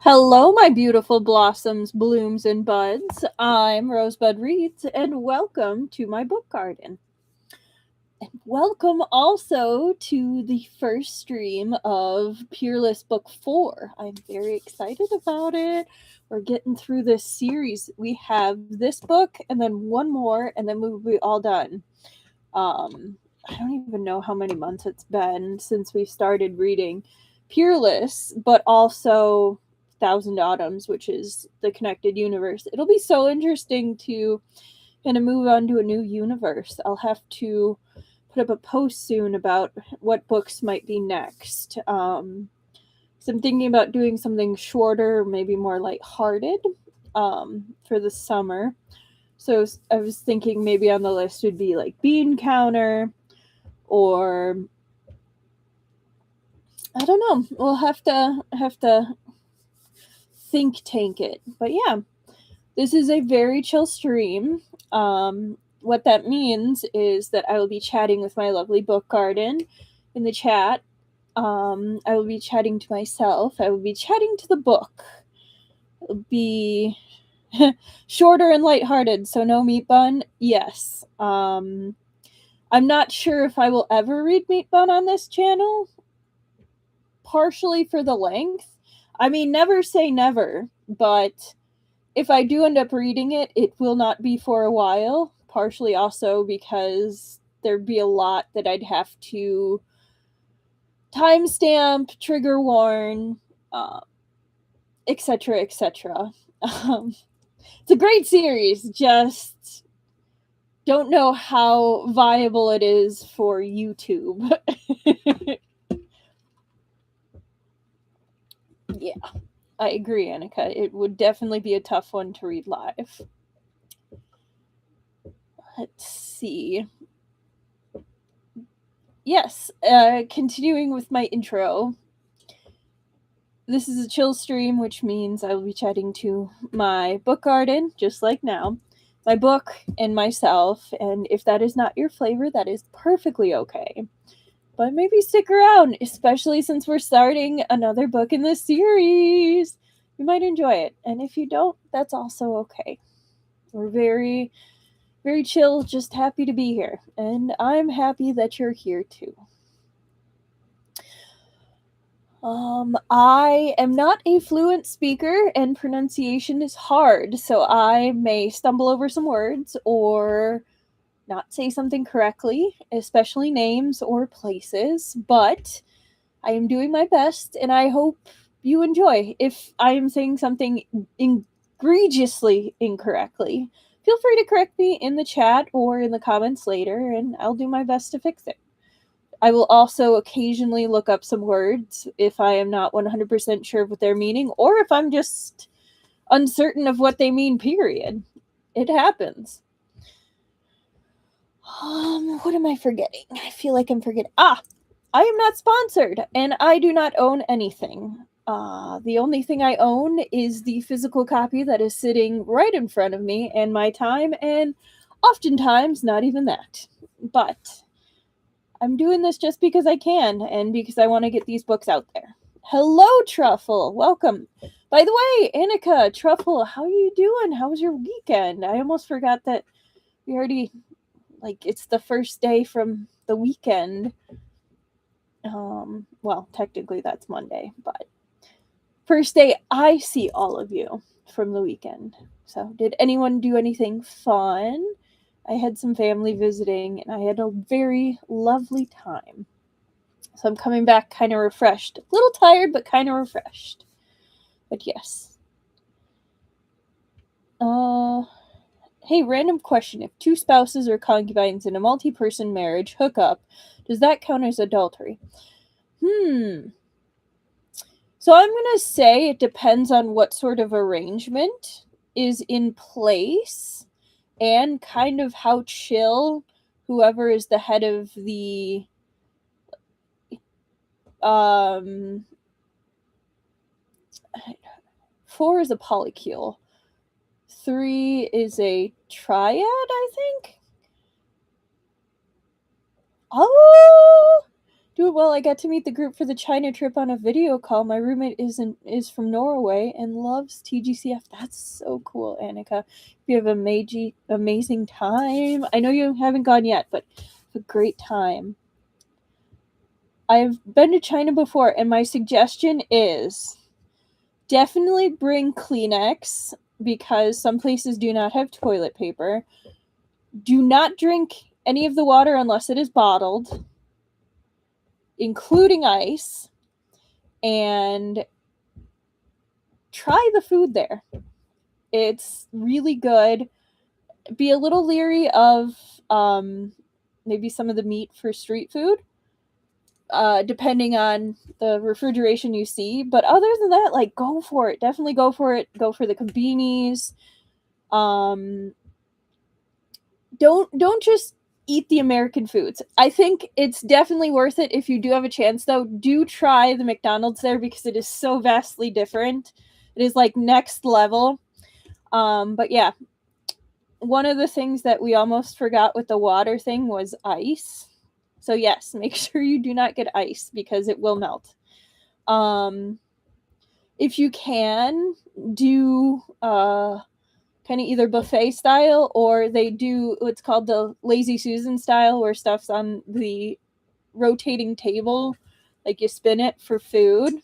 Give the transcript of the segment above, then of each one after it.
Hello, my beautiful blossoms, blooms, and buds. I'm Rosebud Reads, and welcome to my book garden. And welcome also to the first stream of Peerless Book 4. I'm very excited about it. We're getting through this series. We have this book, and then one more, and then we'll be all done. I don't even know how many months it's been since we started reading Peerless, but also Thousand Autumns, which is the connected universe. It'll be so interesting to kind of move on to a new universe. I'll have to put up a post soon about what books might be next. So I'm thinking about doing something shorter, maybe more lighthearted for the summer. So I was thinking maybe on the list would be like Bean Counter, or I don't know. We'll have to think tank it. But yeah, this is a very chill stream. What that means is that I will be chatting with my lovely book garden in the chat. I will be chatting to myself. I will be chatting to the book. It'll be shorter and lighthearted, so no meat bun. Yes. I'm not sure if I will ever read meat bun on this channel. Partially for the length. I mean, never say never, but if I do end up reading it, it will not be for a while. Partially also because there'd be a lot that I'd have to timestamp, trigger warn, etc., etc. It's a great series, just don't know how viable it is for YouTube. Yeah, I agree, Annika. It would definitely be a tough one to read live. Let's see. Yes, continuing with my intro. This is a chill stream, which means I will be chatting to my book garden, just like now, my book, and myself. And if that is not your flavor, that is perfectly okay. But maybe stick around, especially since we're starting another book in this series. You might enjoy it. And if you don't, that's also okay. We're very, very chill, just happy to be here. And I'm happy that you're here too. I am not a fluent speaker, and pronunciation is hard, so I may stumble over some words or not say something correctly, especially names or places, but I am doing my best, and I hope you enjoy. If I am saying something egregiously incorrectly, feel free to correct me in the chat or in the comments later, and I'll do my best to fix it. I will also occasionally look up some words if I am not 100% sure of what they're meaning, or if I'm just uncertain of what they mean, period. It happens. What am I forgetting? I feel like I'm forgetting. I am not sponsored, and I do not own anything. The only thing I own is the physical copy that is sitting right in front of me, and my time, and oftentimes not even that. But I'm doing this just because I can, and because I want to get these books out there. Hello, Truffle. Welcome. By the way, Annika, Truffle, how are you doing? How was your weekend? I almost forgot that we already, it's the first day from the weekend. Well, technically that's Monday, but first day I see all of you from the weekend. So, did anyone do anything fun? I had some family visiting, and I had a very lovely time. So I'm coming back kind of refreshed. A little tired, but kind of refreshed. But yes. Hey, random question. If two spouses or concubines in a multi-person marriage hook up, does that count as adultery? So I'm going to say it depends on what sort of arrangement is in place and kind of how chill whoever is the head of the 4 is a polycule. 3 is a triad, I think. Oh, Doing well. I got to meet the group for the China trip on a video call. My roommate is from Norway and loves TGCF. That's so cool, Annika. You have an amazing time. I know you haven't gone yet, but have a great time. I've been to China before, and my suggestion is definitely bring Kleenex because some places do not have toilet paper. Do not drink any of the water unless it is bottled, including ice, and try the food there. It's really good. Be a little leery of maybe some of the meat for street food, depending on the refrigeration you see. But other than that, like, go for it. Definitely go for it. Go for the kombinis. Don't just eat the American foods. I think it's definitely worth it if you do have a chance, though. Do try the McDonald's there because it is so vastly different. It is like next level. But yeah, one of the things that we almost forgot with the water thing was ice. So yes, make sure you do not get ice because it will melt. If you can, do kind of either buffet style, or they do what's called the Lazy Susan style, where stuff's on the rotating table, like you spin it for food.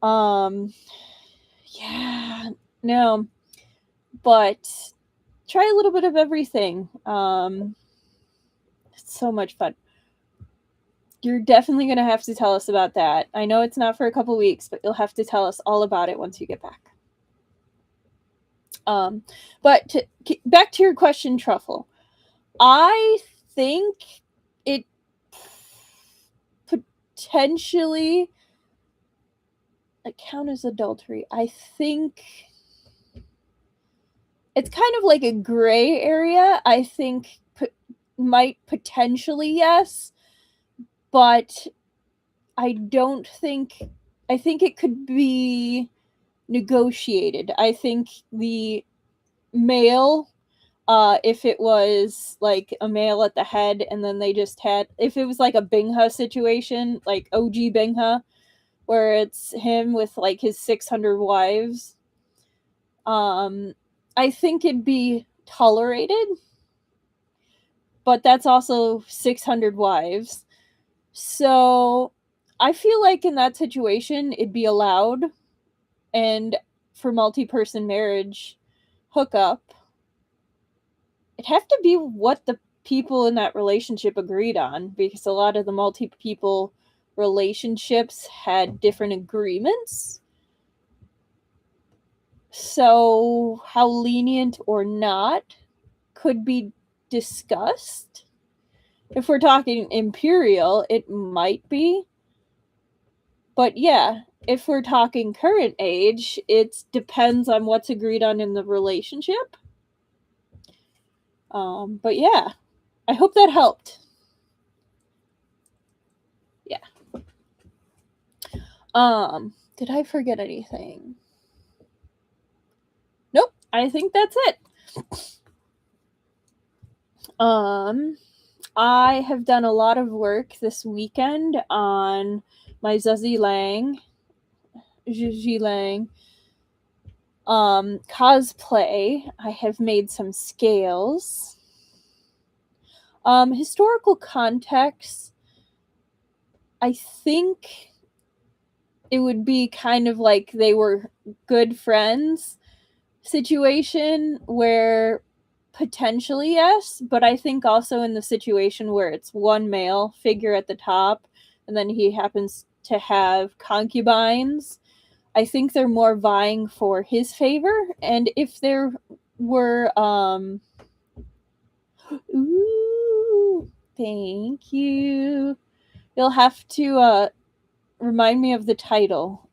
Yeah, no, but try a little bit of everything. It's so much fun. You're definitely going to have to tell us about that. I know it's not for a couple weeks, but you'll have to tell us all about it once you get back. But back to your question, Truffle. I think it potentially count as adultery. I think it's kind of like a gray area. I think might potentially yes, but I think it could be negotiated. I think the male, if it was like a male at the head and then they just had, if it was like a Bingha situation, like OG Bingha, where it's him with like his 600 wives, I think it'd be tolerated, but that's also 600 wives. So I feel like in that situation, it'd be allowed. And for multi-person marriage hookup, it'd have to be what the people in that relationship agreed on, because a lot of the multi-people relationships had different agreements. So how lenient or not could be discussed. If we're talking imperial, it might be. But yeah, if we're talking current age, it depends on what's agreed on in the relationship. But yeah, I hope that helped. Yeah. Did I forget anything? Nope, I think that's it. I have done a lot of work this weekend on my Zhi Lang cosplay. I have made some scales. Historical context, I think it would be kind of like they were good friends situation where potentially yes, but I think also in the situation where it's one male figure at the top and then he happens to have concubines, I think they're more vying for his favor. And if there were ooh, thank you. You'll have to remind me of the title.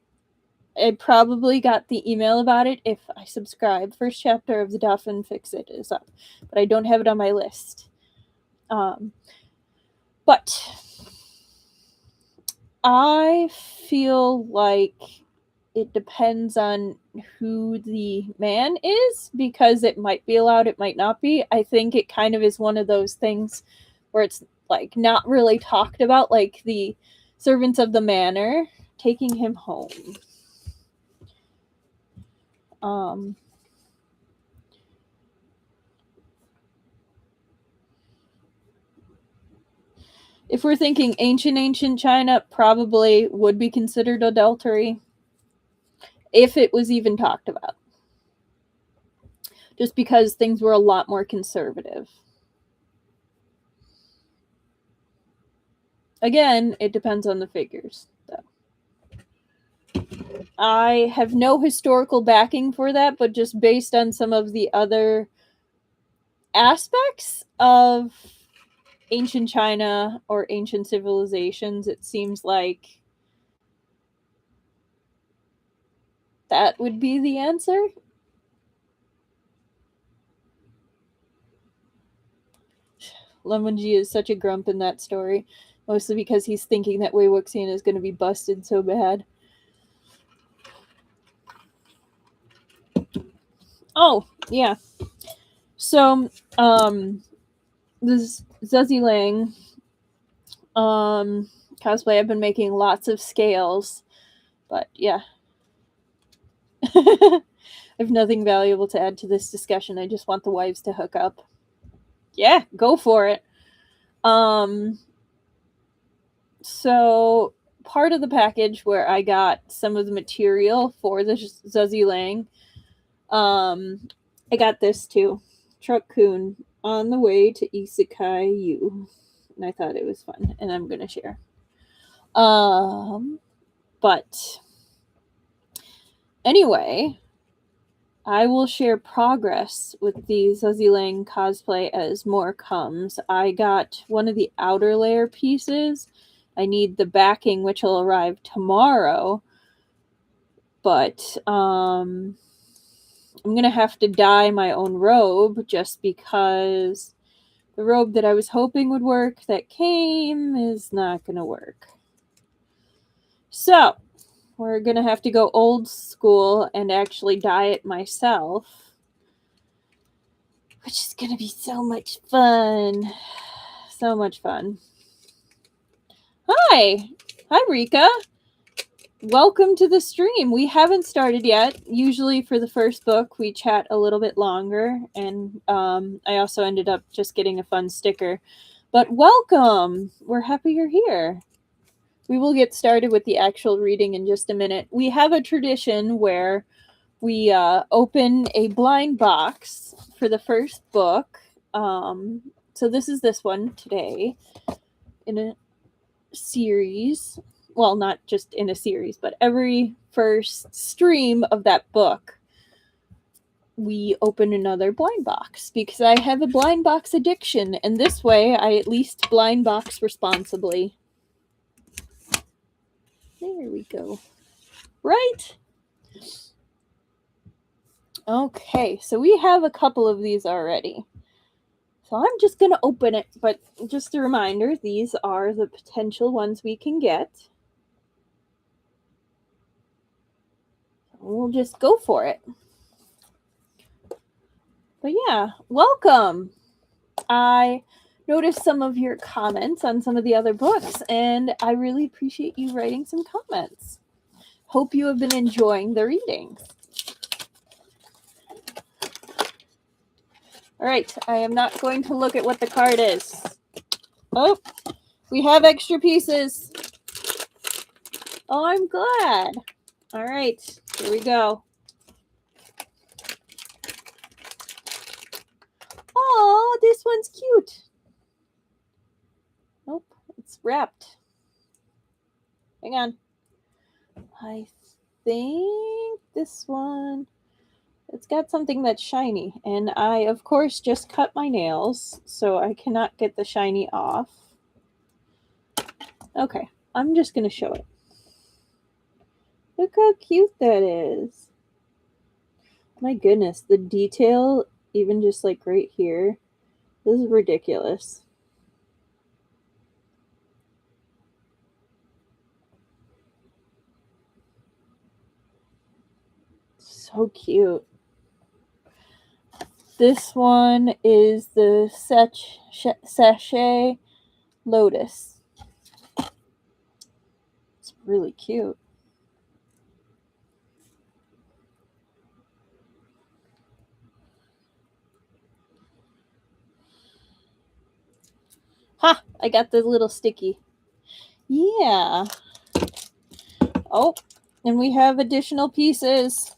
I probably got the email about it if I subscribe. First chapter of the Dolphin Fix It is up, but I don't have it on my list. But I feel like it depends on who the man is, because it might be allowed, it might not be. I think it kind of is one of those things where it's like not really talked about, like the servants of the manor taking him home. If we're thinking ancient China, probably would be considered adultery if it was even talked about. Just because things were a lot more conservative. Again, it depends on the figures, though. I have no historical backing for that, but just based on some of the other aspects of ancient China or ancient civilizations, it seems like that would be the answer. Lemonji is such a grump in that story, mostly because he's thinking that Wei Wuxian is going to be busted so bad. Oh, yeah. So, this Zezi Lang cosplay, I've been making lots of scales, but yeah. I have nothing valuable to add to this discussion. I just want the wives to hook up. Yeah, go for it. So part of the package where I got some of the material for the Zezi Lang, I got this too. Truck Kun on the way to Isekai U. And I thought it was fun, and I'm gonna share. But anyway, I will share progress with the Zezi Lang cosplay as more comes. I got one of the outer layer pieces. I need the backing, which will arrive tomorrow. But I'm going to have to dye my own robe just because the robe that I was hoping would work that came is not going to work. So we're going to have to go old school and actually dye it myself, which is going to be so much fun. So much fun. Hi, Rika. Welcome to the stream. We haven't started yet. Usually for the first book, we chat a little bit longer, and I also ended up just getting a fun sticker. But welcome. We're happy you're here. We will get started with the actual reading in just a minute. We have a tradition where we open a blind box for the first book. So this is this one today in a series. Well, not just in a series, but every first stream of that book, we open another blind box because I have a blind box addiction, and this way I at least blind box responsibly. There we go. Right? Okay, so we have a couple of these already. So I'm just going to open it, but just a reminder, these are the potential ones we can get. We'll just go for it. But yeah, welcome. I noticed some of your comments on some of the other books, and I really appreciate you writing some comments. Hope you have been enjoying the readings. All right, I am not going to look at what the card is. Oh, we have extra pieces. Oh, I'm glad. All right, here we go. Oh, this one's cute. Nope, it's wrapped. Hang on. I think this one, it's got something that's shiny. And I, of course, just cut my nails, so I cannot get the shiny off. Okay, I'm just going to show it. Look how cute that is. My goodness, the detail, even just like right here, this is ridiculous. So cute. This one is the sachet Lotus. It's really cute. Ha! I got the little sticky. Yeah. Oh, and we have additional pieces.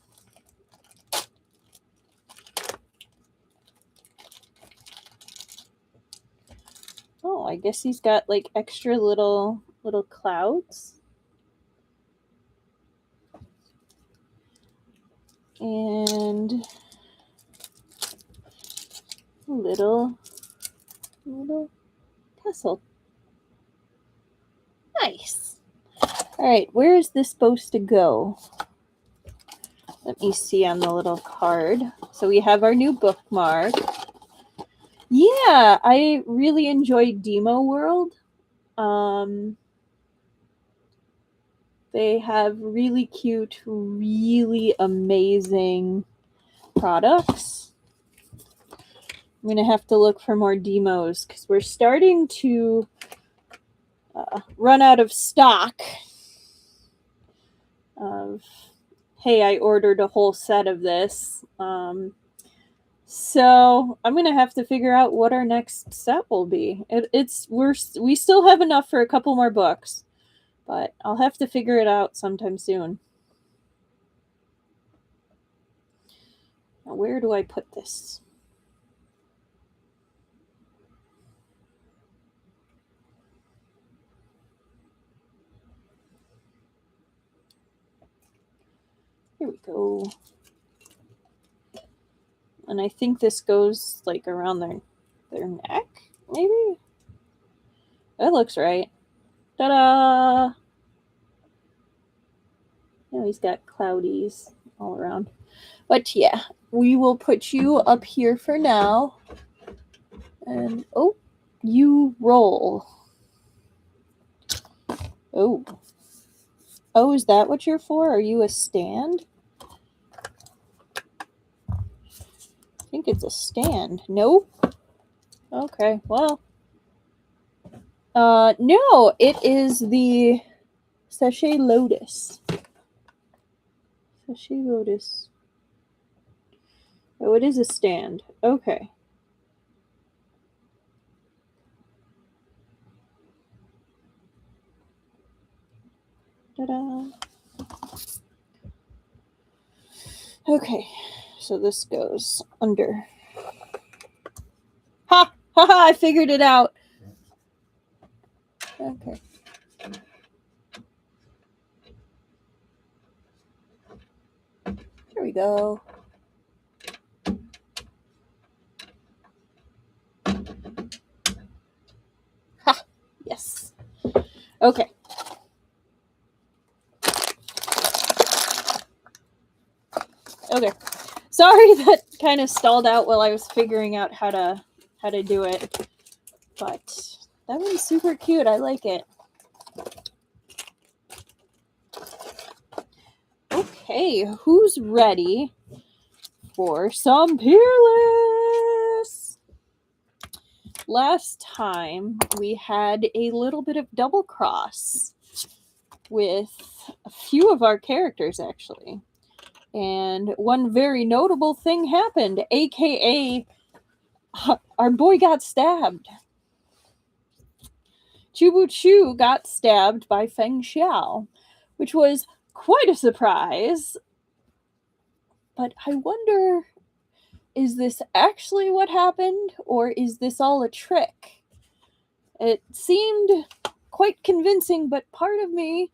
Oh, I guess he's got like extra little clouds. And a little tassel. Nice. All right, where is this supposed to go? Let me see on the little card. So we have our new bookmark. Yeah, I really enjoyed Demo World. They have really cute, really amazing products. I'm going to have to look for more demos because we're starting to run out of stock of, hey, I ordered a whole set of this. So I'm going to have to figure out what our next set will be. We still have enough for a couple more books, but I'll have to figure it out sometime soon. Now, where do I put this? Here we go. And I think this goes like around their neck, maybe? That looks right. Ta-da! Now he's got cloudies all around. But yeah, we will put you up here for now. And, oh, you roll. Oh. Oh, is that what you're for? Are you a stand? I think it's a stand. Nope. Okay, well. No, it is the Sachet Lotus. Sachet Lotus. Oh, it is a stand. Okay. Ta-da. Okay, so this goes under. Ha! Ha ha! I figured it out. Okay. Here we go. Ha! Yes. Okay. Okay. Sorry that kind of stalled out while I was figuring out how to do it. But that one's super cute. I like it. Okay, who's ready for some Peerless? Last time we had a little bit of double cross with a few of our characters, actually. And one very notable thing happened, aka our boy got stabbed. Chubu Chu got stabbed by Feng Xiao, which was quite a surprise. But I wonder, is this actually what happened, or is this all a trick? It seemed quite convincing, but part of me,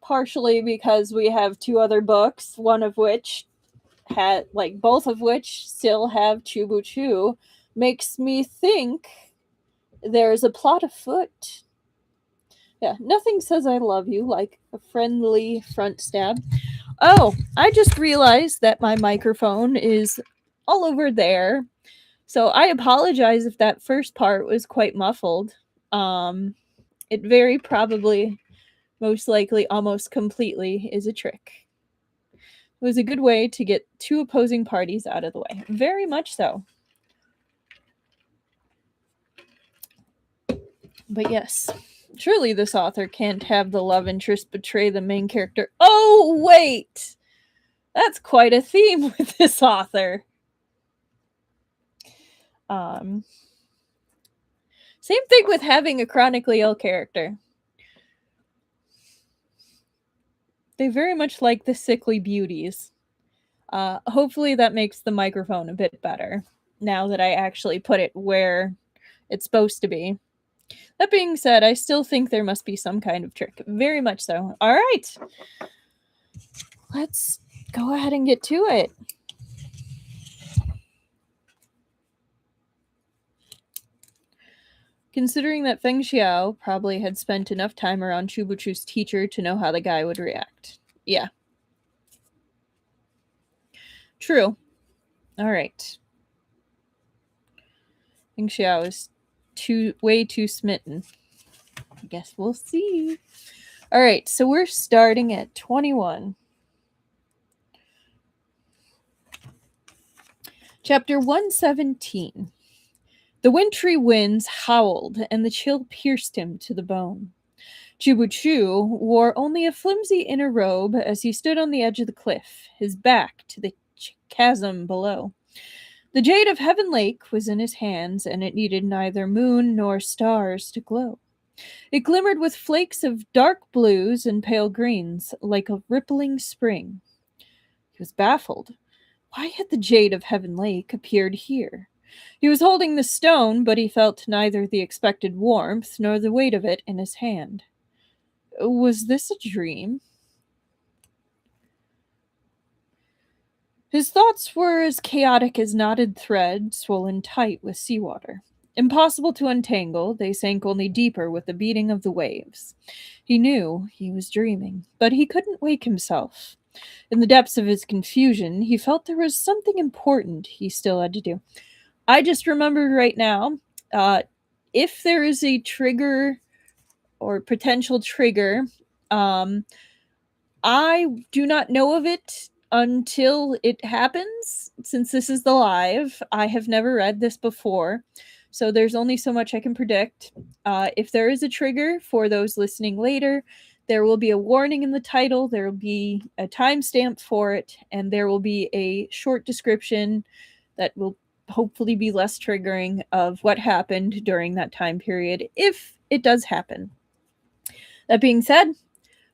partially because we have two other books, one of which had, like, both of which still have Chubu Chu, makes me think there's a plot afoot. Yeah, nothing says I love you like a friendly front stab. Oh, I just realized that my microphone is all over there. So I apologize if that first part was quite muffled. It very probably, most likely, almost completely is a trick. It was a good way to get two opposing parties out of the way. Very much so. But yes, surely this author can't have the love interest betray the main character. Oh, wait! That's quite a theme with this author. Same thing with having a chronically ill character. They very much like the sickly beauties. Hopefully that makes the microphone a bit better now that I actually put it where it's supposed to be. That being said, I still think there must be some kind of trick. Very much so. All right. Let's go ahead and get to it. Considering that Feng Xiao probably had spent enough time around Chubuchu's teacher to know how the guy would react. Yeah. True. All right. Feng Xiao is way too smitten. I guess we'll see. All right, so we're starting at 21. Chapter 117. The wintry winds howled, and the chill pierced him to the bone. Chubuchu wore only a flimsy inner robe as he stood on the edge of the cliff, his back to the chasm below. The jade of Heaven Lake was in his hands, and it needed neither moon nor stars to glow. It glimmered with flakes of dark blues and pale greens, like a rippling spring. He was baffled. Why had the jade of Heaven Lake appeared here? He was holding the stone, but he felt neither the expected warmth nor the weight of it in his hand. Was this a dream? His thoughts were as chaotic as knotted thread swollen tight with seawater. Impossible to untangle, they sank only deeper with the beating of the waves. He knew he was dreaming, but he couldn't wake himself. In the depths of his confusion, he felt there was something important he still had to do. I just remembered right now, if there is a trigger or potential trigger, I do not know of it until it happens. Since this is the live, I have never read this before, so there's only so much I can predict. If there is a trigger for those listening later, there will be a warning in the title, there will be a timestamp for it, and there will be a short description that will hopefully be less triggering of what happened during that time period, if it does happen. That being said,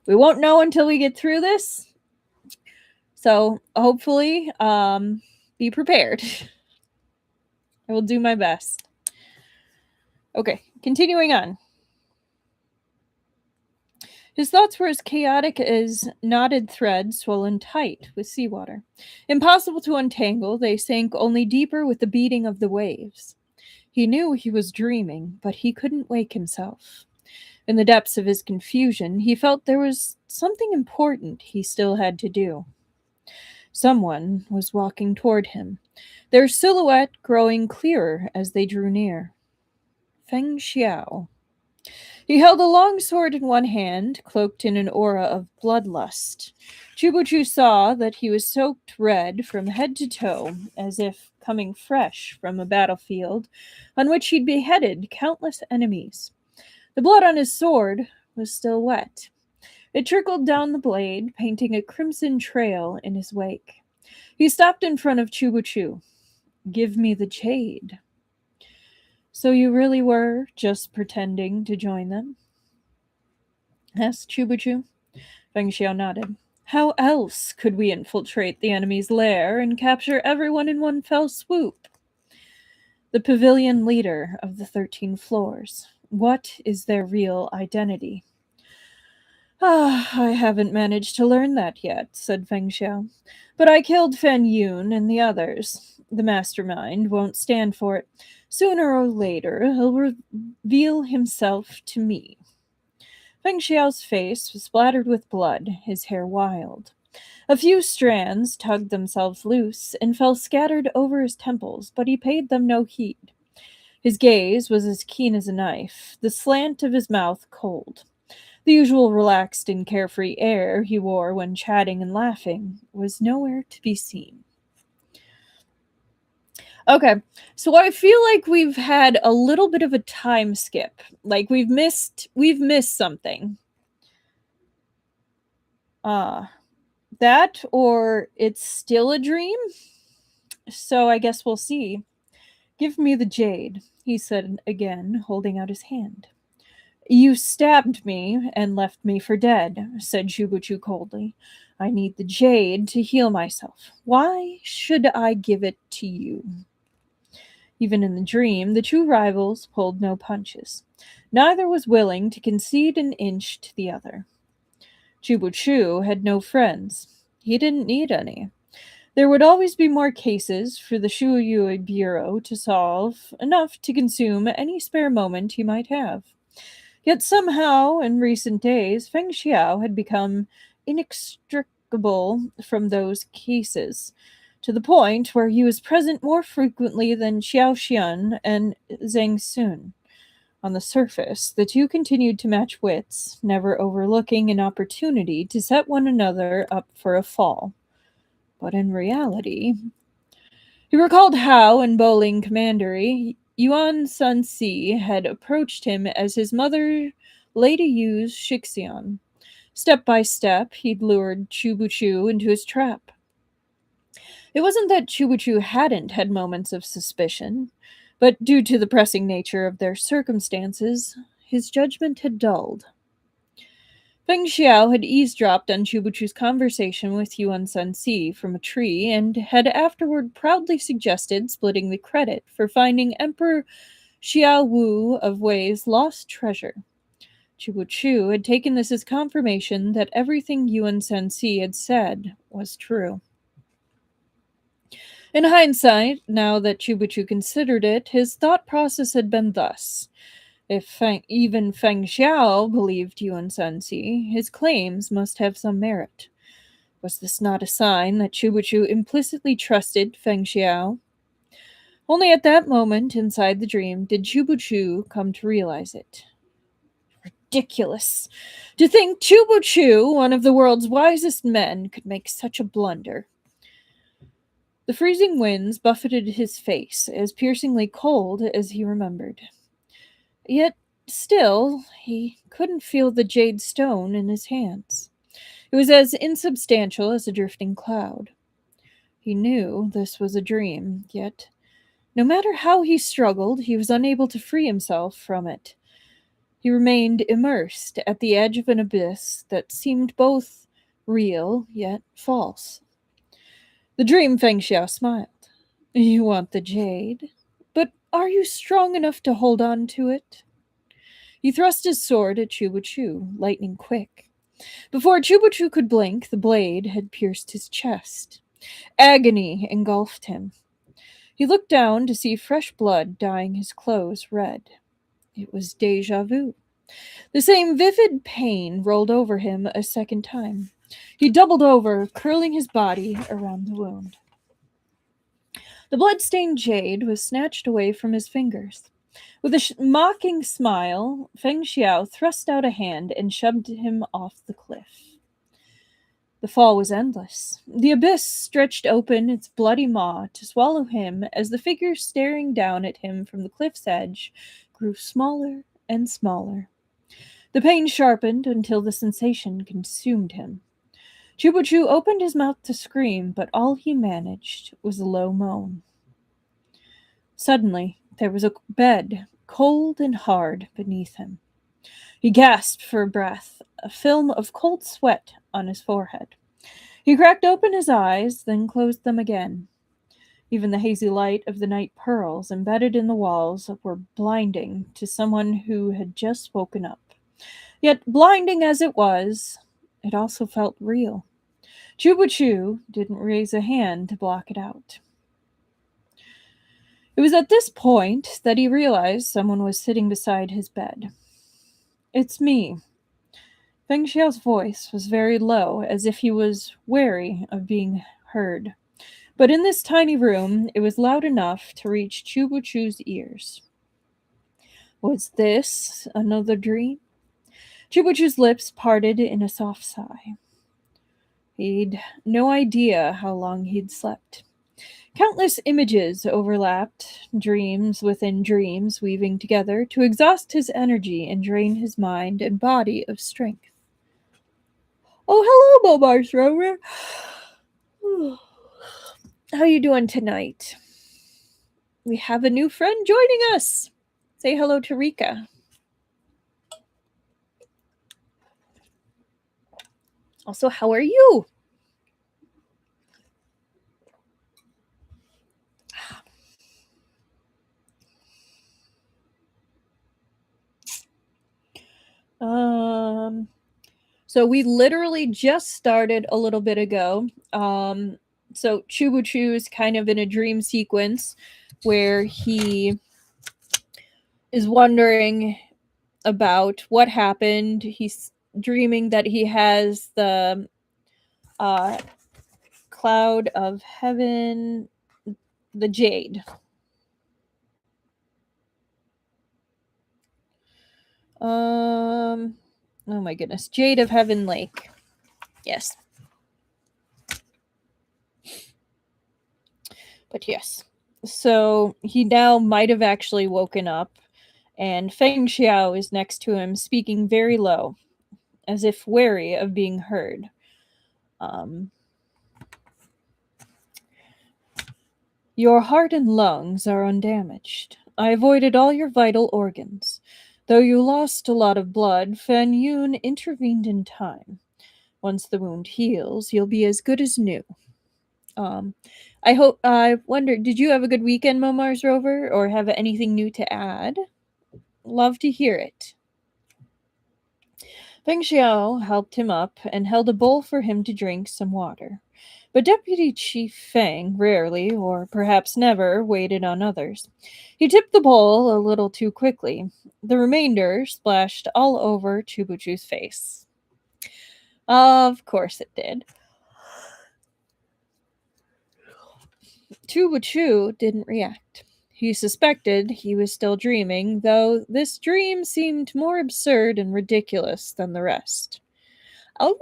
we won't know until we get through this. So hopefully, be prepared. I will do my best. Okay, continuing on. His thoughts were as chaotic as knotted threads swollen tight with seawater. Impossible to untangle, they sank only deeper with the beating of the waves. He knew he was dreaming, but he couldn't wake himself. In the depths of his confusion, he felt there was something important he still had to do. Someone was walking toward him, their silhouette growing clearer as they drew near. Feng Xiao. He held a long sword in one hand, cloaked in an aura of bloodlust. Chubuchu saw that he was soaked red from head to toe, as if coming fresh from a battlefield on which he'd beheaded countless enemies. The blood on his sword was still wet. It trickled down the blade, painting a crimson trail in his wake. He stopped in front of Chubuchu. "Give me the jade." "So you really were just pretending to join them?" asked Chubuchu. Feng Xiao nodded. "How else could we infiltrate the enemy's lair and capture everyone in one fell swoop?" "The pavilion leader of the 13 floors. What is their real identity?" I haven't managed to learn that yet," said Feng Xiao. "But I killed Fen Yun and the others. The mastermind won't stand for it. Sooner or later, he'll reveal himself to me." Feng Xiao's face was splattered with blood, his hair wild. A few strands tugged themselves loose and fell scattered over his temples, but he paid them no heed. His gaze was as keen as a knife, the slant of his mouth cold. The usual relaxed and carefree air he wore when chatting and laughing was nowhere to be seen. Okay, so I feel like we've had a little bit of a time skip. Like we've missed something. Uh that or it's still a dream? So I guess we'll see. Give me the jade, he said again, holding out his hand. You stabbed me and left me for dead, said Shubuchu coldly. I need the jade to heal myself. Why should I give it to you? Even in the dream, the two rivals pulled no punches. Neither was willing to concede an inch to the other. Chubuchu had no friends. He didn't need any. There would always be more cases for the Shuyui Bureau to solve, enough to consume any spare moment he might have. Yet somehow, in recent days, Feng Xiao had become inextricable from those cases, to the point where he was present more frequently than Xiao Xian and Zhang Sun. On the surface, the two continued to match wits, never overlooking an opportunity to set one another up for a fall. But in reality, he recalled how, in bowling commandery, Yuan Sun Si had approached him as his mother, Lady Yu's Shixian. Step by step, he'd lured Chubuchu into his trap. It wasn't that Chubuchu hadn't had moments of suspicion, but due to the pressing nature of their circumstances, his judgment had dulled. Feng Xiao had eavesdropped on Chubuchu's conversation with Yuan Sun Si from a tree and had afterward proudly suggested splitting the credit for finding Emperor Xiao Wu of Wei's lost treasure. Chubuchu had taken this as confirmation that everything Yuan Sun Si had said was true. In hindsight, now that Chubuchu considered it, his thought process had been thus. If even Feng Xiao believed Yuan Sansi, his claims must have some merit. Was this not a sign that Chubuchu implicitly trusted Feng Xiao? Only at that moment inside the dream did Chubuchu come to realize it. Ridiculous! To think Chubuchu, one of the world's wisest men, could make such a blunder. The freezing winds buffeted his face, as piercingly cold as he remembered. Yet, still, he couldn't feel the jade stone in his hands. It was as insubstantial as a drifting cloud. He knew this was a dream, yet, no matter how he struggled, he was unable to free himself from it. He remained immersed at the edge of an abyss that seemed both real yet false. The dream Feng Xiao smiled. You want the jade? But are you strong enough to hold on to it? He thrust his sword at Chubuchu, lightning quick. Before Chubuchu could blink, the blade had pierced his chest. Agony engulfed him. He looked down to see fresh blood dyeing his clothes red. It was deja vu. The same vivid pain rolled over him a second time. He doubled over, curling his body around the wound. The blood-stained jade was snatched away from his fingers. With a mocking smile, Feng Xiao thrust out a hand and shoved him off the cliff. The fall was endless. The abyss stretched open its bloody maw to swallow him as the figure staring down at him from the cliff's edge grew smaller and smaller. The pain sharpened until the sensation consumed him. Chubuchu opened his mouth to scream, but all he managed was a low moan. Suddenly, there was a bed, cold and hard, beneath him. He gasped for breath, a film of cold sweat on his forehead. He cracked open his eyes, then closed them again. Even the hazy light of the night pearls embedded in the walls were blinding to someone who had just woken up. Yet, blinding as it was, it also felt real. Chubuchu didn't raise a hand to block it out. It was at this point that he realized someone was sitting beside his bed. It's me. Feng Xiao's voice was very low, as if he was wary of being heard. But in this tiny room, it was loud enough to reach Chubuchu's ears. Was this another dream? Chubuchu's lips parted in a soft sigh. He'd no idea how long he'd slept. Countless images overlapped, dreams within dreams weaving together to exhaust his energy and drain his mind and body of strength. Oh, hello, Mars Rover. How you doing tonight? We have a new friend joining us. Say hello to Rika. Also, how are you? So we literally just started a little bit ago. So Chubuchu is kind of in a dream sequence where he is wondering about what happened. He's dreaming that he has the uh, cloud of heaven, the jade. Oh my goodness, Jade of Heaven Lake. Yes. But yes. So he now might have actually woken up, and Feng Xiao is next to him, speaking very low, as if wary of being heard. Your heart and lungs are undamaged. I avoided all your vital organs. Though you lost a lot of blood, Fan Yun intervened in time. Once the wound heals, you'll be as good as new. Um, I wonder, did you have a good weekend, Momars Rover, or have anything new to add? Love to hear it. Feng Xiao helped him up and held a bowl for him to drink some water. But Deputy Chief Feng rarely, or perhaps never, waited on others. He tipped the bowl a little too quickly. The remainder splashed all over Chubuchu's face. Of course it did. Chubuchu didn't react. He suspected he was still dreaming, though this dream seemed more absurd and ridiculous than the rest. Oh,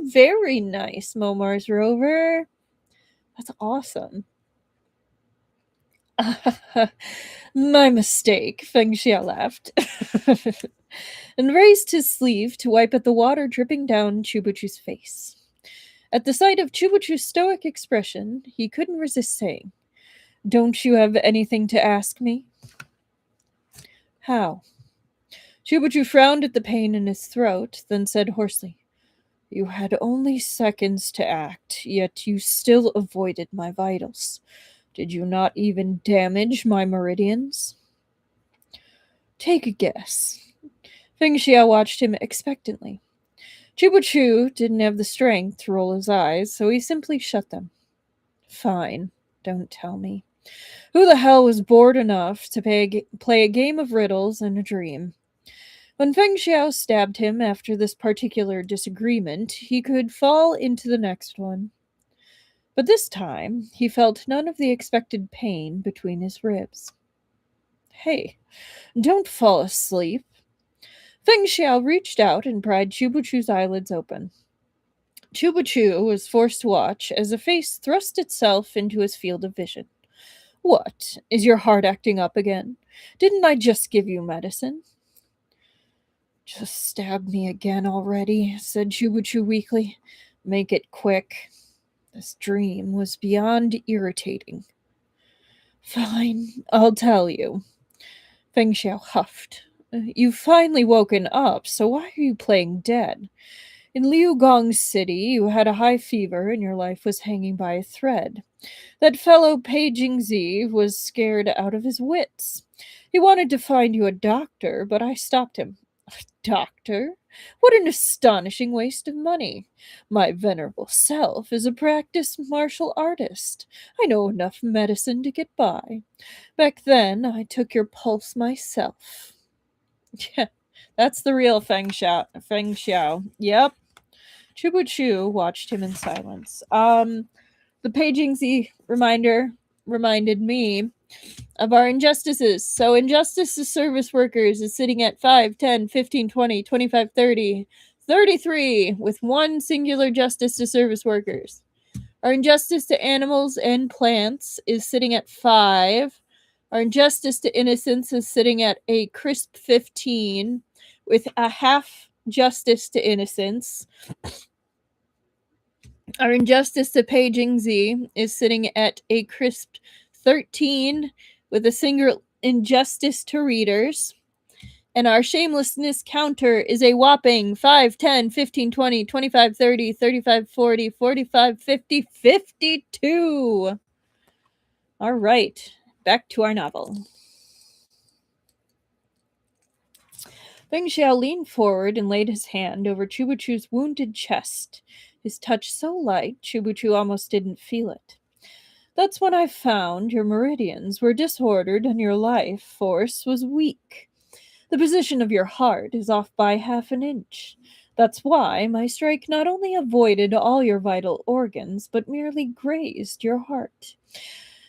very nice, Momars Rover. That's awesome. My mistake, Feng Xia laughed, and raised his sleeve to wipe at the water dripping down Chubuchu's face. At the sight of Chubuchu's stoic expression, he couldn't resist saying, "Don't you have anything to ask me?" How? Chubuchu frowned at the pain in his throat, then said hoarsely, "You had only seconds to act, yet you still avoided my vitals. Did you not even damage my meridians?" Take a guess. Feng Xia watched him expectantly. Chubuchu didn't have the strength to roll his eyes, so he simply shut them. Fine, don't tell me. Who the hell was bored enough to play a game of riddles in a dream? When Feng Xiao stabbed him after this particular disagreement, he could fall into the next one. But this time, he felt none of the expected pain between his ribs. Hey, don't fall asleep. Feng Xiao reached out and pried Chubuchu's eyelids open. Chubuchu was forced to watch as a face thrust itself into his field of vision. What? Is your heart acting up again? Didn't I just give you medicine? Just stab me again already, said Chubuchu weakly. Make it quick. This dream was beyond irritating. Fine, I'll tell you. Feng Xiao huffed. You've finally woken up, so why are you playing dead? In Liu Gong City, you had a high fever and your life was hanging by a thread. That fellow Pei Jingzi was scared out of his wits. He wanted to find you a doctor, but I stopped him. A doctor? What an astonishing waste of money. My venerable self is a practiced martial artist. I know enough medicine to get by. Back then, I took your pulse myself. Yeah, that's the real Feng Xiao. Feng Xiao. Yep. Chubuchu watched him in silence. The paging Z reminder reminded me of our injustices. So injustice to service workers is sitting at 5, 10, 15, 20, 25, 30, 33, with one singular justice to service workers. Our injustice to animals and plants is sitting at 5. Our injustice to innocence is sitting at a crisp 15, with a half justice to innocence. Our injustice to paging Z is sitting at a crisp 13, with a single injustice to readers. And our shamelessness counter is a whopping 5, 10, 15, 20, 25, 30, 35, 40, 45, 50, 52. All right, back to our novel. Feng Xiao leaned forward and laid his hand over Chubuchu's wounded chest, his touch so light Chubuchu almost didn't feel it. That's when I found your meridians were disordered and your life force was weak. The position of your heart is off by half an inch. That's why my strike not only avoided all your vital organs, but merely grazed your heart.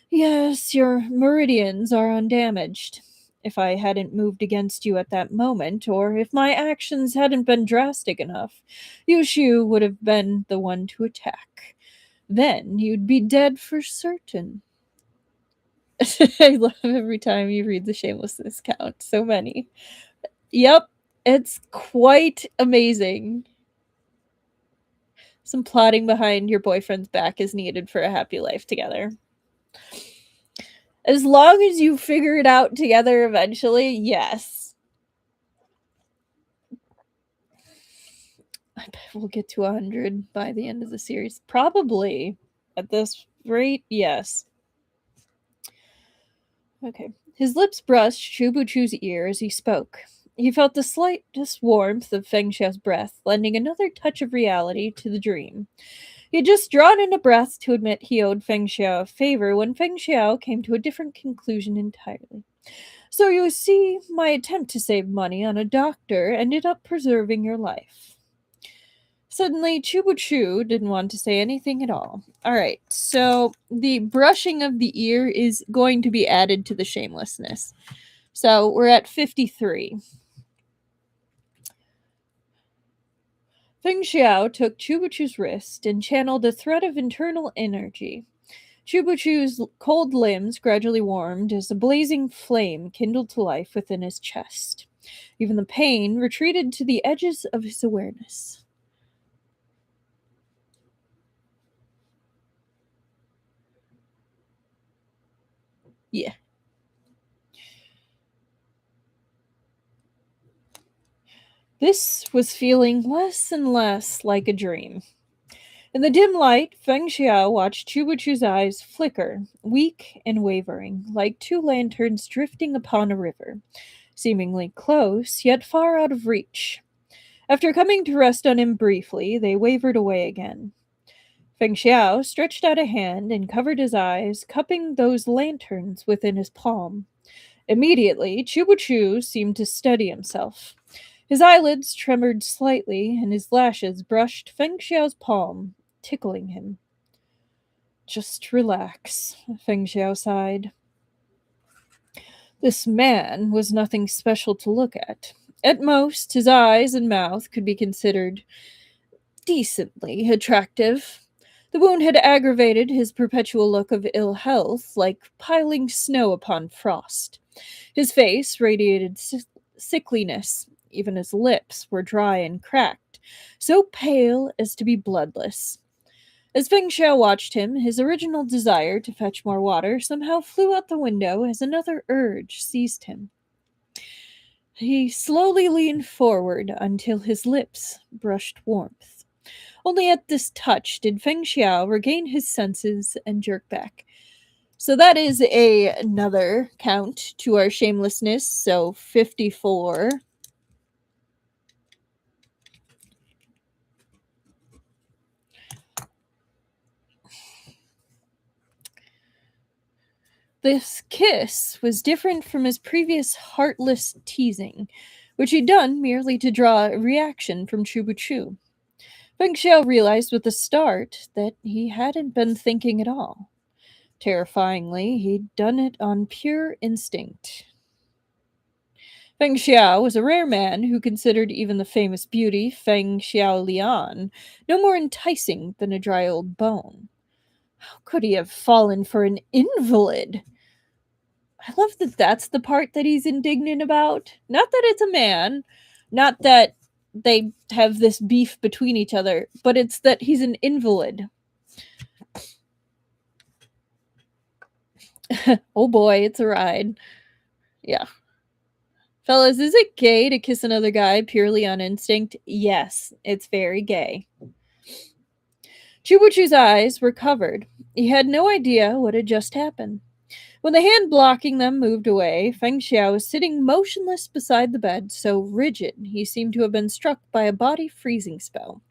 Yes, your meridians are undamaged. If I hadn't moved against you at that moment, or if my actions hadn't been drastic enough, Yushu would have been the one to attack. Then you'd be dead for certain. I love every time you read the shamelessness count. So many. Yep, it's quite amazing. Some plotting behind your boyfriend's back is needed for a happy life together. As long as you figure it out together eventually, yes. I bet we'll get to 100 by the end of the series. Probably. At this rate, yes. Okay. His lips brushed Chubuchu's ear as he spoke. He felt the slightest warmth of Feng Xiao's breath, lending another touch of reality to the dream. He had just drawn in a breath to admit he owed Feng Xiao a favor when Feng Xiao came to a different conclusion entirely. So you see, my attempt to save money on a doctor ended up preserving your life. Suddenly, Chubuchu didn't want to say anything at all. Alright, so the brushing of the ear is going to be added to the shamelessness. So we're at 53. Feng Xiao took Chubuchu's wrist and channeled a thread of internal energy. Chubuchu's cold limbs gradually warmed as a blazing flame kindled to life within his chest. Even the pain retreated to the edges of his awareness. Yeah. This was feeling less and less like a dream. In the dim light, Feng Xiao watched Chubuchu's eyes flicker, weak and wavering, like two lanterns drifting upon a river, seemingly close, yet far out of reach. After coming to rest on him briefly, they wavered away again. Feng Xiao stretched out a hand and covered his eyes, cupping those lanterns within his palm. Immediately, Chubuchu seemed to steady himself. His eyelids tremored slightly, and his lashes brushed Feng Xiao's palm, tickling him. Just relax, Feng Xiao sighed. This man was nothing special to look at. At most, his eyes and mouth could be considered decently attractive. The wound had aggravated his perpetual look of ill health, like piling snow upon frost. His face radiated sickliness. Even his lips were dry and cracked, so pale as to be bloodless. As Feng Xiao watched him, his original desire to fetch more water somehow flew out the window as another urge seized him. He slowly leaned forward until his lips brushed warmth. Only at this touch did Feng Xiao regain his senses and jerk back. So that is another count to our shamelessness, so 54. This kiss was different from his previous heartless teasing, which he'd done merely to draw a reaction from Chubuchu. Feng Xiao realized with a start that he hadn't been thinking at all. Terrifyingly, he'd done it on pure instinct. Feng Xiao was a rare man who considered even the famous beauty Feng Xiao Lian no more enticing than a dry old bone. How could he have fallen for an invalid? I love that that's the part that he's indignant about. Not that it's a man, not that they have this beef between each other, but it's that he's an invalid. Oh boy, it's a ride. Yeah. Fellas, is it gay to kiss another guy purely on instinct? Yes, it's very gay. Chubuchu's eyes were covered. He had no idea what had just happened. When the hand blocking them moved away, Feng Xiao was sitting motionless beside the bed, so rigid he seemed to have been struck by a body freezing spell.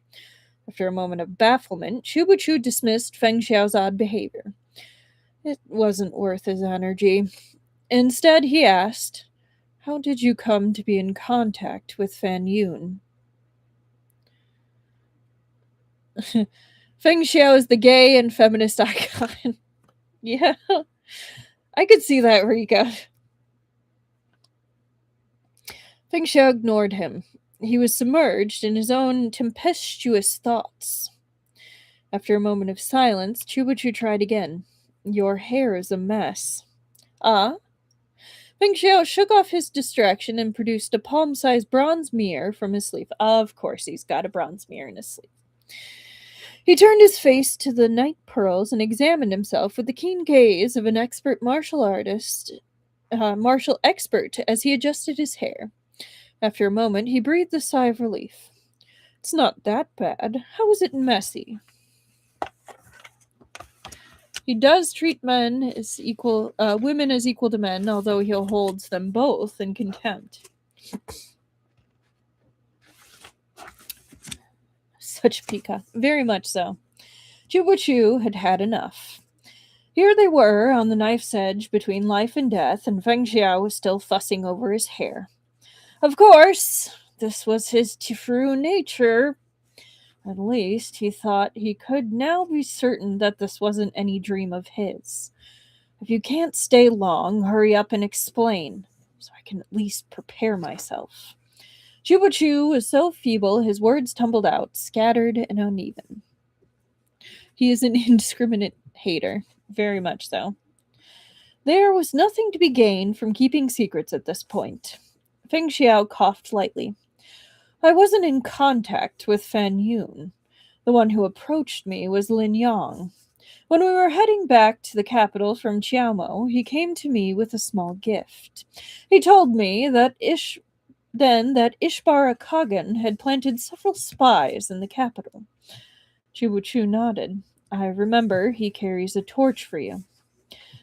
After a moment of bafflement, Chubuchu dismissed Feng Xiao's odd behavior. It wasn't worth his energy. Instead, he asked, "How did you come to be in contact with Fan Yun?" Feng Xiao is the gay and feminist icon. Yeah, I could see that, Rika. Feng Xiao ignored him. He was submerged in his own tempestuous thoughts. After a moment of silence, Chubuchu tried again. "Your hair is a mess." "Ah?" Feng Xiao shook off his distraction and produced a palm-sized bronze mirror from his sleeve. Of course, he's got a bronze mirror in his sleeve. He turned his face to the night pearls and examined himself with the keen gaze of an expert martial expert as he adjusted his hair. After a moment, he breathed a sigh of relief. "It's not that bad. How is it messy?" He does treat women as equal to men, although he holds them both in contempt. Such peacock. Very much so. Chubuchu had had enough. Here they were, on the knife's edge between life and death, and Feng Xiao was still fussing over his hair. Of course, this was his true nature. At least, he thought he could now be certain that this wasn't any dream of his. If you can't stay long, hurry up and explain, so I can at least prepare myself. Chubuchu was so feeble his words tumbled out, scattered and uneven. He is an indiscriminate hater, very much so. There was nothing to be gained from keeping secrets at this point. Feng Xiao coughed lightly. "I wasn't in contact with Fan Yun. The one who approached me was Lin Yang. When we were heading back to the capital from Chiaomo, he came to me with a small gift. He told me that Ishbara Kagan had planted several spies in the capital." Chubuchu nodded. "I remember he carries a torch for you."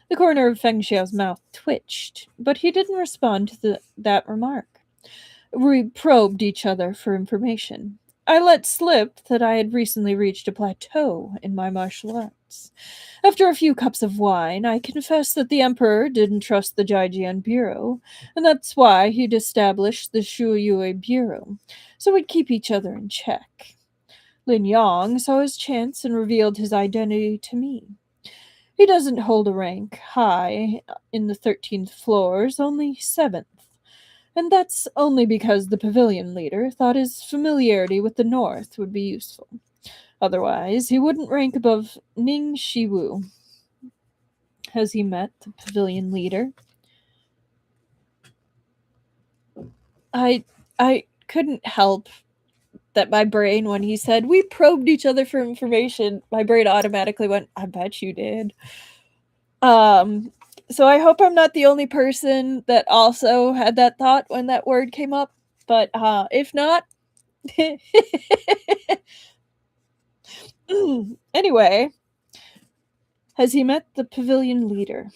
The corner of Feng Xiao's mouth twitched, but he didn't respond to that remark. We probed each other for information. I let slip that I had recently reached a plateau in my martial arts. After a few cups of wine, I confessed that the Emperor didn't trust the Jijian Bureau, and that's why he'd established the Shuyue Bureau, so we'd keep each other in check. Lin Yang saw his chance and revealed his identity to me. He doesn't hold a rank high in the 13th floors, only 7th. And that's only because the pavilion leader thought his familiarity with the north would be useful. Otherwise, he wouldn't rank above Ning Shiwu. Has he met the pavilion leader? I couldn't help that my brain, when he said, "We probed each other for information," my brain automatically went, "I bet you did." So I hope I'm not the only person that also had that thought when that word came up. But if not, anyway, has he met the pavilion leader?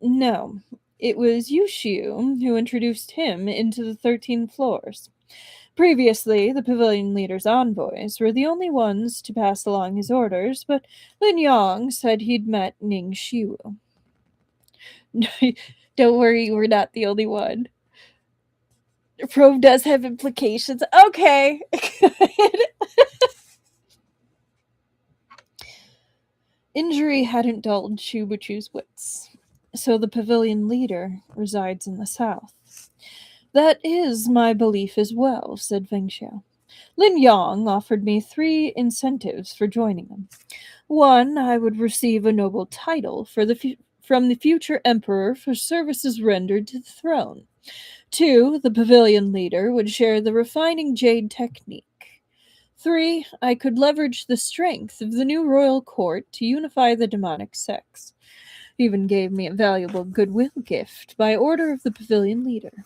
No, it was Yushiu who introduced him into the 13 floors. Previously, the pavilion leader's envoys were the only ones to pass along his orders, but Lin Yang said he'd met Ning Shiwu. Don't worry, we're not the only one. The probe does have implications. Okay. Injury hadn't dulled Chubuchu's wits. So the pavilion leader resides in the south. That is my belief as well, said Feng Xiao. Lin Yong offered me 3 incentives for joining them. 1, I would receive a noble title from the future emperor for services rendered to the throne. 2, the pavilion leader would share the refining jade technique. 3, I could leverage the strength of the new royal court to unify the demonic sects. He even gave me a valuable goodwill gift by order of the pavilion leader.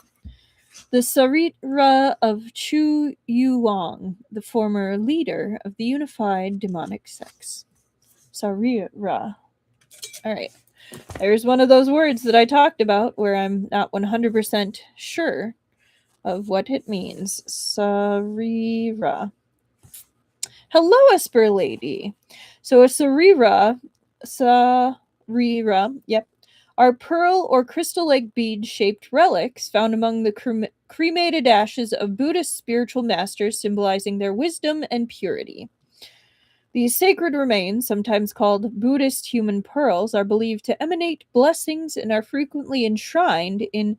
The Sarira of Chu Yuang, the former leader of the unified demonic sects. Sarira. All right. There's one of those words that I talked about where I'm not 100% sure of what it means. Sarira. Hello, Esper Lady. So a Sarira, yep, are pearl or crystal-like bead-shaped relics found among the cremated ashes of Buddhist spiritual masters, symbolizing their wisdom and purity. These sacred remains, sometimes called Buddhist human pearls, are believed to emanate blessings and are frequently enshrined in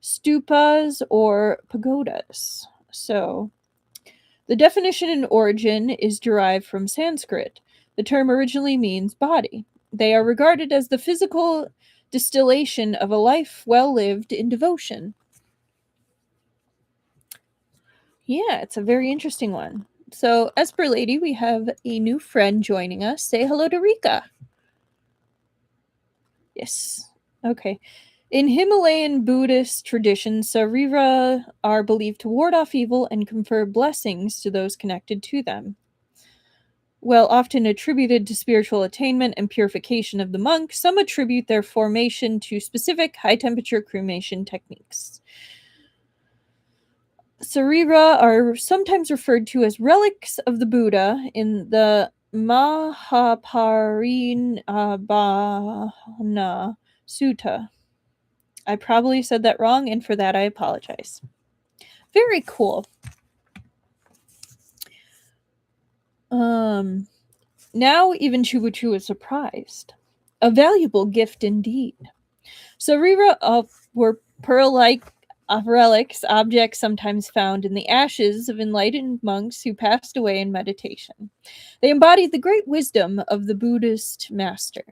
stupas or pagodas. So, the definition and origin is derived from Sanskrit. The term originally means body. They are regarded as the physical distillation of a life well lived in devotion. Yeah, it's a very interesting one. So, Esper Lady, we have a new friend joining us. Say hello to Rika. Yes. Okay. In Himalayan Buddhist tradition, Sarira are believed to ward off evil and confer blessings to those connected to them. While often attributed to spiritual attainment and purification of the monk, some attribute their formation to specific high-temperature cremation techniques. Sarira are sometimes referred to as relics of the Buddha in the Mahaparinibbana Sutta. I probably said that wrong, and for that I apologize. Very cool. Now even Chubuchu is surprised. A valuable gift indeed. Sarira were pearl-like relics, objects sometimes found in the ashes of enlightened monks who passed away in meditation. They embodied the great wisdom of the Buddhist master.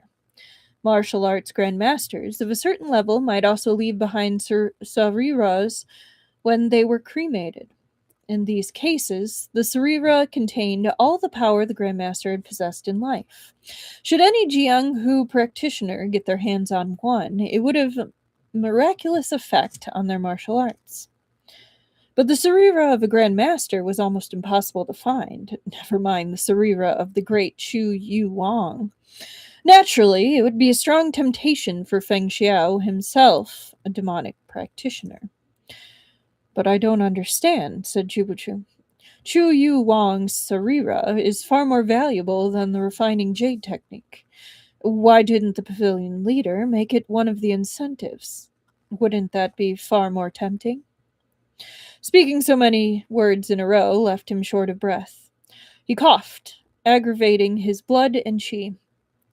Martial arts grandmasters of a certain level might also leave behind sariras when they were cremated. In these cases, the sarira contained all the power the grandmaster had possessed in life. Should any Jianghu practitioner get their hands on one, it would have miraculous effect on their martial arts. But the sarira of a grand master was almost impossible to find, never mind the sarira of the great Chu Yuang. Naturally, it would be a strong temptation for Feng Xiao himself, a demonic practitioner. But I don't understand, said Chubuchu. Chu Yuang's sarira is far more valuable than the refining jade technique. Why didn't the pavilion leader make it one of the incentives? Wouldn't that be far more tempting? Speaking so many words in a row left him short of breath. He coughed, aggravating his blood and chi.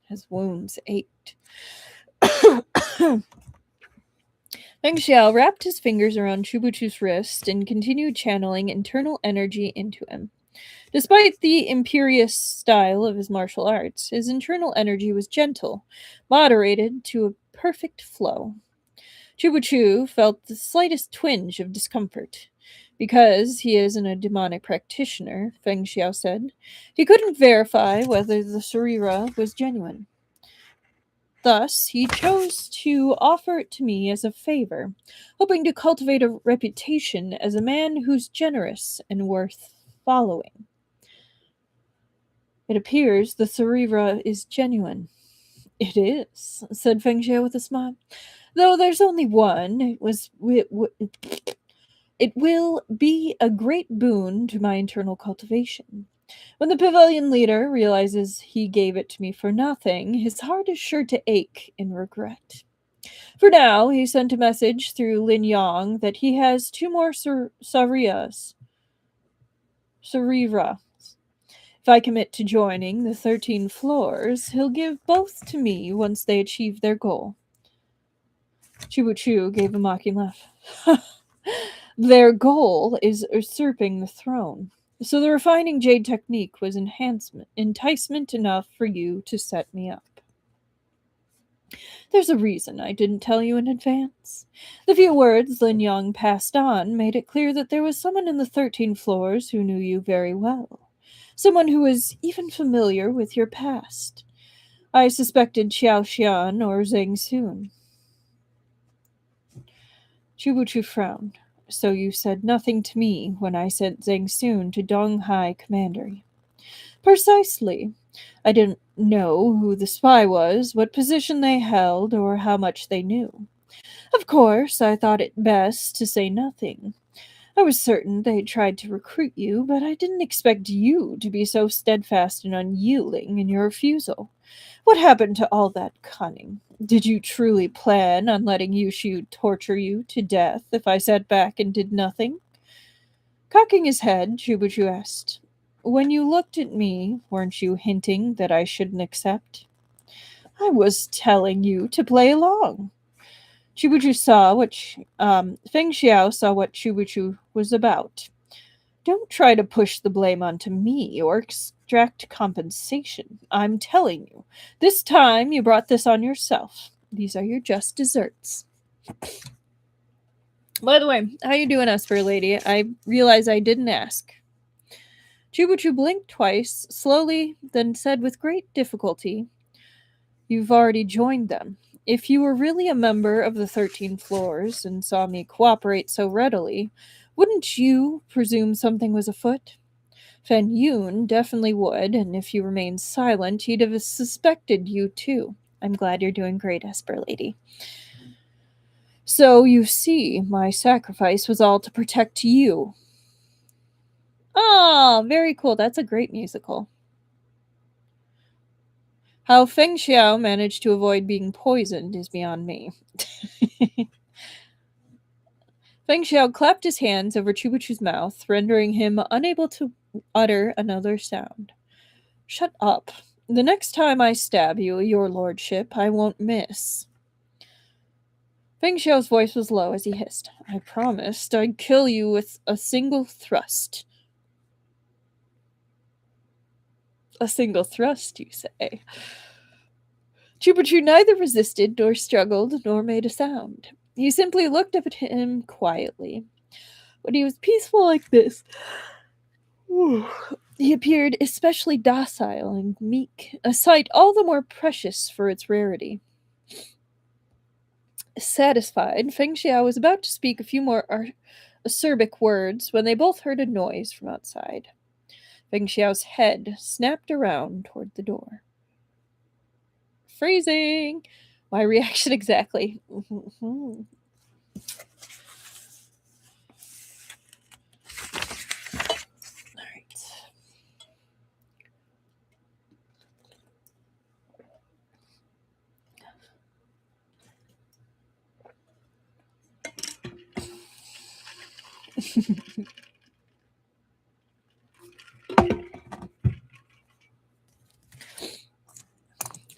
His wounds ached. Meng Xiao wrapped his fingers around Chubuchu's wrist and continued channeling internal energy into him. Despite the imperious style of his martial arts, his internal energy was gentle, moderated to a perfect flow. Chubuchu felt the slightest twinge of discomfort. Because he isn't a demonic practitioner, Feng Xiao said, he couldn't verify whether the sarira was genuine. Thus, he chose to offer it to me as a favor, hoping to cultivate a reputation as a man who's generous and worth following. It appears the sarira is genuine. It is, said Feng Xiao with a smile. Though there's only one, it will be a great boon to my internal cultivation. When the pavilion leader realizes he gave it to me for nothing, his heart is sure to ache in regret. For now, he sent a message through Lin Yong that he has 2 more sariras. If I commit to joining the 13 floors, he'll give both to me once they achieve their goal. Chubuchu gave a mocking laugh. Their goal is usurping the throne. So the refining jade technique was enticement enough for you to set me up. There's a reason I didn't tell you in advance. The few words Lin Yong passed on made it clear that there was someone in the 13 floors who knew you very well. Someone who was even familiar with your past. I suspected Xiao Xian or Zhang Sun. Chubuchu frowned. So you said nothing to me when I sent Zhang Sun to Donghai Commandery. Precisely. I didn't know who the spy was, what position they held, or how much they knew. Of course, I thought it best to say nothing. I was certain they tried to recruit you, but I didn't expect you to be so steadfast and unyielding in your refusal. What happened to all that cunning? Did you truly plan on letting Yushu torture you to death if I sat back and did nothing? Cocking his head, Chubuchu asked, when you looked at me, weren't you hinting that I shouldn't accept? I was telling you to play along. Chubuchu saw what Feng Xiao saw what Chubuchu was about. Don't try to push the blame onto me or extract compensation. I'm telling you, this time you brought this on yourself. These are your just desserts. By the way, how you doing, Esper lady? I realize I didn't ask. Chubuchu blinked twice, slowly, then said with great difficulty, You've already joined them. If you were really a member of the 13 floors and saw me cooperate so readily, wouldn't you presume something was afoot? Fen Yun definitely would, and if you remained silent, he'd have suspected you too. I'm glad you're doing great, Esper lady. So, you see, my sacrifice was all to protect you. Ah, very cool. That's a great musical. How Feng Xiao managed to avoid being poisoned is beyond me. Feng Xiao clapped his hands over Chubuchu's mouth, rendering him unable to utter another sound. Shut up. The next time I stab you, your lordship, I won't miss. Feng Xiao's voice was low as he hissed. I promised I'd kill you with a single thrust. A single thrust, you say? Chubuchu neither resisted nor struggled nor made a sound. He simply looked up at him quietly. When he was peaceful like this, he appeared especially docile and meek, a sight all the more precious for its rarity. Satisfied, Feng Xiao was about to speak a few more acerbic words when they both heard a noise from outside. Feng Xiao's head snapped around toward the door. Freezing! My reaction exactly. All right.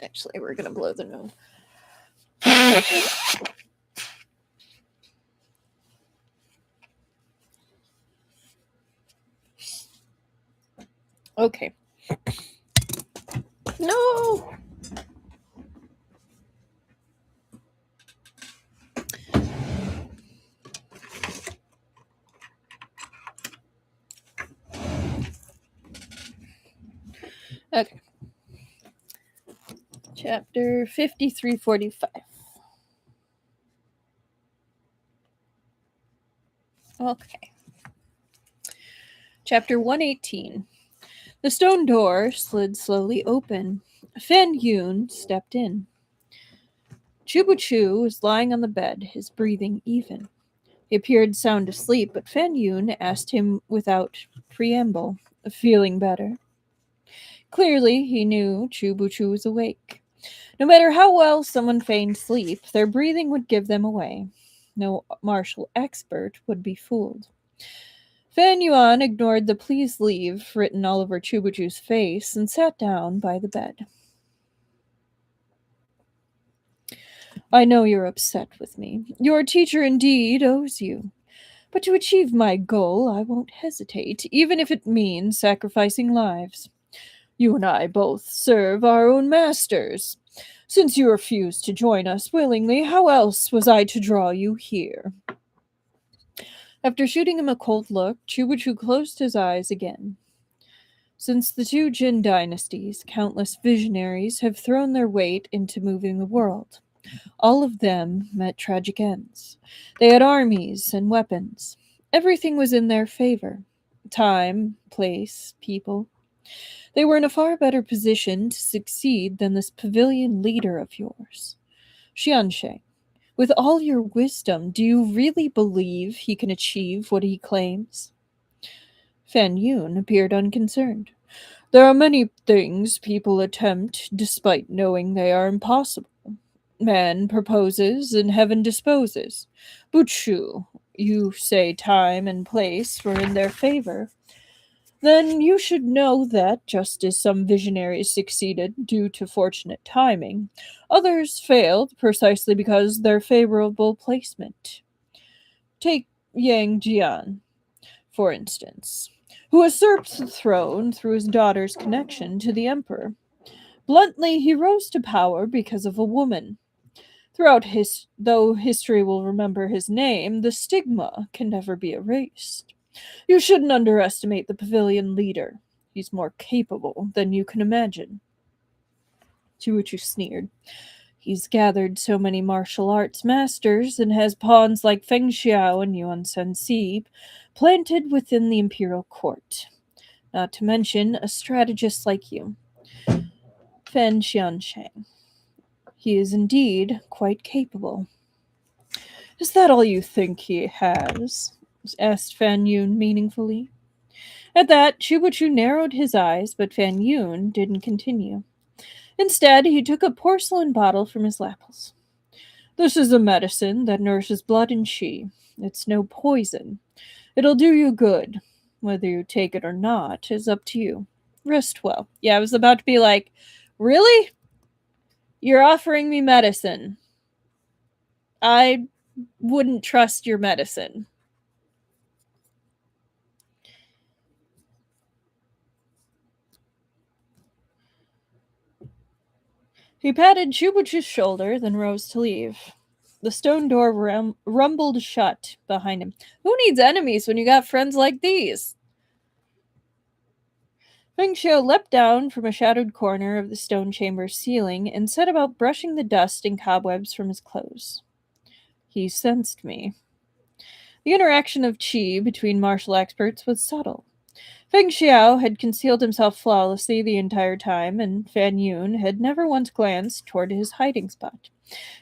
Actually, we're gonna blow the nose. Okay. No! Okay. Chapter 5345. Okay. Chapter 118. The stone door slid slowly open. Fan Yun stepped in. Chubuchu was lying on the bed, his breathing even. He appeared sound asleep, but Fan Yun asked him without preamble, feeling better. Clearly, he knew Chubuchu was awake. No matter how well someone feigned sleep, their breathing would give them away. No martial expert would be fooled. Fan Yuan ignored the please leave written all over Chubuchu's face and sat down by the bed. I know you're upset with me. Your teacher indeed owes you. But to achieve my goal, I won't hesitate, even if it means sacrificing lives. You and I both serve our own masters. Since you refused to join us willingly, how else was I to draw you here?" After shooting him a cold look, Chubachu closed his eyes again. Since the two Jin dynasties, countless visionaries have thrown their weight into moving the world. All of them met tragic ends. They had armies and weapons. Everything was in their favor. Time, place, people. They were in a far better position to succeed than this pavilion leader of yours. Xiansheng, with all your wisdom, do you really believe he can achieve what he claims? Fan Yun appeared unconcerned. There are many things people attempt despite knowing they are impossible. Man proposes and heaven disposes. Buchu, you say time and place were in their favor. Then you should know that, just as some visionaries succeeded due to fortunate timing, others failed precisely because their favorable placement. Take Yang Jian, for instance, who usurped the throne through his daughter's connection to the emperor. Bluntly, he rose to power because of a woman. Though history will remember his name, the stigma can never be erased. You shouldn't underestimate the pavilion leader. He's more capable than you can imagine. To which you sneered. He's gathered so many martial arts masters and has pawns like Feng Xiao and Yuan Sensi planted within the imperial court. Not to mention a strategist like you, Fan Xiansheng. He is indeed quite capable. Is that all you think he has? Asked Fan Yun meaningfully. At that, Chubachu narrowed his eyes, but Fan Yun didn't continue. Instead, he took a porcelain bottle from his lapels. This is a medicine that nourishes blood and qi. It's no poison. It'll do you good. Whether you take it or not is up to you. Rest well. Yeah, I was about to be like, really? You're offering me medicine. I wouldn't trust your medicine. He patted Chubachu's shoulder, then rose to leave. The stone door rumbled shut behind him. Who needs enemies when you got friends like these? Feng Xiao leapt down from a shadowed corner of the stone chamber's ceiling and set about brushing the dust and cobwebs from his clothes. He sensed me. The interaction of qi between martial experts was subtle. Feng Xiao had concealed himself flawlessly the entire time, and Fan Yun had never once glanced toward his hiding spot.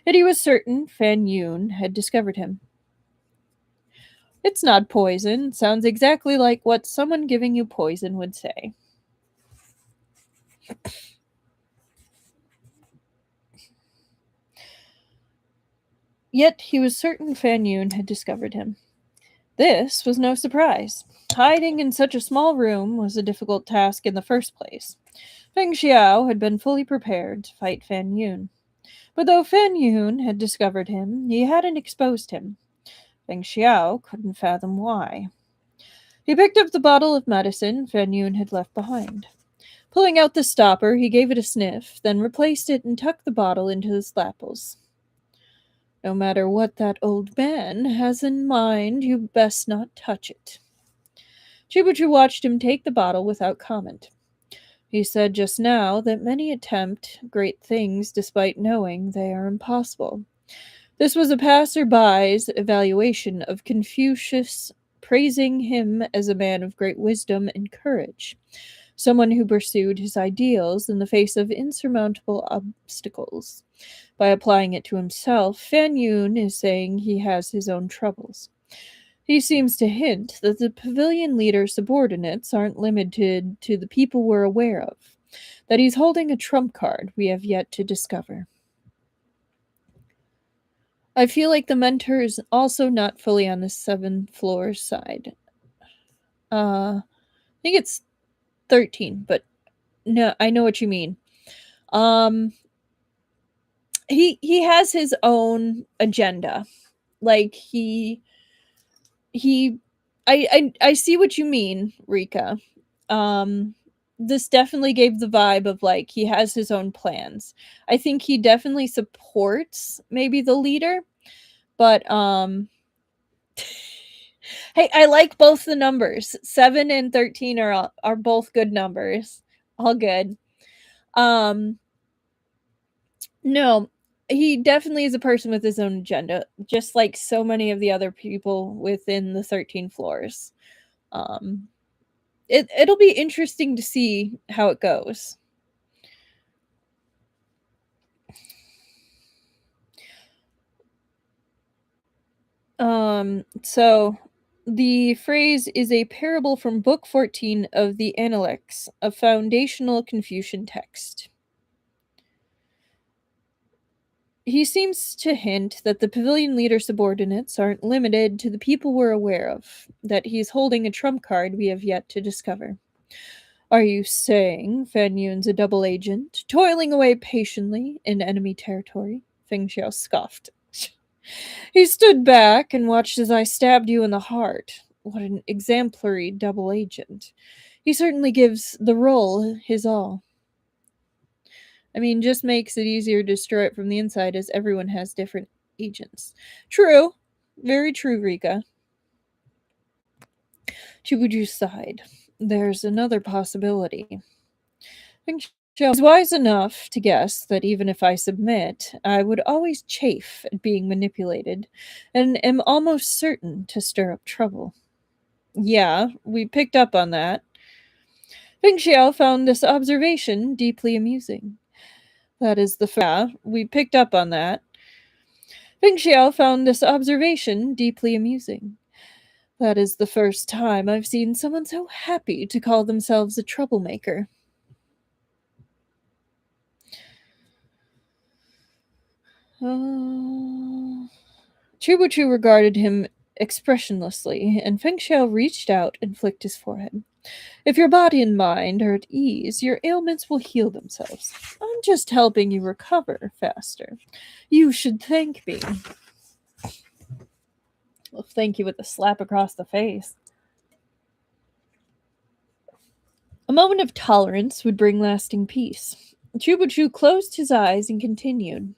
Yet he was certain Fan Yun had discovered him. It's not poison. Sounds exactly like what someone giving you poison would say. Yet he was certain Fan Yun had discovered him. This was no surprise. Hiding in such a small room was a difficult task in the first place. Feng Xiao had been fully prepared to fight Fan Yun. But though Fan Yun had discovered him, he hadn't exposed him. Feng Xiao couldn't fathom why. He picked up the bottle of medicine Fan Yun had left behind. Pulling out the stopper, he gave it a sniff, then replaced it and tucked the bottle into his lapels. No matter what that old man has in mind, you best not touch it. Chibuchu watched him take the bottle without comment. He said just now that many attempt great things despite knowing they are impossible. This was a passerby's evaluation of Confucius, praising him as a man of great wisdom and courage, someone who pursued his ideals in the face of insurmountable obstacles. By applying it to himself, Fan Yun is saying he has his own troubles. He seems to hint that the pavilion leader's subordinates aren't limited to the people we're aware of, that he's holding a trump card we have yet to discover. I feel like the mentor is also not fully on the 7th floor side. I think it's 13, but no, I know what you mean. He has his own agenda. Like he he I see what you mean, Rika. Um this definitely gave the vibe of like he has his own plans. I think he definitely supports maybe the leader, but hey, I like both the numbers. 7 and 13 are both good numbers. All good. Um no, he definitely is a person with his own agenda, just like so many of the other people within the 13 floors. Um it'll be interesting to see how it goes. So the phrase is a parable from Book 14 of the Analects, a foundational Confucian text. He seems to hint that the pavilion leader subordinates aren't limited to the people we're aware of, that he's holding a trump card we have yet to discover. Are you saying Fan Yun's a double agent, toiling away patiently in enemy territory? Feng Xiao scoffed. He stood back and watched as I stabbed you in the heart. What an exemplary double agent. He certainly gives the role his all. I mean, just makes it easier to destroy it from the inside as everyone has different agents. True. Very true, Rika. Chibuju sighed. There's another possibility. Xiao is wise enough to guess that even if I submit, I would always chafe at being manipulated, and am almost certain to stir up trouble. Yeah, we picked up on that. Feng Xiao found this observation deeply amusing. That is the yeah, we picked up on that. Feng Xiao found this observation deeply amusing. That is the first time I've seen someone so happy to call themselves a troublemaker. Uh... Chubuchu regarded him expressionlessly, and Feng Xiao reached out and flicked his forehead. If your body and mind are at ease, your ailments will heal themselves. I'm just helping you recover faster. You should thank me. Well, thank you with a slap across the face. A moment of tolerance would bring lasting peace. Chubuchu closed his eyes and continued.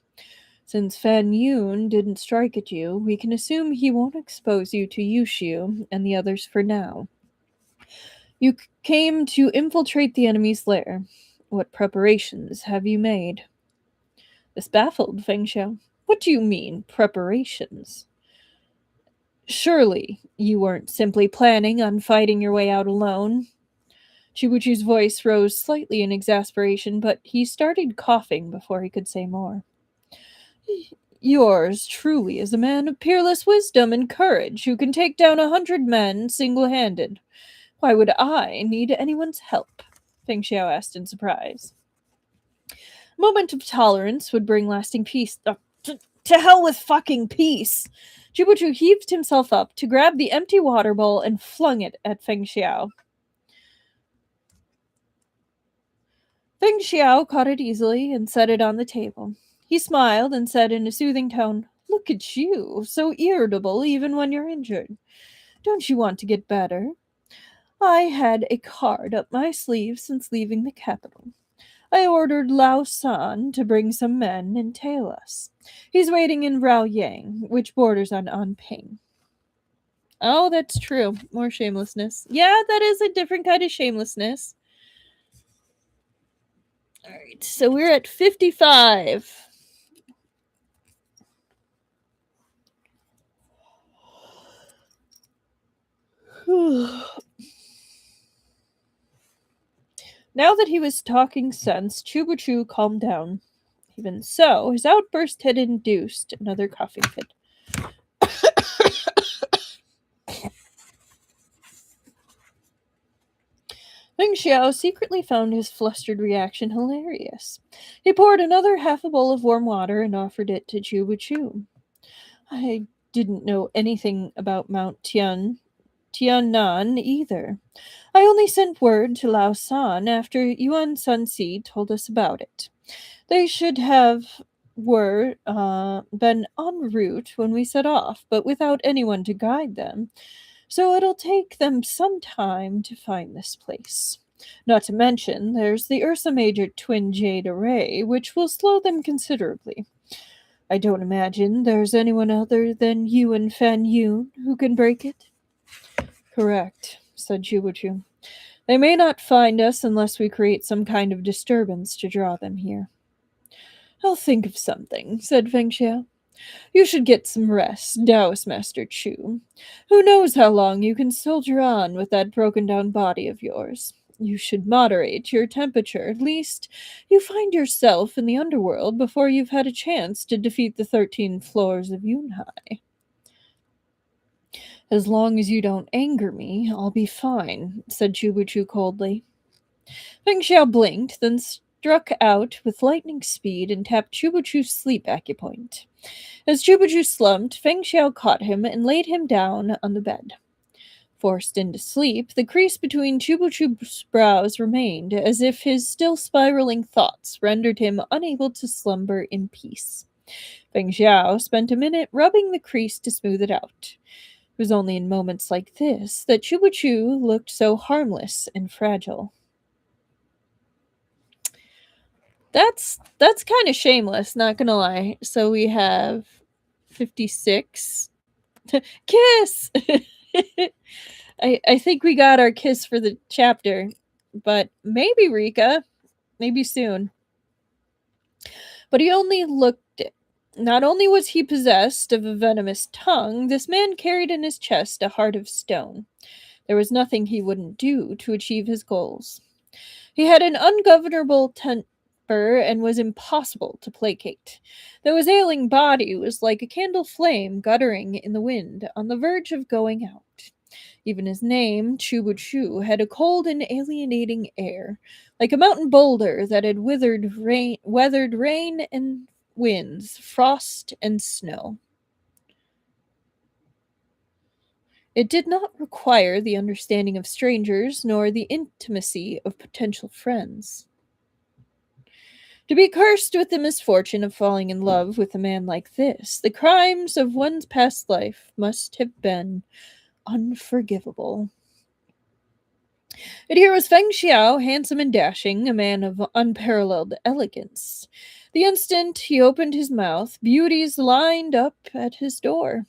Since Fan Yun didn't strike at you, we can assume he won't expose you to Yushu and the others for now. You came to infiltrate the enemy's lair. What preparations have you made? This baffled Feng Xiao. What do you mean, preparations? Surely you weren't simply planning on fighting your way out alone. Chibuchi's voice rose slightly in exasperation, but he started coughing before he could say more. Yours truly is a man of peerless wisdom and courage who can take down 100 men single-handed. Why would I need anyone's help? Feng Xiao asked in surprise. A moment of tolerance would bring lasting peace. To hell with fucking peace! Chubuchu heaved himself up to grab the empty water bowl and flung it at Feng Xiao. Feng Xiao caught it easily and set it on the table. He smiled and said in a soothing tone, Look at you, so irritable even when you're injured. Don't you want to get better? I had a card up my sleeve since leaving the capital. I ordered Lao San to bring some men and tail us. He's waiting in Rao Yang, which borders on Anping. Oh, that's true. More shamelessness. Yeah, that is a different kind of shamelessness. Alright, so we're at 55. Now that he was talking sense, Chubuchu calmed down. Even so, his outburst had induced another coughing fit. Meng Xiao secretly found his flustered reaction hilarious. He poured another half a bowl of warm water and offered it to Chubuchu. I didn't know anything about Mount Tiannan either. I only sent word to Lao San after Yuan Sunsi told us about it. They should have been en route when we set off, but without anyone to guide them, So it'll take them some time to find this place. Not to mention, there's the Ursa Major twin jade array, which will slow them considerably. I don't imagine there's anyone other than you and Fan Yun who can break it. Correct, said Chubuchu. They may not find us unless we create some kind of disturbance to draw them here. I'll think of something, said Feng Xiao. You should get some rest, Taoist Master Chu. Who knows how long you can soldier on with that broken-down body of yours? You should moderate your temperature. At least you find yourself in the underworld before you've had a chance to defeat the 13 floors of Yunhai. As long as you don't anger me, I'll be fine, said Chubuchu coldly. Feng Xiao blinked, then struck out with lightning speed and tapped Chubuchu's sleep acupoint. As Chubuchu slumped, Feng Xiao caught him and laid him down on the bed. Forced into sleep, the crease between Chubuchu's brows remained, as if his still spiraling thoughts rendered him unable to slumber in peace. Feng Xiao spent a minute rubbing the crease to smooth it out. It was only in moments like this that Chubuchu looked so harmless and fragile. That's kind of shameless, not gonna lie. So we have 56. Kiss! I think we got our kiss for the chapter, but maybe Rika, maybe soon. But he only looked it. Not only was he possessed of a venomous tongue, this man carried in his chest a heart of stone. There was nothing he wouldn't do to achieve his goals. He had an ungovernable temper and was impossible to placate. Though his ailing body was like a candle flame guttering in the wind, on the verge of going out. Even his name, Chubuchu, had a cold and alienating air, like a mountain boulder that had weathered rain and winds, frost and snow. It did not require the understanding of strangers nor the intimacy of potential friends. To be cursed with the misfortune of falling in love with a man like this, the crimes of one's past life must have been unforgivable. And here was Feng Xiao, handsome and dashing, a man of unparalleled elegance. The instant he opened his mouth, beauties lined up at his door.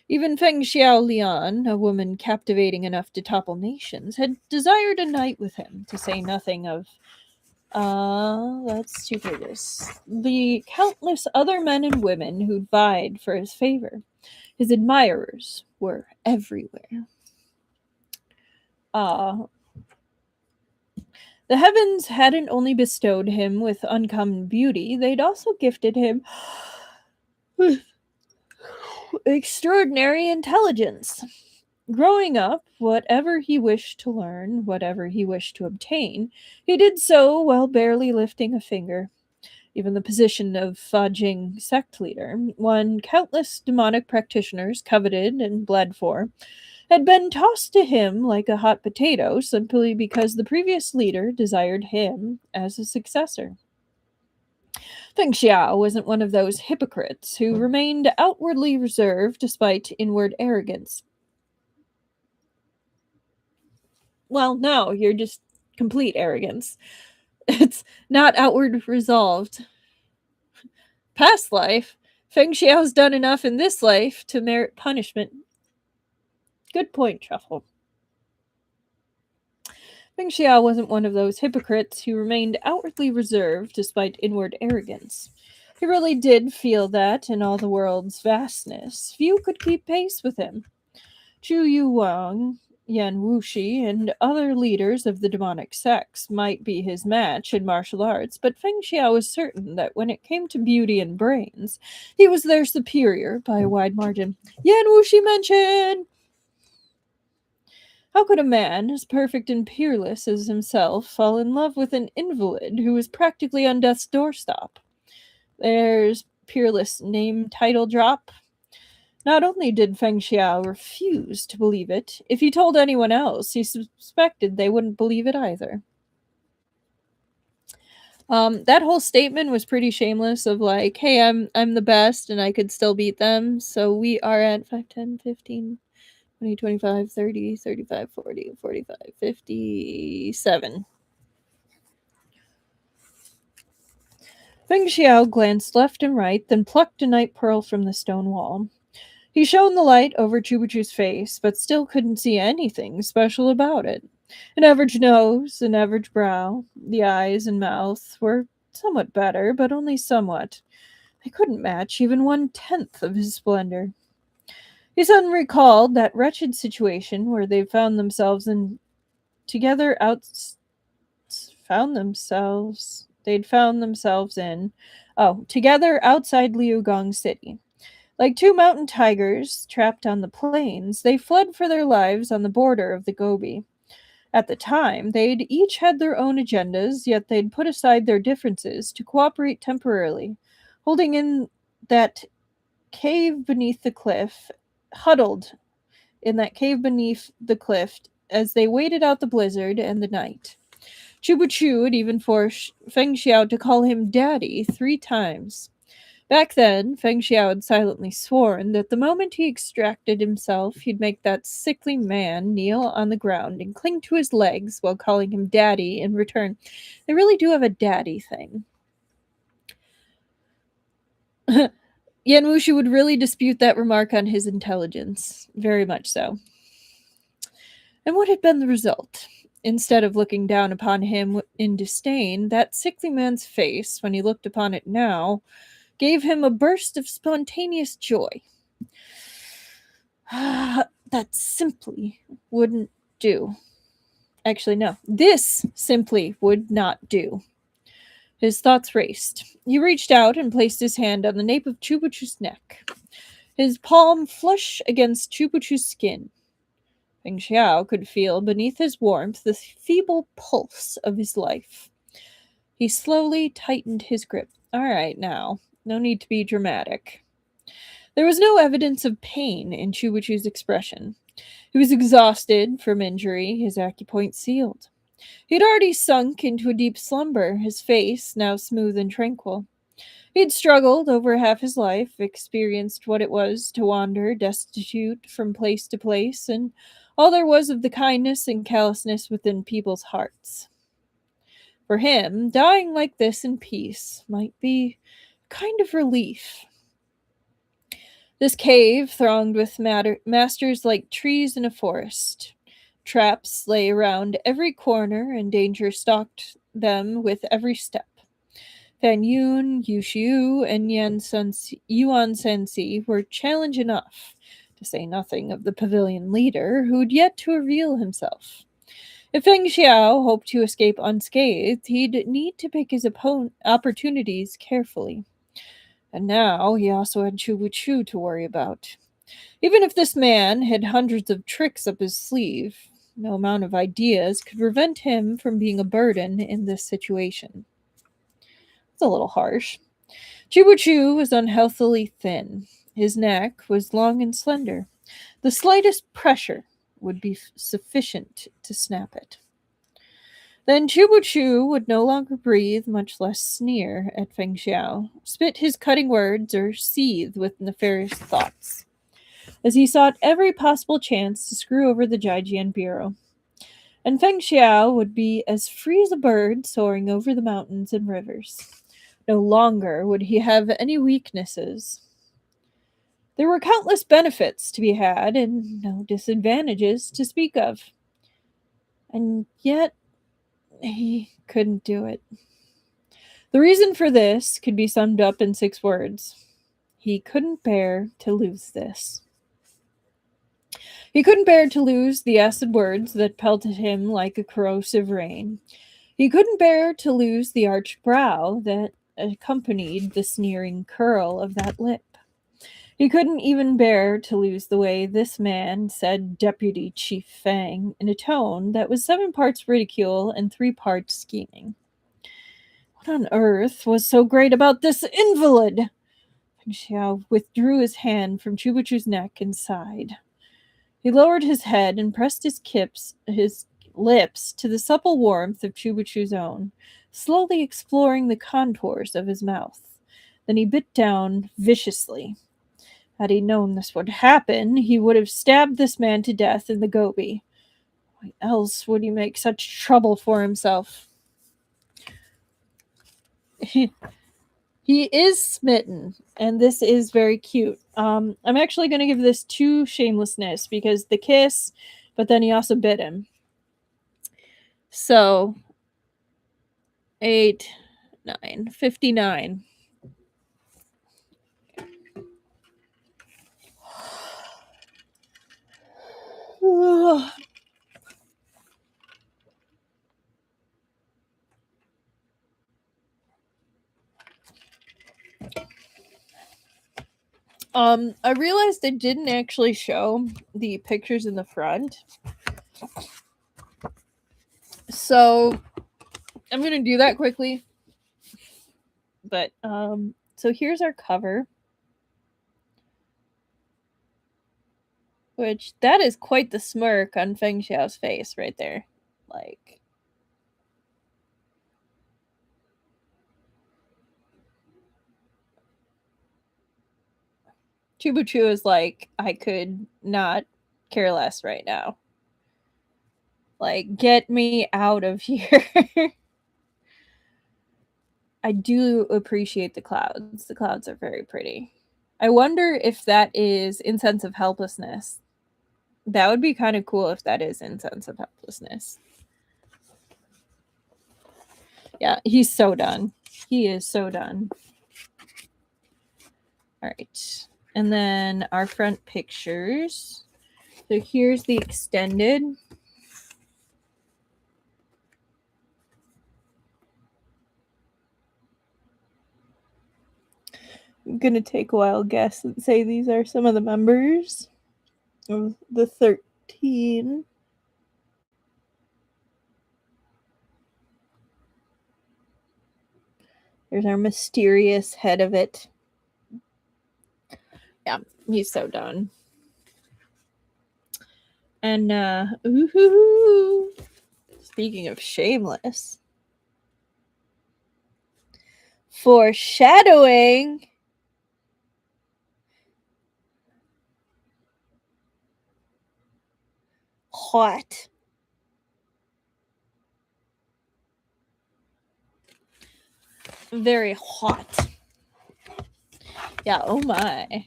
Even Feng Xiao Lian, a woman captivating enough to topple nations, had desired a night with him, to say nothing of, let's do this, the countless other men and women who'd vied for his favor. His admirers were everywhere. The heavens hadn't only bestowed him with uncommon beauty, they'd also gifted him with extraordinary intelligence. Growing up, whatever he wished to learn, whatever he wished to obtain, he did so while barely lifting a finger. Even the position of Fajing sect leader, one countless demonic practitioners coveted and bled for, had been tossed to him like a hot potato simply because the previous leader desired him as a successor. Feng Xiao wasn't one of those hypocrites who remained outwardly reserved despite inward arrogance. Well, no, you're just complete arrogance. It's not outward resolved. Past life, Feng Xiao's done enough in this life to merit punishment. Good point, Truffle. Meng Xiao wasn't one of those hypocrites who remained outwardly reserved despite inward arrogance. He really did feel that, in all the world's vastness, few could keep pace with him. Chu Yu Wang, Yan Wuxi, and other leaders of the demonic sects might be his match in martial arts, but Feng Xiao was certain that when it came to beauty and brains, he was their superior by a wide margin. Yan Wuxi mentioned! How could a man as perfect and peerless as himself fall in love with an invalid who was practically on death's doorstep? There's Peerless name title drop. Not only did Feng Xiao refuse to believe it, if he told anyone else, he suspected they wouldn't believe it either. That whole statement was pretty shameless of like, hey, I'm the best and I could still beat them. So we are at 5, 10, 15, 20, 25, 30, 35, 40, 45, 57. Feng Xiao glanced left and right, then plucked a night pearl from the stone wall. He shone the light over Chubachu's face, but still couldn't see anything special about it. An average nose, an average brow, the eyes and mouth were somewhat better, but only somewhat. They couldn't match even 1/10 of his splendor. He suddenly recalled that wretched situation where they found themselves in together out they'd found themselves in together outside Liugong City. Like two mountain tigers trapped on the plains, they fled for their lives on the border of the Gobi. At the time, they'd each had their own agendas, yet they'd put aside their differences to cooperate temporarily, holding in that cave beneath the cliff, huddled in that cave beneath the cliff as they waited out the blizzard and the night. Chubuchu had even forced Feng Xiao to call him Daddy 3 times. Back then, Feng Xiao had silently sworn that the moment he extracted himself, he'd make that sickly man kneel on the ground and cling to his legs while calling him Daddy in return. They really do have a daddy thing. Yan Wuxi would really dispute that remark on his intelligence. Very much so. And what had been the result? Instead of looking down upon him in disdain, that sickly man's face, when he looked upon it now, gave him a burst of spontaneous joy. That simply wouldn't do. Actually, no. This simply would not do. His thoughts raced. He reached out and placed his hand on the nape of Chubuchu's neck, his palm flush against Chubuchu's skin. Feng Xiao could feel beneath his warmth the feeble pulse of his life. He slowly tightened his grip. All right, now. No need to be dramatic. There was no evidence of pain in Chubuchu's expression. He was exhausted from injury, his acupoint sealed. He had already sunk into a deep slumber, his face now smooth and tranquil. He had struggled over half his life, experienced what it was to wander destitute from place to place, and all there was of the kindness and callousness within people's hearts. For him, dying like this in peace might be a kind of relief. This cave thronged with masters like trees in a forest. Traps lay around every corner, and danger stalked them with every step. Fan Yun, Yu Xiu, and Yuan Sensi were challenge enough, to say nothing of the pavilion leader, who'd yet to reveal himself. If Feng Xiao hoped to escape unscathed, he'd need to pick his opportunities carefully. And now he also had Chubuchu to worry about. Even if this man had hundreds of tricks up his sleeve, no amount of ideas could prevent him from being a burden in this situation. It's a little harsh. Chubuchu was unhealthily thin. His neck was long and slender. The slightest pressure would be sufficient to snap it. Then Chubuchu would no longer breathe, much less sneer at Feng Xiao, spit his cutting words, or seethe with nefarious thoughts, as he sought every possible chance to screw over the Jijian Bureau. And Feng Xiao would be as free as a bird soaring over the mountains and rivers. No longer would he have any weaknesses. There were countless benefits to be had, and no disadvantages to speak of. And yet, he couldn't do it. The reason for this could be summed up in 6 words. He couldn't bear to lose this. He couldn't bear to lose the acid words that pelted him like a corrosive rain. He couldn't bear to lose the arched brow that accompanied the sneering curl of that lip. He couldn't even bear to lose the way this man said Deputy Chief Fang in a tone that was 7 parts ridicule and 3 parts scheming. What on earth was so great about this invalid? Feng Xiao withdrew his hand from Chubuchu's neck and sighed. He lowered his head and pressed his lips to the supple warmth of Chubuchu's own, slowly exploring the contours of his mouth. Then he bit down viciously. Had he known this would happen, he would have stabbed this man to death in the goby. Why else would he make such trouble for himself? He is smitten, and this is very cute. I'm actually going to give this 2 shamelessness because the kiss, but then he also bit him. So 8, 9, 59. I realized they didn't actually show the pictures in the front. So I'm going to do that quickly. But so here's our cover. Which that is quite the smirk on Feng Xiao's face right there. Like Chubuchu is like, I could not care less right now. Like, get me out of here. I do appreciate the clouds. The clouds are very pretty. I wonder if that is incense of helplessness. That would be kind of cool if that is incense of helplessness. Yeah, he's so done. He is so done. All right. And then our front pictures. So here's the extended. I'm going to take a wild guess and say these are some of the members of the 13. There's our mysterious head of it. Yeah, he's so done. And, ooh, speaking of shameless, foreshadowing. Hot. Very hot. Yeah, oh my.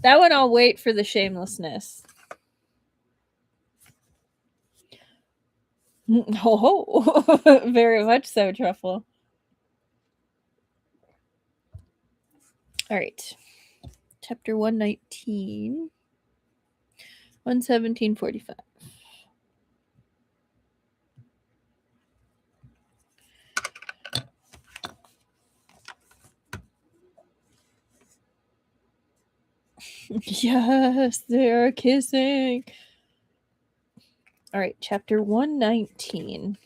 That one I'll wait for the shamelessness. Oh, very much so, Truffle. All right. Chapter 119. 117:45. Yes, they are kissing. All right, chapter 119.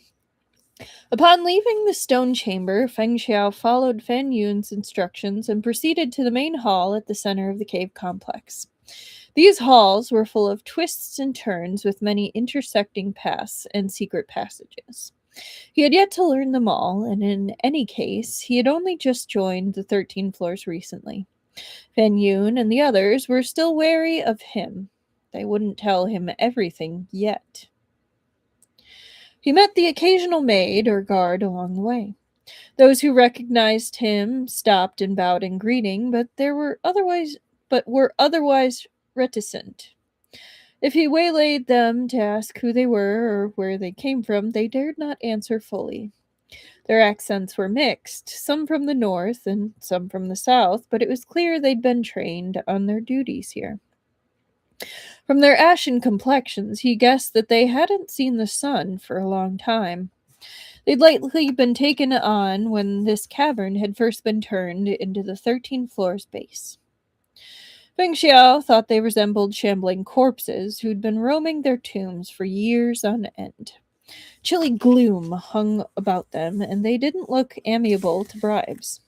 Upon leaving the stone chamber, Feng Xiao followed Fan Yun's instructions and proceeded to the main hall at the center of the cave complex. These halls were full of twists and turns with many intersecting paths and secret passages. He had yet to learn them all, and in any case, he had only just joined the 13 floors recently. Fan Yun and the others were still wary of him. They wouldn't tell him everything yet. He met the occasional maid or guard along the way. Those who recognized him stopped and bowed in greeting, but were otherwise reticent. If he waylaid them to ask who they were or where they came from, they dared not answer fully. Their accents were mixed, some from the north and some from the south, but it was clear they'd been trained on their duties here. From their ashen complexions, he guessed that they hadn't seen the sun for a long time. They'd likely been taken on when this cavern had first been turned into the 13 floors base. Feng Xiao thought they resembled shambling corpses who'd been roaming their tombs for years on end. Chilly gloom hung about them, and they didn't look amiable to bribes.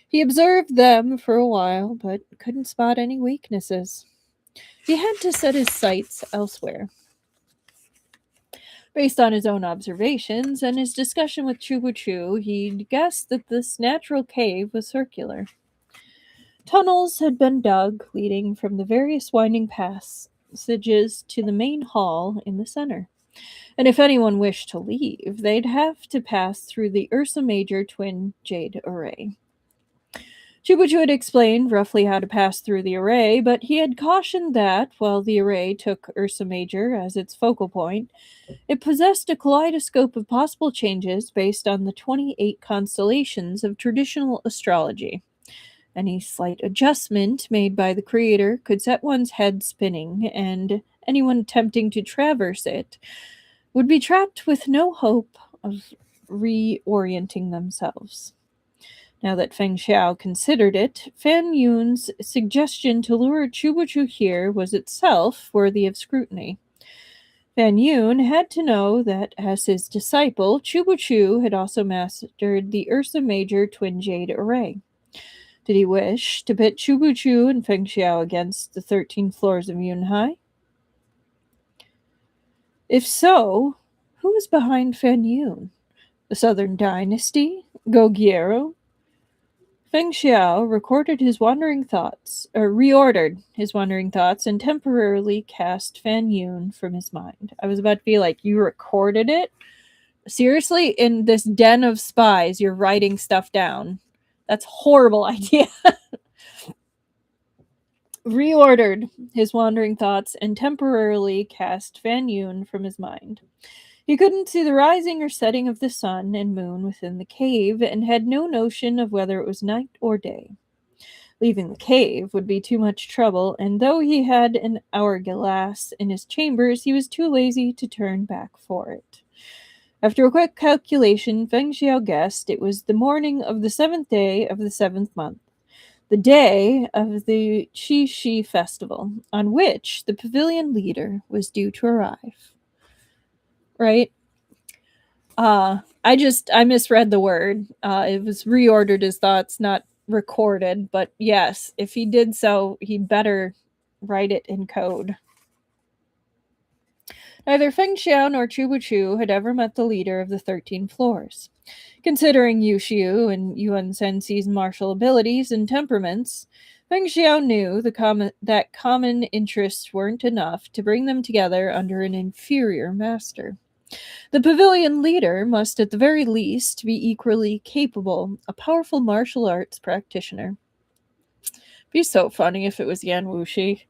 He observed them for a while, but couldn't spot any weaknesses. He had to set his sights elsewhere. Based on his own observations and his discussion with Chubu Chu, he'd guessed that this natural cave was circular. Tunnels had been dug, leading from the various winding passages to the main hall in the center. And if anyone wished to leave, they'd have to pass through the Ursa Major twin jade array. Chubuchu had explained roughly how to pass through the array, but he had cautioned that, while the array took Ursa Major as its focal point, it possessed a kaleidoscope of possible changes based on the 28 constellations of traditional astrology. Any slight adjustment made by the creator could set one's head spinning, and anyone attempting to traverse it would be trapped with no hope of reorienting themselves. Now that Feng Xiao considered it, Fan Yun's suggestion to lure Chubuchu here was itself worthy of scrutiny. Fan Yun had to know that, as his disciple, Chubuchu had also mastered the Ursa Major twin jade array. Did he wish to pit Chubuchu and Feng Xiao against the 13 floors of Yunhai? If so, who was behind Fan Yun? The Southern Dynasty? Goguryeo? Feng Xiao reordered his wandering thoughts, and temporarily cast Fan Yun from his mind. I was about to be like, you recorded it? Seriously? In this den of spies, you're writing stuff down. That's a horrible idea. Reordered his wandering thoughts and temporarily cast Fan Yun from his mind. He couldn't see the rising or setting of the sun and moon within the cave, and had no notion of whether it was night or day. Leaving the cave would be too much trouble, and though he had an hourglass in his chambers, he was too lazy to turn back for it. After a quick calculation, Feng Xiao guessed it was the morning of the 7th day of the 7th month, the day of the Xi Shi festival, on which the pavilion leader was due to arrive. Right? I misread the word. It was reordered his thoughts, not recorded. But yes, if he did so, he'd better write it in code. Neither Feng Xiao nor Chubuchu had ever met the leader of the 13 floors. Considering Yu Xiu and Yuan Sensi's martial abilities and temperaments, Feng Xiao knew that common interests weren't enough to bring them together under an inferior master. The pavilion leader must at the very least be equally capable, a powerful martial arts practitioner. It'd be so funny if it was Yan Wuxi.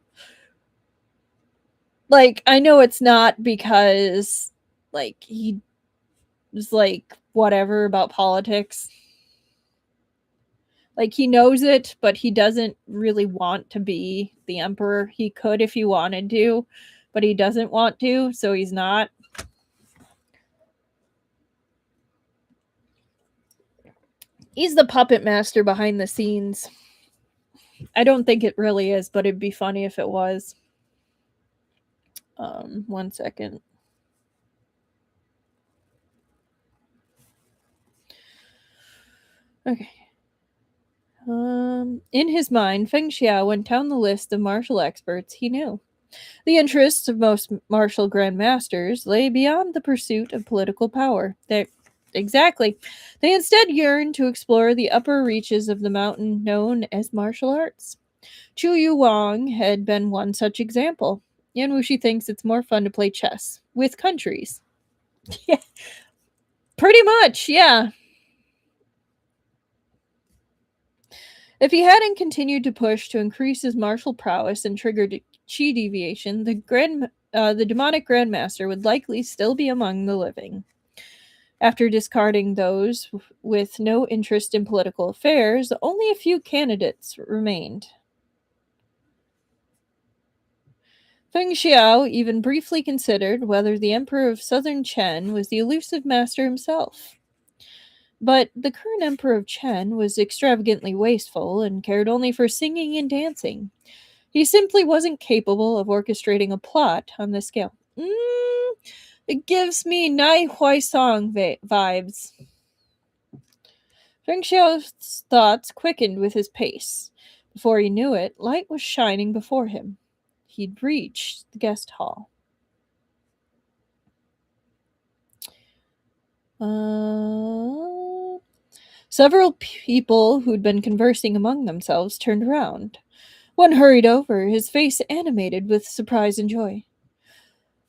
Like, I know it's not because, like, he was, like, whatever about politics. Like, he knows it, but he doesn't really want to be the emperor. He could if he wanted to, but he doesn't want to, so he's not. He's the puppet master behind the scenes. I don't think it really is, but it'd be funny if it was. 1 second. Okay. In his mind, Feng Xiao went down the list of martial experts he knew. The interests of most martial grandmasters lay beyond the pursuit of political power. Exactly. They instead yearned to explore the upper reaches of the mountain known as martial arts. Chu Yu Wang had been one such example. Yan Wuxi thinks it's more fun to play chess with countries. Yeah, pretty much, yeah. If he hadn't continued to push to increase his martial prowess and triggered chi deviation, the demonic grandmaster would likely still be among the living. After discarding those with no interest in political affairs, only a few candidates remained. Feng Xiao even briefly considered whether the Emperor of Southern Chen was the elusive master himself. But the current Emperor of Chen was extravagantly wasteful and cared only for singing and dancing. He simply wasn't capable of orchestrating a plot on this scale. It gives me Nai Huai Song vibes. Feng Xiao's thoughts quickened with his pace. Before he knew it, light was shining before him. He'd reached the guest hall. Several people who'd been conversing among themselves turned around. One hurried over, his face animated with surprise and joy.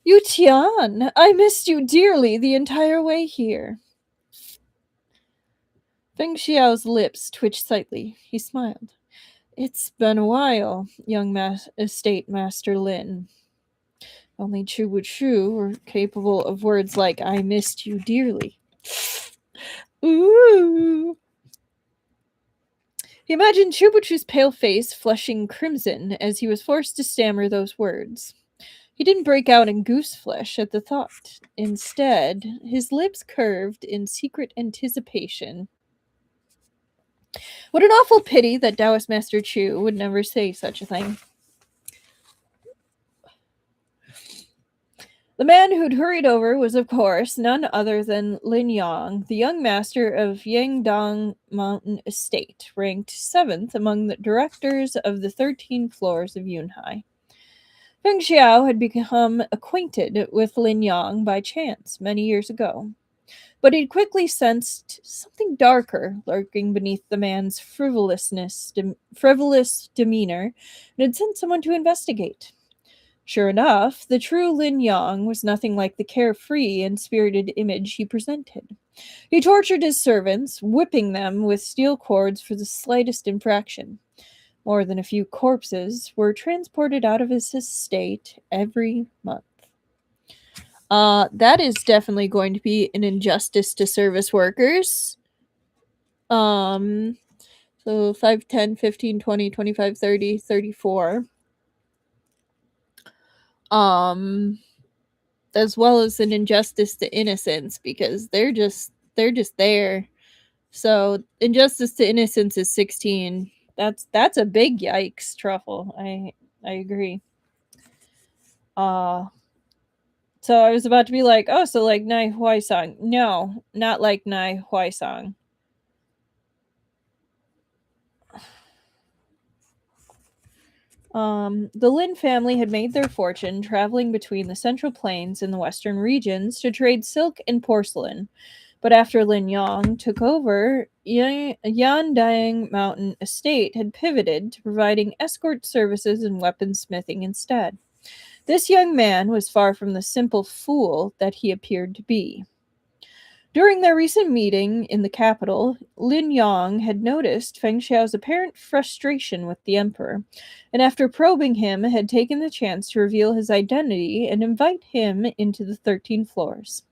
Yu Tian, I missed you dearly the entire way here. Feng Xiao's lips twitched slightly. He smiled. It's been a while, young estate master Lin. Only Chu Wu Chu were capable of words like I missed you dearly. Ooh. He imagined Chu Wu Chu's pale face flushing crimson as he was forced to stammer those words. He didn't break out in goose flesh at the thought. Instead, his lips curved in secret anticipation. What an awful pity that Taoist Master Chu would never say such a thing. The man who'd hurried over was, of course, none other than Lin Yang, the young master of Yangdang Mountain Estate, ranked 7th among the directors of the 13 floors of Yunhai. Feng Xiao had become acquainted with Lin Yang by chance many years ago, but he'd quickly sensed something darker lurking beneath the man's frivolous demeanor and had sent someone to investigate. Sure enough, the true Lin Yang was nothing like the carefree and spirited image he presented. He tortured his servants, whipping them with steel cords for the slightest infraction. More than a few corpses were transported out of his estate every month. That is definitely going to be an injustice to service workers. So 5, 10, 15, 20, 25, 30, 34. As well as an injustice to innocence because they're just there. So injustice to innocence is 16. That's a big yikes, Truffle. I agree. So I was about to be like, oh, so like Nai Huai Song. No, not like Nai Huai Song. The Lin family had made their fortune traveling between the Central Plains and the Western regions to trade silk and porcelain. But after Lin Yang took over, Yandang Mountain Estate had pivoted to providing escort services and weaponsmithing instead. This young man was far from the simple fool that he appeared to be. During their recent meeting in the capital, Lin Yang had noticed Feng Xiao's apparent frustration with the emperor, and after probing him, had taken the chance to reveal his identity and invite him into the 13 floors.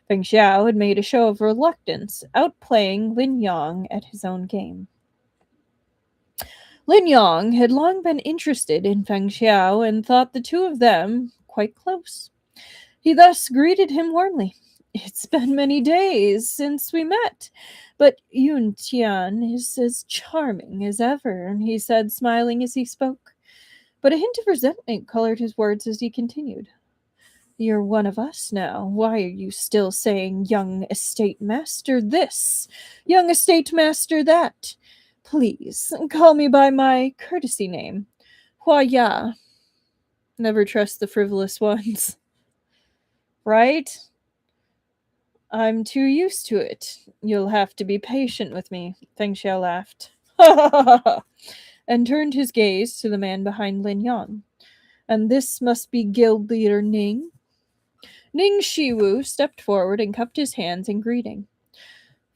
Feng Xiao had made a show of reluctance, outplaying Lin Yang at his own game. Lin Yang had long been interested in Feng Xiao and thought the two of them quite close. He thus greeted him warmly. It's been many days since we met, but Yun Tian is as charming as ever, he said, smiling as he spoke. But a hint of resentment colored his words as he continued. You're one of us now. Why are you still saying young estate master this, young estate master that? Please, call me by my courtesy name, Hua Ya. Never trust the frivolous ones. Right? I'm too used to it. You'll have to be patient with me, Feng Xiao laughed. And turned his gaze to the man behind Lin Yang. And this must be guild leader Ning? Ning Shiwu stepped forward and cupped his hands in greeting.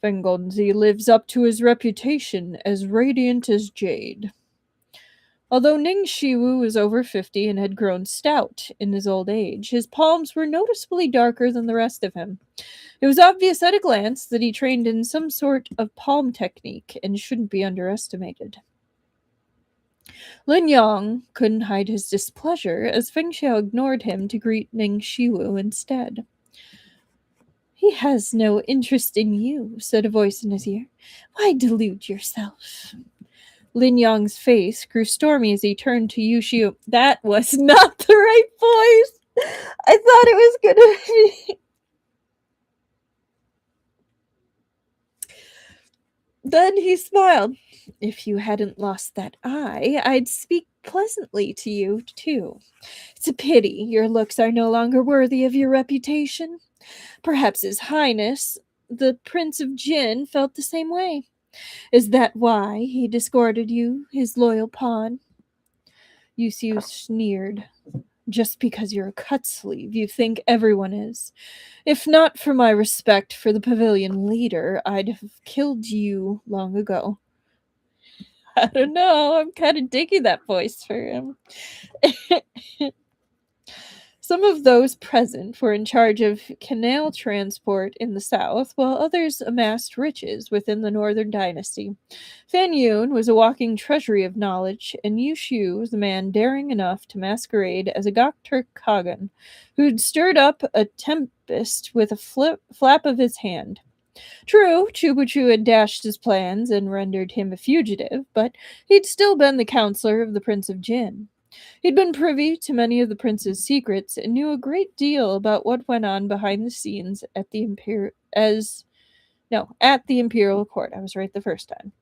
Feng Gongzi lives up to his reputation as radiant as jade. Although Ning Shiwu was over 50 and had grown stout in his old age, his palms were noticeably darker than the rest of him. It was obvious at a glance that he trained in some sort of palm technique and shouldn't be underestimated. Lin Yang couldn't hide his displeasure as Feng Xiao ignored him to greet Ning Shiwu instead. He has no interest in you, said a voice in his ear. Why delude yourself? Lin Yang's face grew stormy as he turned to Yu Xiu. That was not the right voice. I thought it was going to be. Then he smiled. If you hadn't lost that eye, I'd speak pleasantly to you, too. It's a pity your looks are no longer worthy of your reputation. Perhaps His Highness, the Prince of Jin, felt the same way. Is that why he discarded you, his loyal pawn? Yusiu sneered. Just because you're a cut sleeve, you think everyone is. If not for my respect for the pavilion leader, I'd have killed you long ago. I don't know, I'm kind of digging that voice for him. Some of those present were in charge of canal transport in the south, while others amassed riches within the northern dynasty. Fan Yun was a walking treasury of knowledge, and Yu Shu was a man daring enough to masquerade as a Gokturk Khagan, who'd stirred up a tempest with a flap of his hand. True, Chubuchu had dashed his plans and rendered him a fugitive, but he'd still been the counselor of the Prince of Jin. He'd been privy to many of the prince's secrets and knew a great deal about what went on behind the scenes at the imperial court. I was right the first time.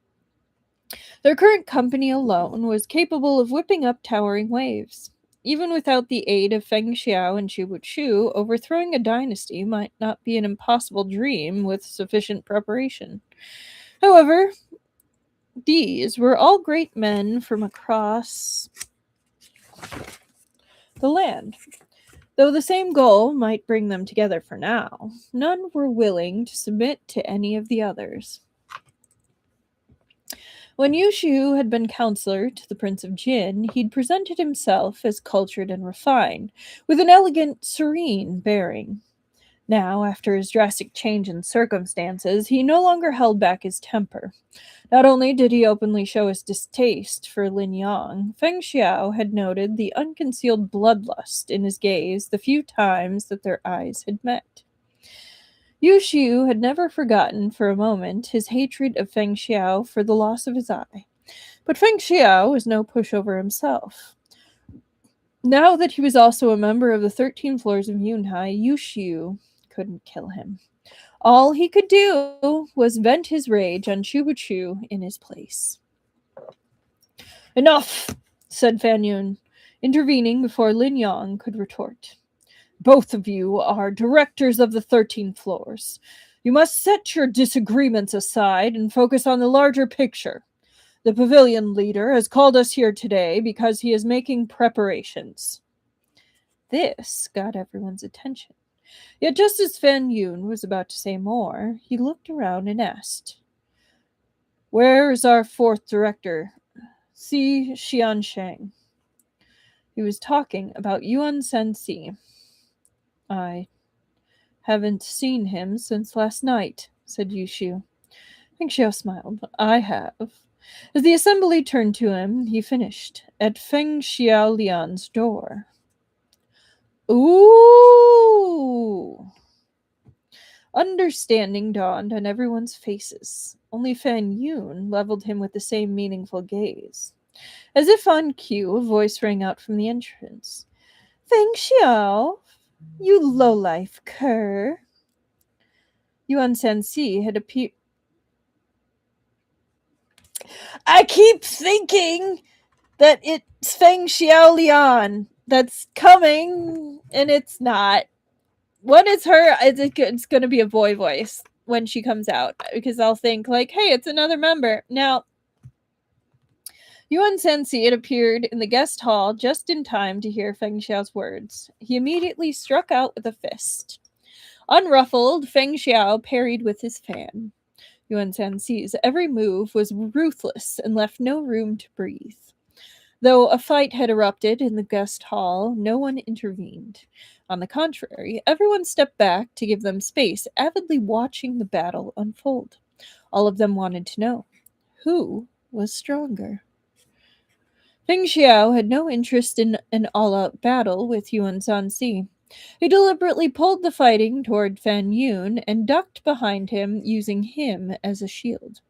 Their current company alone was capable of whipping up towering waves. Even without the aid of Feng Xiao and Chu Chu, overthrowing a dynasty might not be an impossible dream with sufficient preparation. However, these were all great men from across the land. Though the same goal might bring them together for now, none were willing to submit to any of the others. When Yushu had been counselor to the Prince of Jin, he'd presented himself as cultured and refined, with an elegant, serene bearing. Now, after his drastic change in circumstances, he no longer held back his temper. Not only did he openly show his distaste for Lin Yang, Feng Xiao had noted the unconcealed bloodlust in his gaze the few times that their eyes had met. Yu Xiu had never forgotten for a moment his hatred of Feng Xiao for the loss of his eye. But Feng Xiao was no pushover himself. Now that he was also a member of the 13 floors of Yunhai, Yu Xiu couldn't kill him. All he could do was vent his rage on Chubuchu in his place. Enough, said Fan Yun, intervening before Lin Yang could retort. Both of you are directors of the 13 floors. You must set your disagreements aside and focus on the larger picture. The pavilion leader has called us here today because he is making preparations. This got everyone's attention. Yet just as Fan Yun was about to say more, he looked around and asked, Where is our fourth director, Si Xiansheng? He was talking about Yuan Sensi. I haven't seen him since last night, said Yushu. Feng Xiao smiled. I have. As the assembly turned to him, he finished, at Feng Xiao Lian's door. Ooh! Understanding dawned on everyone's faces. Only Fan Yun leveled him with the same meaningful gaze. As if on cue, a voice rang out from the entrance. Feng Xiao, you lowlife cur. Yuan Sensi had appeared. I keep thinking that it's Feng Xiao Lian that's coming, and it's not. When it's her, it's going to be a boy voice when she comes out, because I'll think, like, hey, it's another member. Now, Yuan Sensi had appeared in the guest hall just in time to hear Feng Xiao's words. He immediately struck out with a fist. Unruffled, Feng Xiao parried with his fan. Yuan Sensi's every move was ruthless and left no room to breathe. Though a fight had erupted in the guest hall, no one intervened. On the contrary, everyone stepped back to give them space, avidly watching the battle unfold. All of them wanted to know, who was stronger? Feng Xiao had no interest in an all-out battle with Yuan Sanxi. He deliberately pulled the fighting toward Fan Yun and ducked behind him, using him as a shield.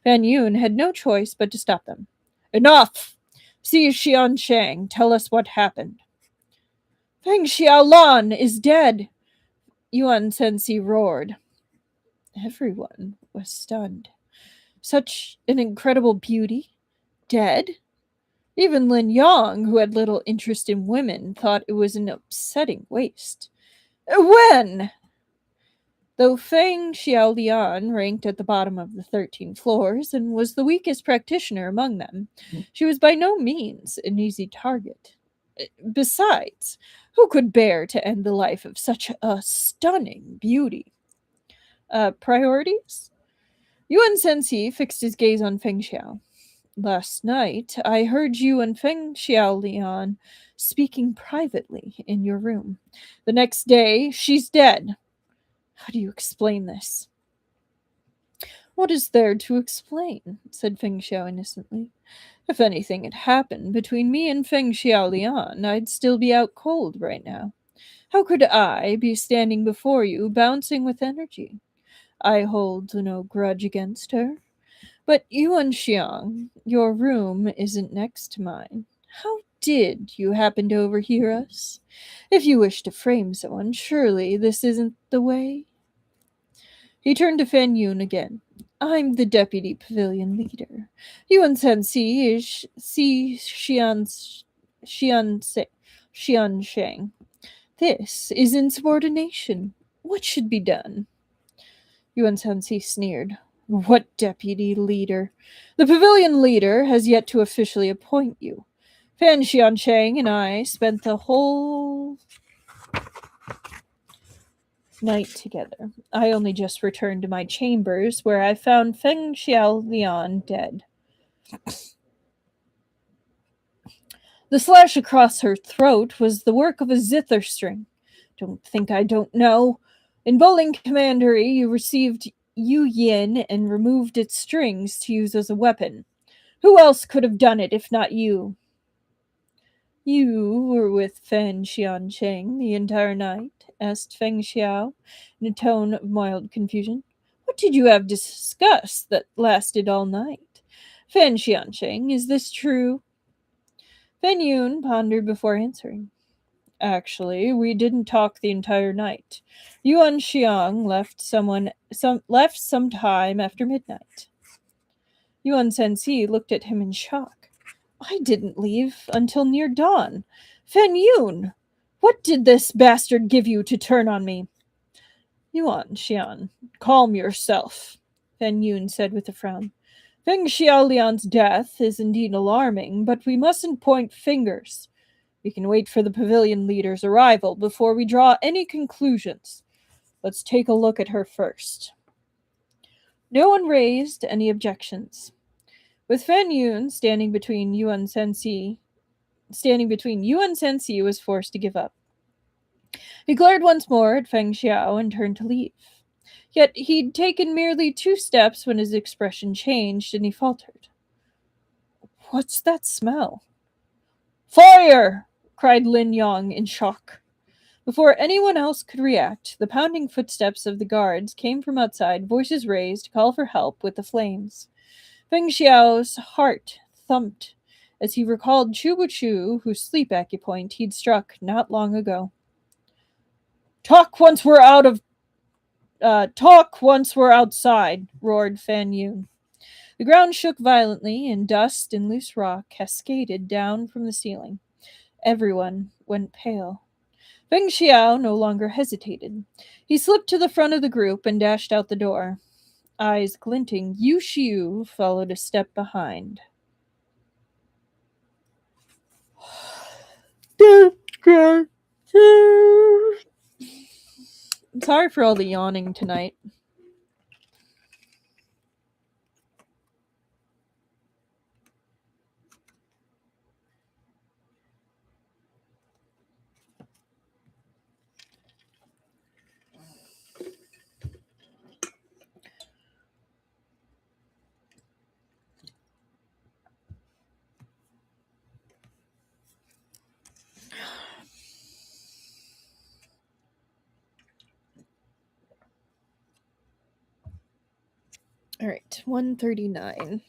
Fan Yun had no choice but to stop them. Enough! Si Xiansheng, tell us what happened. Feng Xiaolan is dead, Yuan Sensi roared. Everyone was stunned. Such an incredible beauty? Dead? Even Lin Yang, who had little interest in women, thought it was an upsetting waste. When? Though Feng Xiaolian ranked at the bottom of the 13 floors and was the weakest practitioner among them, she was by no means an easy target. Besides, who could bear to end the life of such a stunning beauty? Priorities? Yuan Sensi fixed his gaze on Feng Xiao. Last night, I heard you and Feng Xiaolian speaking privately in your room. The next day, she's dead. How do you explain this? What is there to explain? Said Feng Xiao innocently. If anything had happened between me and Feng Xiaolian, I'd still be out cold right now. How could I be standing before you, bouncing with energy? I hold no grudge against her. But Yuan Xiang, your room isn't next to mine. How did you happen to overhear us? If you wish to frame someone, surely this isn't the way. He turned to Fan Yun again. I'm the deputy pavilion leader. Yuan Sensi is Xian Shang. This is insubordination. What should be done? Yuan Sensi sneered. What deputy leader? The pavilion leader has yet to officially appoint you. Fan Xiansheng and I spent the whole night together. I only just returned to my chambers, where I found Feng Xiaolian dead. The slash across her throat was the work of a zither string. Don't think I don't know. In bowling commandery, you received Yu Yin and removed its strings to use as a weapon. Who else could have done it if not you? You were with Fan Xiansheng the entire night? Asked Feng Xiao in a tone of mild confusion. What did you have discussed that lasted all night? Fan Xiansheng, is this true? Fan Yun pondered before answering. Actually, we didn't talk the entire night. Yuan Xiang left some time after midnight. Yuan Sensi looked at him in shock. I didn't leave until near dawn. Fan Yun, what did this bastard give you to turn on me? Yuan Xian, calm yourself, Fan Yun said with a frown. Feng Xiaolian's death is indeed alarming, but we mustn't point fingers. We can wait for the pavilion leader's arrival before we draw any conclusions. Let's take a look at her first. No one raised any objections. With Fan Yun standing between, Yuan Sensi was forced to give up. He glared once more at Feng Xiao and turned to leave. Yet he'd taken merely 2 steps when his expression changed and he faltered. What's that smell? Fire! Cried Lin Yong in shock. Before anyone else could react, the pounding footsteps of the guards came from outside, voices raised to call for help with the flames. Feng Xiao's heart thumped as he recalled Chu Chu, whose sleep acupoint he'd struck not long ago. Talk once we're outside, roared Fan Yun. The ground shook violently, and dust and loose rock cascaded down from the ceiling. Everyone went pale. Feng Xiao no longer hesitated. He slipped to the front of the group and dashed out the door. Eyes glinting, Yu Xiu followed a step behind. Sorry for all the yawning tonight. All right, 139.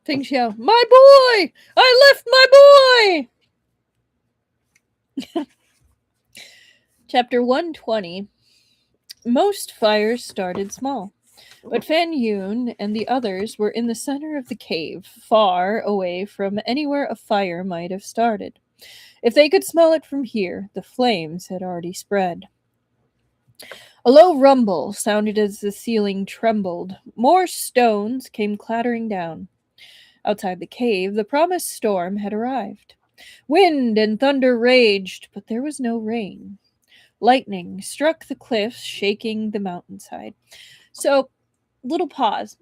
Feng Xiao, my boy! I left my boy! Chapter 120. Most fires started small, but Fan Yun and the others were in the center of the cave, far away from anywhere a fire might have started. If they could smell it from here, the flames had already spread. A low rumble sounded as the ceiling trembled. More stones came clattering down. Outside the cave, the promised storm had arrived. Wind and thunder raged, but there was no rain. Lightning struck the cliffs, shaking the mountainside. So, little pause.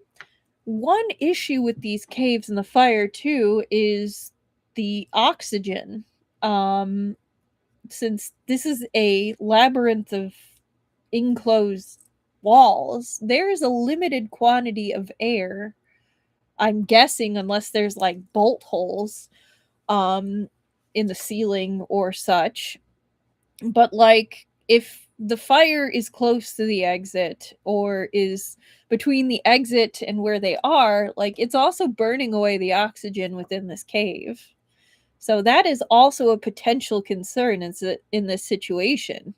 One issue with these caves and the fire, too, is the oxygen. Um, since this is a labyrinth of enclosed walls, there is a limited quantity of air. I'm guessing, unless there's like bolt holes in the ceiling or such. But like if the fire is close to the exit or is between the exit and where they are, like it's also burning away the oxygen within this cave. So that is also a potential concern in this situation.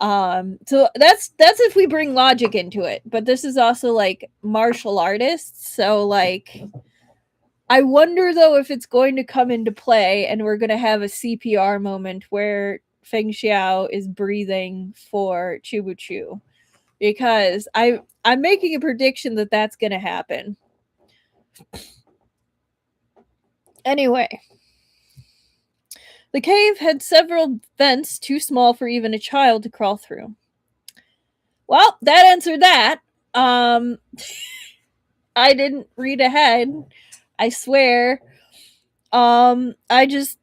So that's if we bring logic into it, but this is also like martial artists, so like I wonder though if it's going to come into play and we're going to have a CPR moment where Feng Xiao is breathing for Chubuchu, because I'm making a prediction that that's going to happen. Anyway, the cave had several vents too small for even a child to crawl through. Well, that answered that. I didn't read ahead. I swear. I just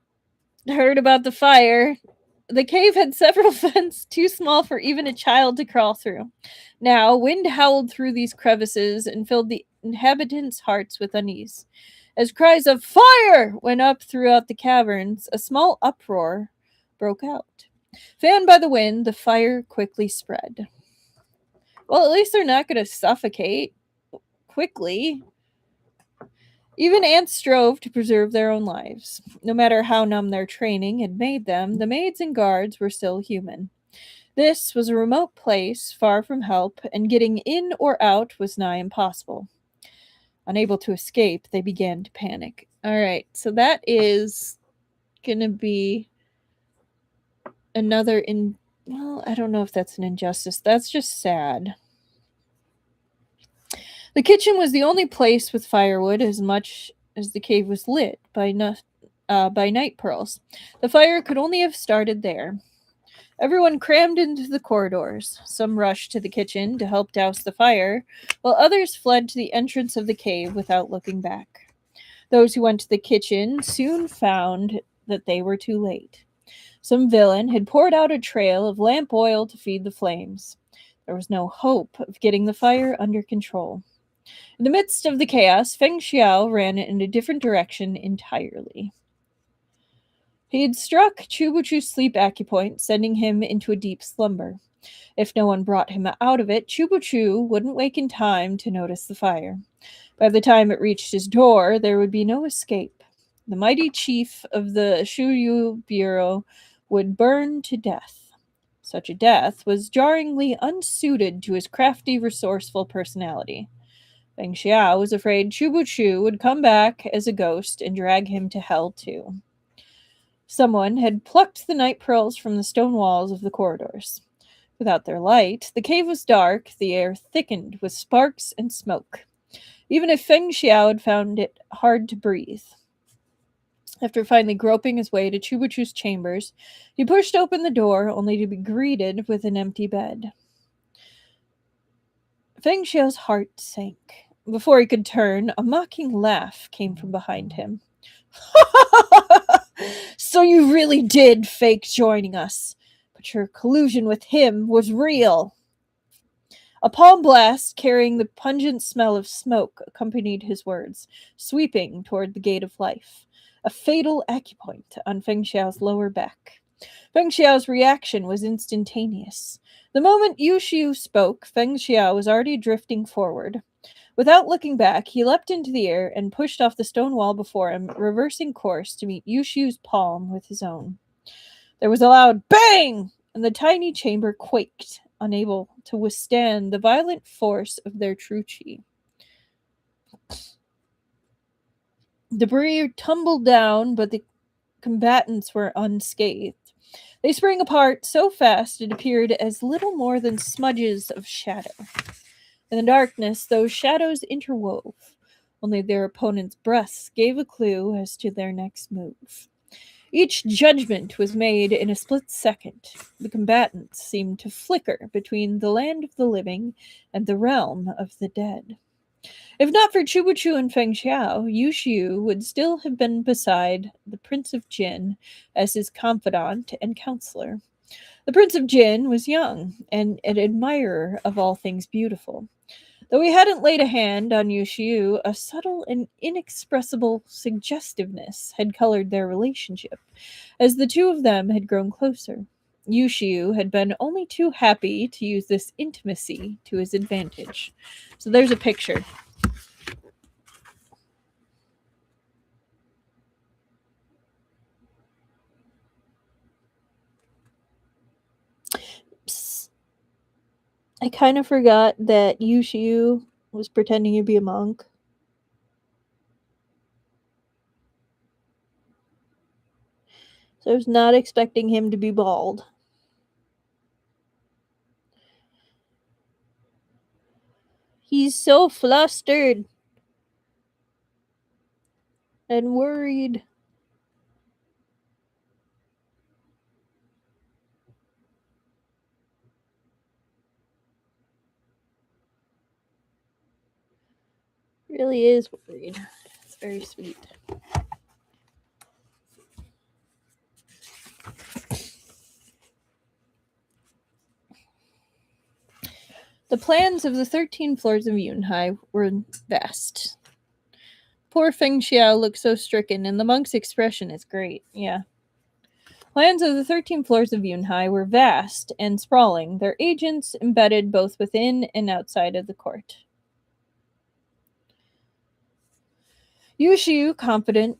heard about the fire. The cave had several vents too small for even a child to crawl through. Now, wind howled through these crevices and filled the inhabitants' hearts with unease. As cries of fire went up throughout the caverns, a small uproar broke out. Fanned by the wind, the fire quickly spread. Well, at least they're not going to suffocate quickly. Even ants strove to preserve their own lives. No matter how numb their training had made them, the maids and guards were still human. This was a remote place, far from help, and getting in or out was nigh impossible. Unable to escape, they began to panic. Alright, so that is gonna be another well, I don't know if that's an injustice. That's just sad. The kitchen was the only place with firewood, as much as the cave was lit by night pearls. The fire could only have started there. Everyone crammed into the corridors. Some rushed to the kitchen to help douse the fire, while others fled to the entrance of the cave without looking back. Those who went to the kitchen soon found that they were too late. Some villain had poured out a trail of lamp oil to feed the flames. There was no hope of getting the fire under control. In the midst of the chaos, Feng Xiao ran in a different direction entirely. He had struck Chubuchu's sleep acupoint, sending him into a deep slumber. If no one brought him out of it, Chubuchu wouldn't wake in time to notice the fire. By the time it reached his door, there would be no escape. The mighty chief of the Shuyu Bureau would burn to death. Such a death was jarringly unsuited to his crafty, resourceful personality. Feng Xiao was afraid Chubuchu would come back as a ghost and drag him to hell too. Someone had plucked the night pearls from the stone walls of the corridors. Without their light, the cave was dark, the air thickened with sparks and smoke. Even if Feng Xiao had found it hard to breathe. After finally groping his way to Chubuchu's chambers, he pushed open the door, only to be greeted with an empty bed. Feng Xiao's heart sank. Before he could turn, a mocking laugh came from behind him. So you really did fake joining us, but your collusion with him was real. A palm blast carrying the pungent smell of smoke accompanied his words, sweeping toward the gate of life. A fatal acupoint on Feng Xiao's lower back. Feng Xiao's reaction was instantaneous. The moment Yu Xiu spoke, Feng Xiao was already drifting forward. Without looking back, he leapt into the air and pushed off the stone wall before him, reversing course to meet Yu Xiu's palm with his own. There was a loud bang, and the tiny chamber quaked, unable to withstand the violent force of their true chi. Debris tumbled down, but the combatants were unscathed. They sprang apart so fast it appeared as little more than smudges of shadow. In the darkness, those shadows interwove. Only their opponents' breaths gave a clue as to their next move. Each judgment was made in a split second. The combatants seemed to flicker between the land of the living and the realm of the dead. If not for Chubuchu and Feng Xiao, Yushiu would still have been beside the Prince of Jin as his confidant and counselor. The Prince of Jin was young and an admirer of all things beautiful. Though he hadn't laid a hand on Yushiu, a subtle and inexpressible suggestiveness had colored their relationship, as the two of them had grown closer. Yushiu had been only too happy to use this intimacy to his advantage. So there's a picture. Psst. I kind of forgot that Yushiu was pretending to be a monk. So I was not expecting him to be bald. He's so flustered and worried. Really is worried. It's very sweet. The plans of the 13 floors of Yunhai were vast. Poor Feng Xiao looks so stricken, and the monk's expression is great. Yeah. Plans of the 13 floors of Yunhai were vast and sprawling, their agents embedded both within and outside of the court. Yushiu, confidant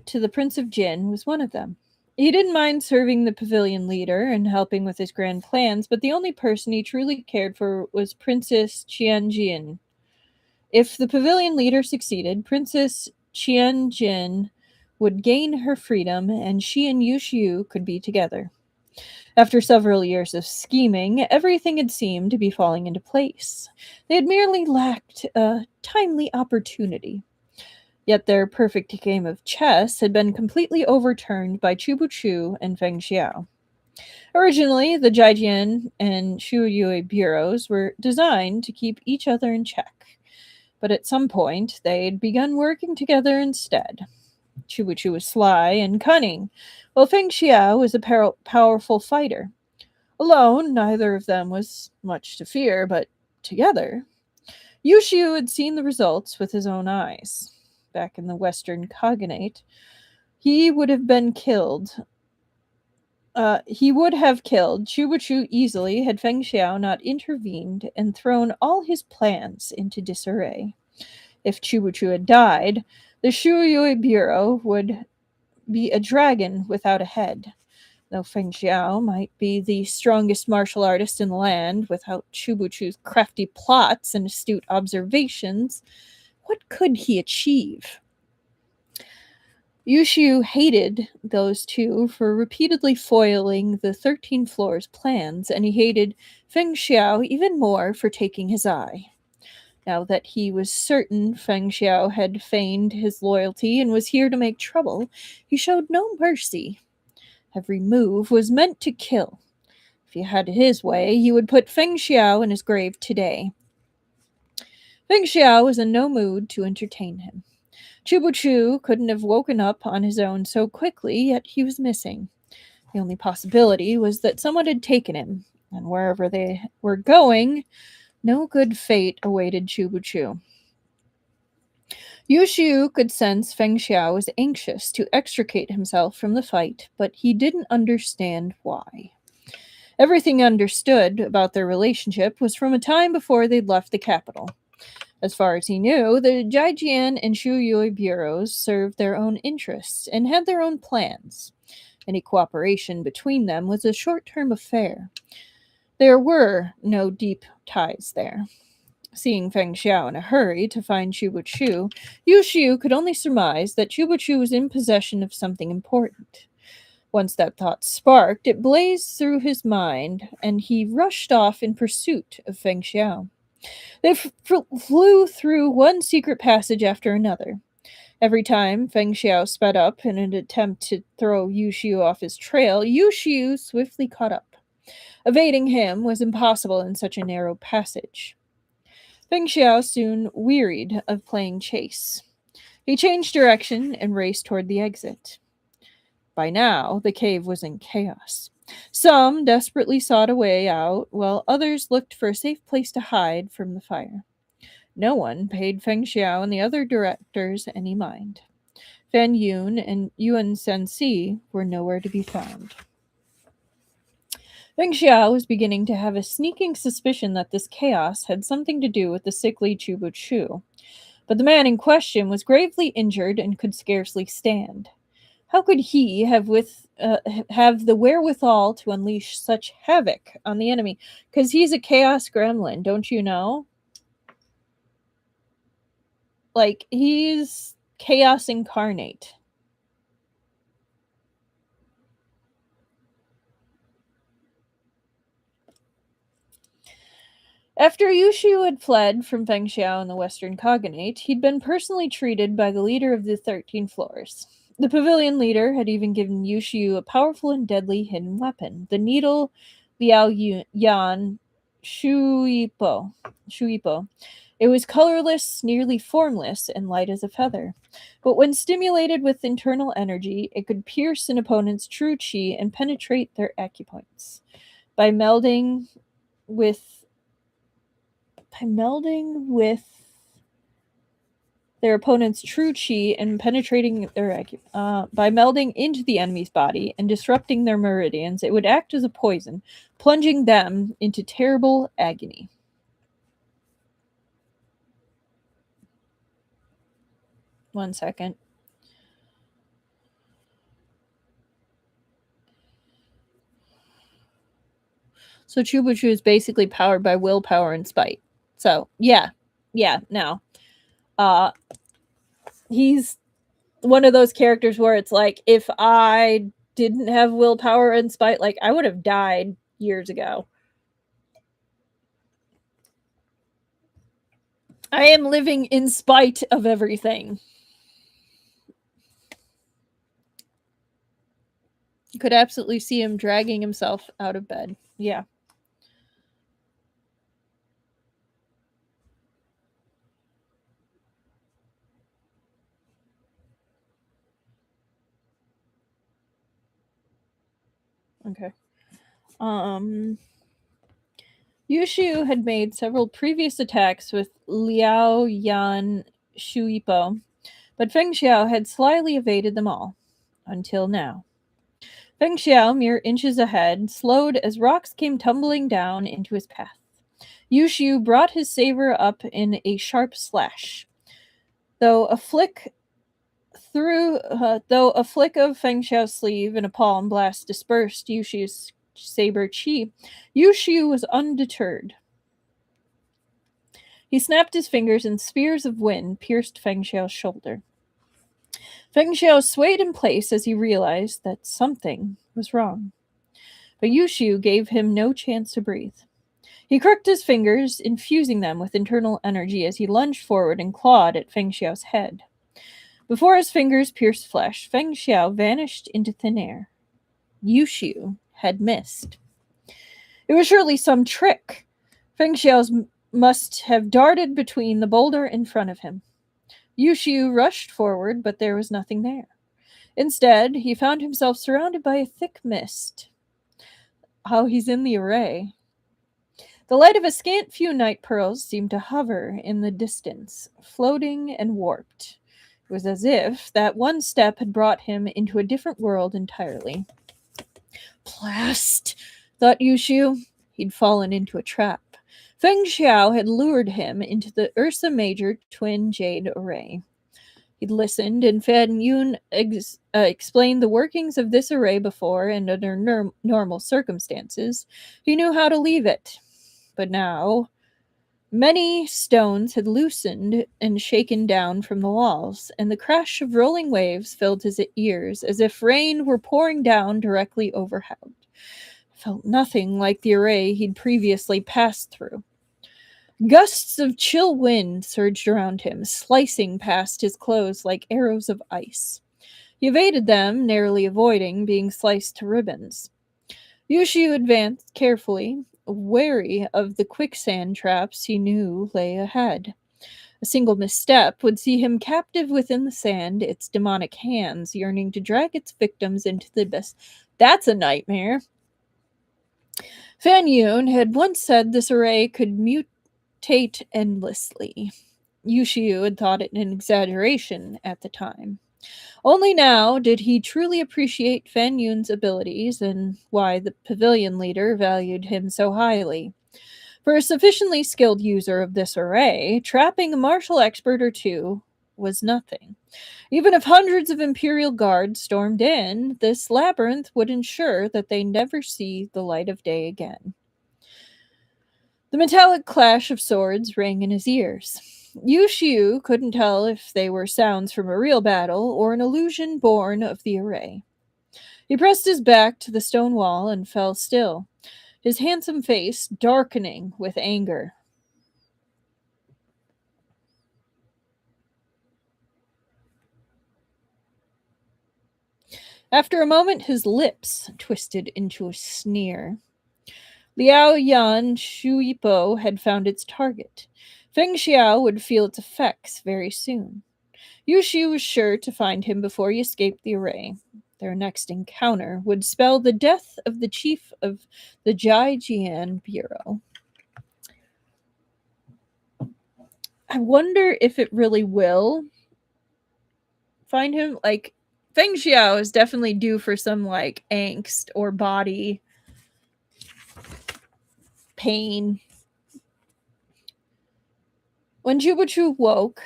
to the Prince of Jin, was one of them. He didn't mind serving the pavilion leader and helping with his grand plans, but the only person he truly cared for was Princess Qianjin. If the pavilion leader succeeded, Princess Qianjin would gain her freedom, and she and Yushiu could be together. After several years of scheming, everything had seemed to be falling into place. They had merely lacked a timely opportunity. Yet their perfect game of chess had been completely overturned by Chubuchu and Feng Xiao. Originally, the Jijian and Shuyue bureaus were designed to keep each other in check, but at some point they'd begun working together instead. Chubuchu was sly and cunning, while Feng Xiao was a powerful fighter. Alone, neither of them was much to fear, but together. Yushiu had seen the results with his own eyes. Back in the Western Cognate, he would have been killed. He would have killed Chubuchu easily had Feng Xiao not intervened and thrown all his plans into disarray. If Chubuchu had died, the Shuyue Bureau would be a dragon without a head. Though Feng Xiao might be the strongest martial artist in the land, without Chubuchu's crafty plots and astute observations, what could he achieve? Yushiu hated those two for repeatedly foiling the 13 Floors' plans, and he hated Feng Xiao even more for taking his eye. Now that he was certain Feng Xiao had feigned his loyalty and was here to make trouble, he showed no mercy. Every move was meant to kill. If he had his way, he would put Feng Xiao in his grave today. Feng Xiao was in no mood to entertain him. Chubuchu couldn't have woken up on his own so quickly, yet he was missing. The only possibility was that someone had taken him, and wherever they were going, no good fate awaited Chubuchu. Yushiu could sense Feng Xiao was anxious to extricate himself from the fight, but he didn't understand why. Everything he understood about their relationship was from a time before they'd left the capital. As far as he knew, the Jijian and Shuyue bureaus served their own interests and had their own plans. Any cooperation between them was a short-term affair. There were no deep ties there. Seeing Feng Xiao in a hurry to find Chu, Yu Xiu could only surmise that Chu was in possession of something important. Once that thought sparked, it blazed through his mind, and he rushed off in pursuit of Feng Xiao. They flew through one secret passage after another. Every time Feng Xiao sped up in an attempt to throw Yu Xiu off his trail, Yu Xiu swiftly caught up. Evading him was impossible in such a narrow passage. Feng Xiao soon wearied of playing chase. He changed direction and raced toward the exit. By now, the cave was in chaos. Some desperately sought a way out, while others looked for a safe place to hide from the fire. No one paid Feng Xiao and the other directors any mind. Fan Yun and Yuan Sensi were nowhere to be found. Feng Xiao was beginning to have a sneaking suspicion that this chaos had something to do with the sickly Chu, but the man in question was gravely injured and could scarcely stand. How could he have the wherewithal to unleash such havoc on the enemy? Because he's a chaos gremlin, don't you know? Like, he's chaos incarnate. After Yushu had fled from Feng Xiao in the Western Cognate, he'd been personally treated by the leader of the 13 floors. The pavilion leader had even given Yushu a powerful and deadly hidden weapon, the needle Liao Yan Shuipo. It was colorless, nearly formless, and light as a feather. But when stimulated with internal energy, it could pierce an opponent's true chi and penetrate their acupoints. By melding with their opponent's true chi and penetrating their by melding into the enemy's body and disrupting their meridians, it would act as a poison, plunging them into terrible agony. One second. So Chubuchu is basically powered by willpower and spite. So no. He's one of those characters where it's like, if I didn't have willpower and spite, like, I would have died years ago. I am living in spite of everything. You could absolutely see him dragging himself out of bed. Yeah. Okay. Yushu had made several previous attacks with Liao Yan Shuipo, but Feng Xiao had slyly evaded them all. Until now. Feng Xiao, mere inches ahead, slowed as rocks came tumbling down into his path. Yushu brought his saber up in a sharp slash. Though a flick of Feng Xiao's sleeve and a palm blast dispersed Yushu's saber chi, Yushu was undeterred. He snapped his fingers and spears of wind pierced Feng Xiao's shoulder. Feng Xiao swayed in place as he realized that something was wrong. But Yushu gave him no chance to breathe. He crooked his fingers, infusing them with internal energy as he lunged forward and clawed at Feng Xiao's head. Before his fingers pierced flesh, Feng Xiao vanished into thin air. Yushu had missed. It was surely some trick. Feng Xiao must have darted between the boulder in front of him. Yushu rushed forward, but there was nothing there. Instead, he found himself surrounded by a thick mist. How he's in the array. The light of a scant few night pearls seemed to hover in the distance, floating and warped. It was as if that one step had brought him into a different world entirely. Blast, thought Yushu. He'd fallen into a trap. Feng Xiao had lured him into the Ursa Major twin jade array. He'd listened, and Fan Yun explained the workings of this array before, and under normal circumstances, he knew how to leave it. But now, Many stones had loosened and shaken down from the walls, and the crash of rolling waves filled his ears as if rain were pouring down directly overhead. Felt nothing like the array he'd previously passed through. Gusts of chill wind surged around him, slicing past his clothes like arrows of ice. He evaded them, narrowly avoiding being sliced to ribbons. Yushiu advanced carefully, wary of the quicksand traps he knew lay ahead. A single misstep would see him captive within the sand, its demonic hands yearning to drag its victims into the abyss. That's a nightmare. Fan Yun had once said this array could mutate endlessly. Yushiu had thought it an exaggeration at the time. Only now did he truly appreciate Fan Yun's abilities and why the pavilion leader valued him so highly. For a sufficiently skilled user of this array, trapping a martial expert or two was nothing. Even if hundreds of Imperial guards stormed in, this labyrinth would ensure that they never see the light of day again. The metallic clash of swords rang in his ears. Yu Xiu couldn't tell if they were sounds from a real battle or an illusion born of the array. He pressed his back to the stone wall and fell still, his handsome face darkening with anger. After a moment, his lips twisted into a sneer. Liao Yan Shuipo had found its target. Feng Xiao would feel its effects very soon. Yu Xu was sure to find him before he escaped the array. Their next encounter would spell the death of the chief of the Jai Jian Bureau. I wonder if it really will find him. Like, Feng Xiao is definitely due for some, like, angst or body pain. When Jubuchu woke,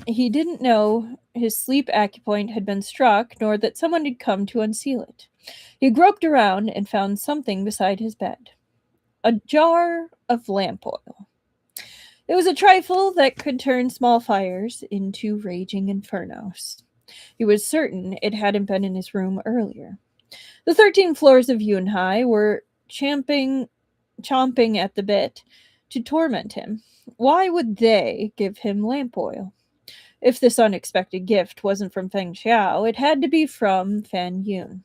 he didn't know his sleep acupoint had been struck, nor that someone had come to unseal it. He groped around and found something beside his bed. A jar of lamp oil. It was a trifle that could turn small fires into raging infernos. He was certain it hadn't been in his room earlier. The 13 floors of Yunhai were chomping at the bit to torment him. Why would they give him lamp oil? If this unexpected gift wasn't from Feng Xiao, it had to be from Fan Yun.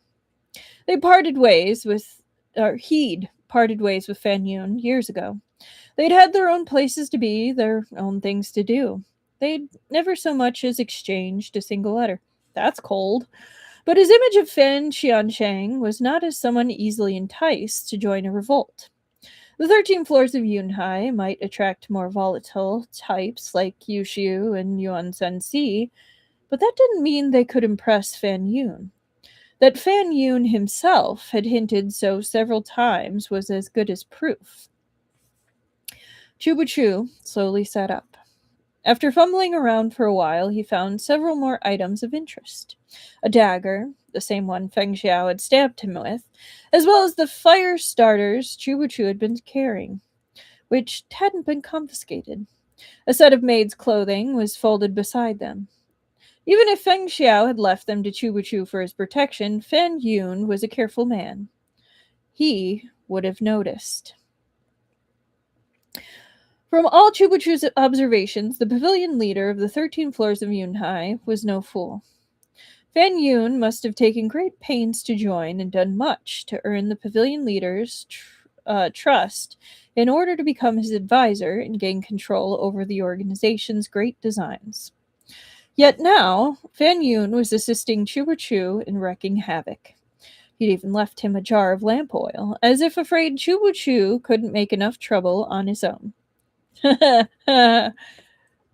He'd parted ways with Fan Yun years ago. They'd had their own places to be, their own things to do. They'd never so much as exchanged a single letter. That's cold. But his image of Fan Xiansheng was not as someone easily enticed to join a revolt. The 13 floors of Yunhai might attract more volatile types like Yu Xiu and Yuan Sensi, but that didn't mean they could impress Fan Yun. That Fan Yun himself had hinted so several times was as good as proof. Chubuchu slowly sat up. After fumbling around for a while, he found several more items of interest. A dagger, the same one Feng Xiao had stabbed him with, as well as the fire starters Chubuchu had been carrying, which hadn't been confiscated. A set of maid's clothing was folded beside them. Even if Feng Xiao had left them to Chubuchu for his protection, Fan Yun was a careful man. He would have noticed. From all Chubuchu's observations, the pavilion leader of the 13 floors of Yunhai was no fool. Fan Yun must have taken great pains to join and done much to earn the pavilion leader's trust in order to become his advisor and gain control over the organization's great designs. Yet now, Fan Yun was assisting Chubuchu in wreaking havoc. He'd even left him a jar of lamp oil, as if afraid Chubuchu couldn't make enough trouble on his own.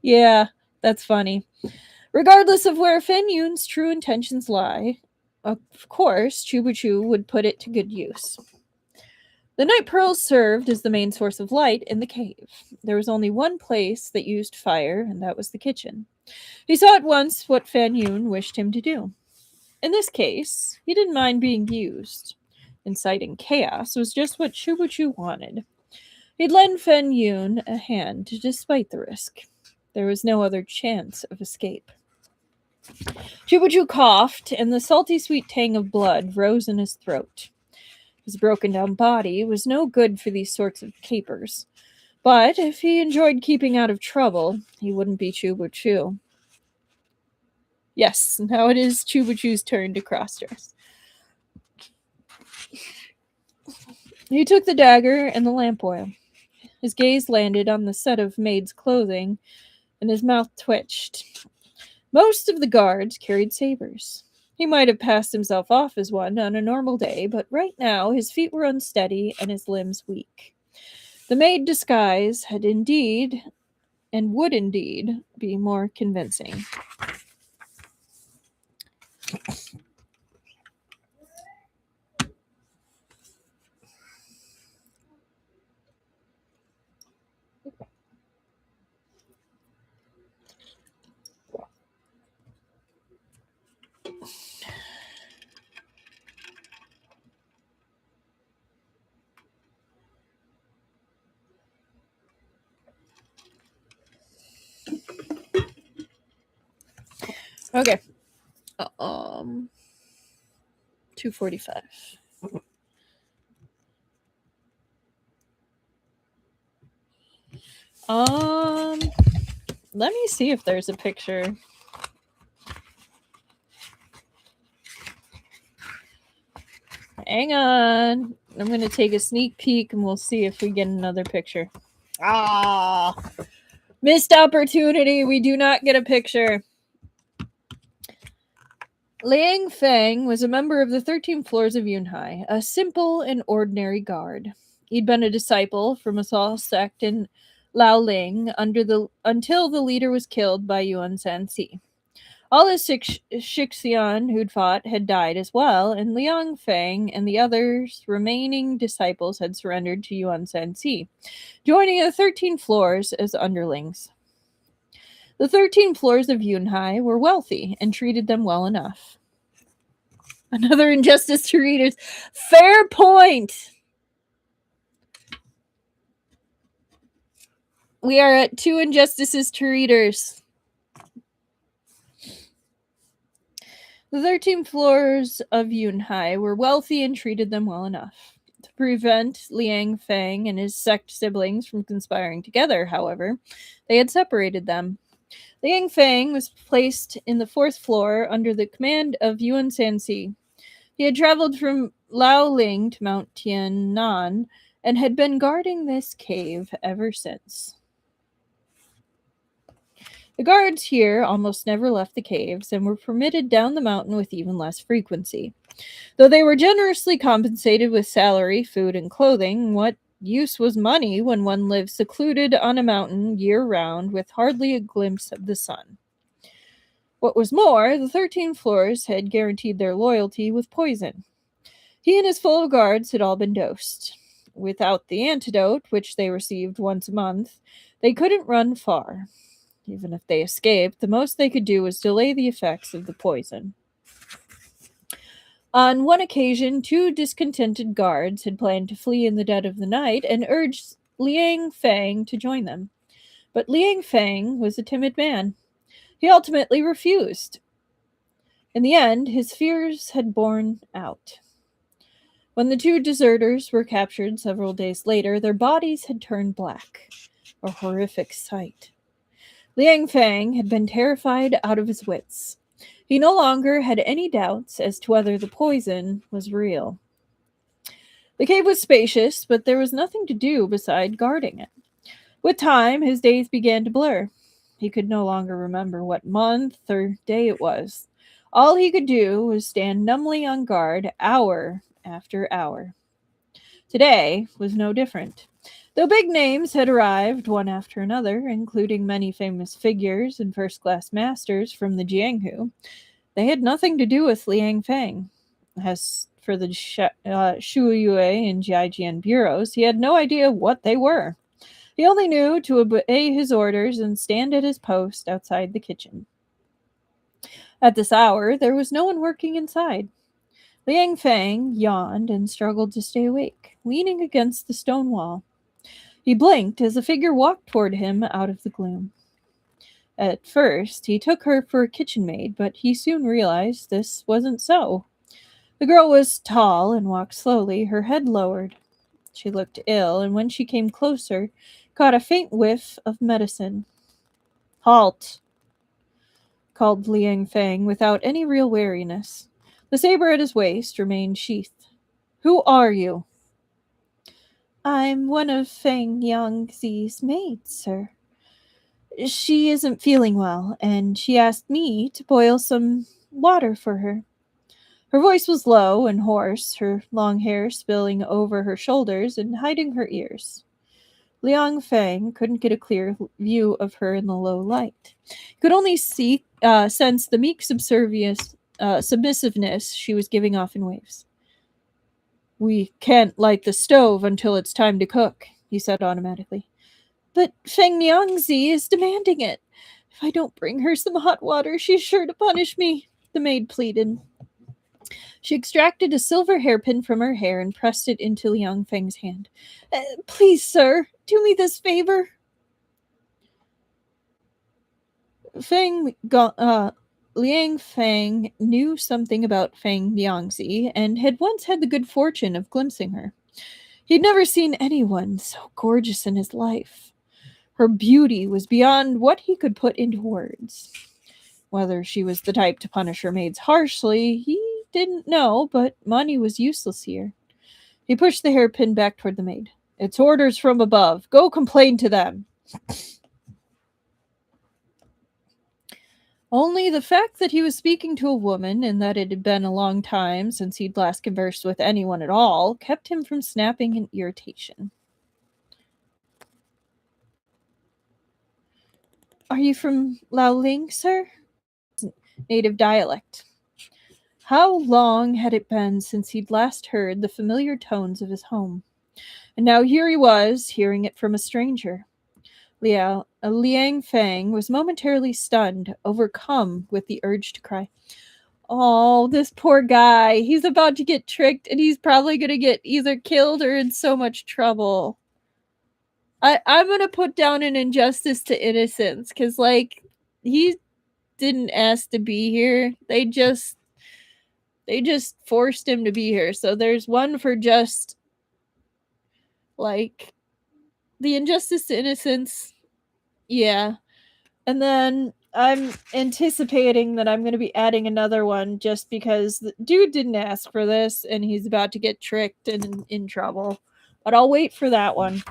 Yeah, that's funny. Regardless of where Fan Yun's true intentions lie, of course, Chubuchu would put it to good use. The night pearls served as the main source of light in the cave. There was only one place that used fire, and that was the kitchen. He saw at once what Fan Yun wished him to do. In this case, he didn't mind being used. Inciting chaos was just what Chubuchu wanted. He'd lend Fen Yun a hand despite the risk. There was no other chance of escape. Chubachu coughed, and the salty sweet tang of blood rose in his throat. His broken down body was no good for these sorts of capers, but if he enjoyed keeping out of trouble, he wouldn't be Chubachu. Yes, now it is Chubachu's turn to cross-dress. He took the dagger and the lamp oil. His gaze landed on the set of maid's clothing, and his mouth twitched. Most of the guards carried sabers. He might have passed himself off as one on a normal day, but right now his feet were unsteady and his limbs weak. The maid disguise had indeed, and would indeed, be more convincing. Okay. 2:45. Let me see if there's a picture. Hang on. I'm going to take a sneak peek and we'll see if we get another picture. Missed opportunity. We do not get a picture. Liang Feng was a member of the 13 floors of Yunhai, a simple and ordinary guard. He'd been a disciple from a small sect in Laoling until the leader was killed by Yuan Sanxi. All his Shixian who'd fought had died as well, and Liang Feng and the others remaining disciples had surrendered to Yuan Sanxi, joining the 13 floors as underlings. The 13 floors of Yunhai were wealthy and treated them well enough. Another injustice to readers. Fair point! We are at 2 injustices to readers. The 13 floors of Yunhai were wealthy and treated them well enough. To prevent Liang Feng and his sect siblings from conspiring together, however, they had separated them. Liang Feng was placed in the 4th floor under the command of Yuan Sanxi. He had traveled from Laoling to Mount Tiannan and had been guarding this cave ever since. The guards here almost never left the caves and were permitted down the mountain with even less frequency. Though they were generously compensated with salary, food, and clothing, what use was money when one lived secluded on a mountain year-round with hardly a glimpse of the sun? What was more, the 13 floors had guaranteed their loyalty with poison. He and his fellow guards had all been dosed. Without the antidote, which they received once a month, they couldn't run far. Even if they escaped, the most they could do was delay the effects of the poison. On one occasion, 2 discontented guards had planned to flee in the dead of the night and urged Liang Feng to join them. But Liang Feng was a timid man. He ultimately refused. In the end, his fears had borne out. When the 2 deserters were captured several days later, their bodies had turned black, a horrific sight. Liang Feng had been terrified out of his wits. He no longer had any doubts as to whether the poison was real. The cave was spacious, but there was nothing to do beside guarding it. With time, his days began to blur. He could no longer remember what month or day it was. All he could do was stand numbly on guard hour after hour. Today was no different. Though big names had arrived one after another, including many famous figures and first-class masters from the Jianghu, they had nothing to do with Liang Feng. As for the Shuyue and Jiajian bureaus, he had no idea what they were. He only knew to obey his orders and stand at his post outside the kitchen. At this hour, there was no one working inside. Liang Feng yawned and struggled to stay awake, leaning against the stone wall. He blinked as a figure walked toward him out of the gloom. At first, he took her for a kitchen maid, but he soon realized this wasn't so. The girl was tall and walked slowly, her head lowered. She looked ill, and when she came closer, caught a faint whiff of medicine. "Halt!" called Liang Feng without any real wariness. The saber at his waist remained sheathed. "Who are you?" "I'm one of Feng Yangzi's maids, sir. She isn't feeling well, and she asked me to boil some water for her." Her voice was low and hoarse, her long hair spilling over her shoulders and hiding her ears. Liang Feng couldn't get a clear view of her in the low light. He could only sense the meek submissiveness she was giving off in waves. "We can't light the stove until it's time to cook," he said automatically. "But Feng Niangzi is demanding it. If I don't bring her some hot water, she's sure to punish me," the maid pleaded. She extracted a silver hairpin from her hair and pressed it into Liang Feng's hand. "Please, sir, do me this favor." Liang Feng knew something about Feng Niangzi and had once had the good fortune of glimpsing her. He'd never seen anyone so gorgeous in his life. Her beauty was beyond what he could put into words. Whether she was the type to punish her maids harshly, he didn't know, but money was useless here. He pushed the hairpin back toward the maid. "It's orders from above. Go complain to them." Only the fact that he was speaking to a woman and that it had been a long time since he'd last conversed with anyone at all kept him from snapping in irritation. "Are you from Laoling, sir?" Native dialect. How long had it been since he'd last heard the familiar tones of his home? And now here he was, hearing it from a stranger. Liang Feng was momentarily stunned, overcome with the urge to cry. "Oh, this poor guy. He's about to get tricked, and he's probably going to get either killed or in so much trouble." I'm going to put down an injustice to innocence, because, like, he didn't ask to be here. They just forced him to be here. So there's one for just, like, the injustice to innocence. Yeah. And then I'm anticipating that I'm going to be adding another one just because the dude didn't ask for this and he's about to get tricked and in trouble. But I'll wait for that one.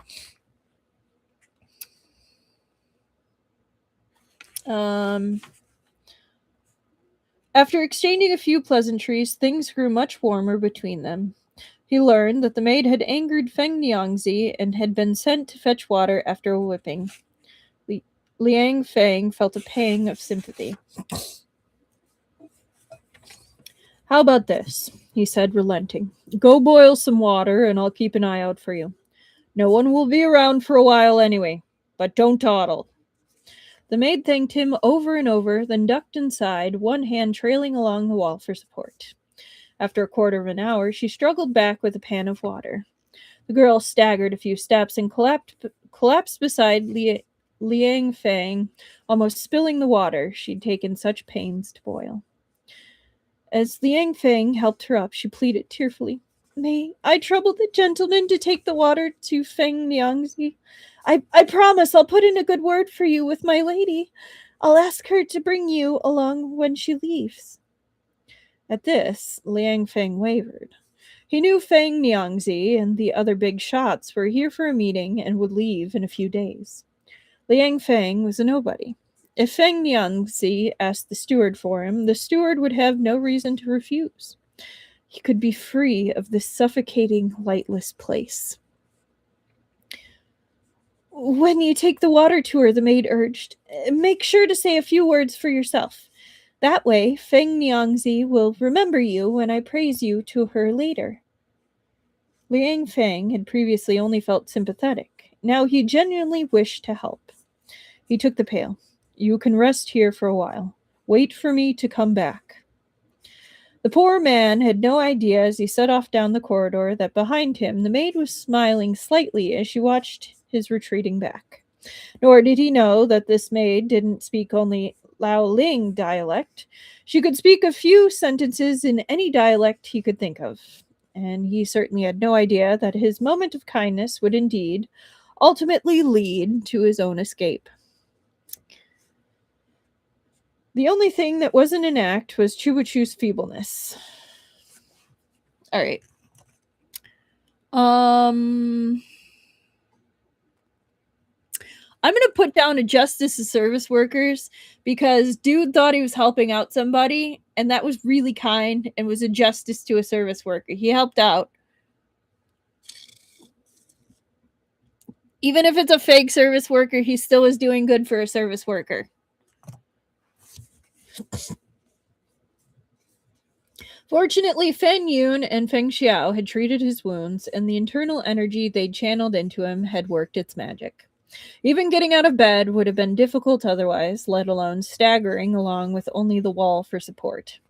After exchanging a few pleasantries, things grew much warmer between them. He learned that the maid had angered Feng Niangzi and had been sent to fetch water after a whipping. Liang Feng felt a pang of sympathy. "How about this?" he said, relenting. "Go boil some water, and I'll keep an eye out for you. No one will be around for a while anyway, but don't dawdle." The maid thanked him over and over, then ducked inside, one hand trailing along the wall for support. After a quarter of an hour, she struggled back with a pan of water. The girl staggered a few steps and collapsed beside Liang Feng, almost spilling the water she'd taken such pains to boil. As Liang Feng helped her up, she pleaded tearfully, "May I trouble the gentleman to take the water to Feng Niangzi? I promise I'll put in a good word for you with my lady. I'll ask her to bring you along when she leaves." At this, Liang Feng wavered. He knew Feng Niangzi and the other big shots were here for a meeting and would leave in a few days. Liang Feng was a nobody. If Feng Niangzi asked the steward for him, the steward would have no reason to refuse. He could be free of this suffocating, lightless place. "When you take the water to her," the maid urged, "make sure to say a few words for yourself. That way, Feng Niangzi will remember you when I praise you to her later." Liang Feng had previously only felt sympathetic. Now he genuinely wished to help. He took the pail. "You can rest here for a while. Wait for me to come back." The poor man had no idea as he set off down the corridor that behind him the maid was smiling slightly as she watched his retreating back. Nor did he know that this maid didn't speak only Liaoling dialect. She could speak a few sentences in any dialect he could think of, and he certainly had no idea that his moment of kindness would indeed ultimately lead to his own escape. The only thing that wasn't an act was Chubuchu's feebleness. All right. I'm gonna put down a justice to service workers because dude thought he was helping out somebody, and that was really kind and was a justice to a service worker. He helped out. Even if it's a fake service worker, he still is doing good for a service worker. Fortunately, Feng Yun and Feng Xiao had treated his wounds, and the internal energy they'd channeled into him had worked its magic. Even getting out of bed would have been difficult otherwise, let alone staggering along with only the wall for support.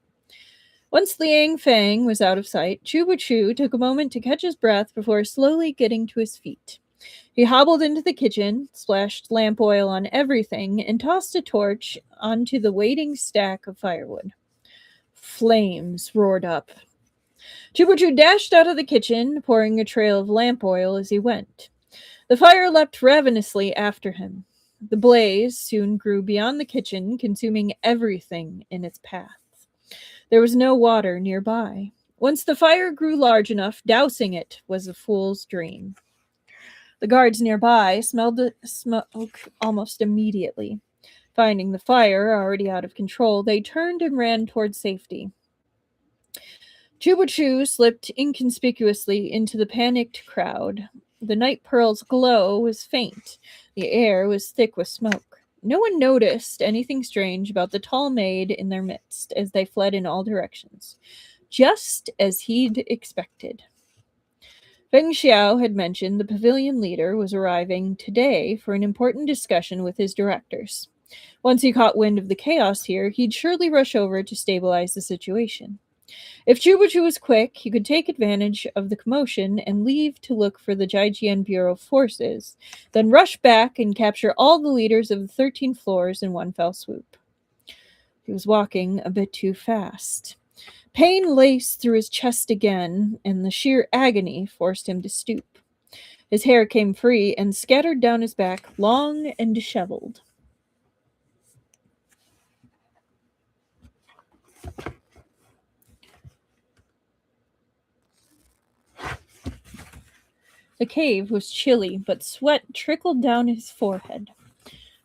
Once Liang Fang was out of sight, Chu Chu took a moment to catch his breath before slowly getting to his feet. He hobbled into the kitchen, splashed lamp oil on everything, and tossed a torch onto the waiting stack of firewood. Flames roared up. Chu Chu dashed out of the kitchen, pouring a trail of lamp oil as he went. The fire leapt ravenously after him. The blaze soon grew beyond the kitchen, consuming everything in its path. There was no water nearby. Once the fire grew large enough, dousing it was a fool's dream. The guards nearby smelled the smoke almost immediately. Finding the fire already out of control, they turned and ran toward safety. Chubuchu slipped inconspicuously into the panicked crowd. The night pearl's glow was faint. The air was thick with smoke. No one noticed anything strange about the tall maid in their midst as they fled in all directions, just as he'd expected. Feng Xiao had mentioned the pavilion leader was arriving today for an important discussion with his directors. Once he caught wind of the chaos here, he'd surely rush over to stabilize the situation. If Chubuchu was quick, he could take advantage of the commotion and leave to look for the Jijian Bureau forces, then rush back and capture all the leaders of the 13 floors in one fell swoop. He was walking a bit too fast. Pain laced through his chest again, and the sheer agony forced him to stoop. His hair came free and scattered down his back, long and disheveled. The cave was chilly, but sweat trickled down his forehead.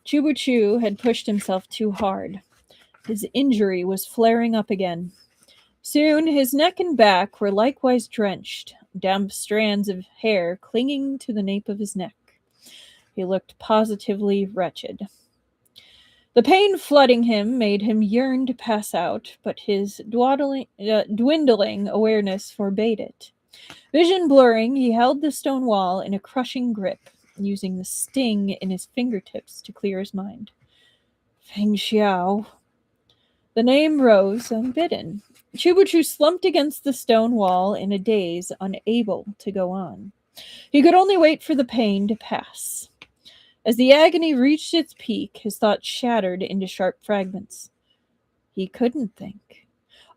Chubuchu had pushed himself too hard. His injury was flaring up again. Soon his neck and back were likewise drenched, damp strands of hair clinging to the nape of his neck. He looked positively wretched. The pain flooding him made him yearn to pass out, but his dwindling awareness forbade it. Vision blurring, he held the stone wall in a crushing grip, using the sting in his fingertips to clear his mind. Feng Xiao. The name rose unbidden. Chubuchu slumped against the stone wall in a daze, unable to go on. He could only wait for the pain to pass. As the agony reached its peak, his thoughts shattered into sharp fragments. He couldn't think.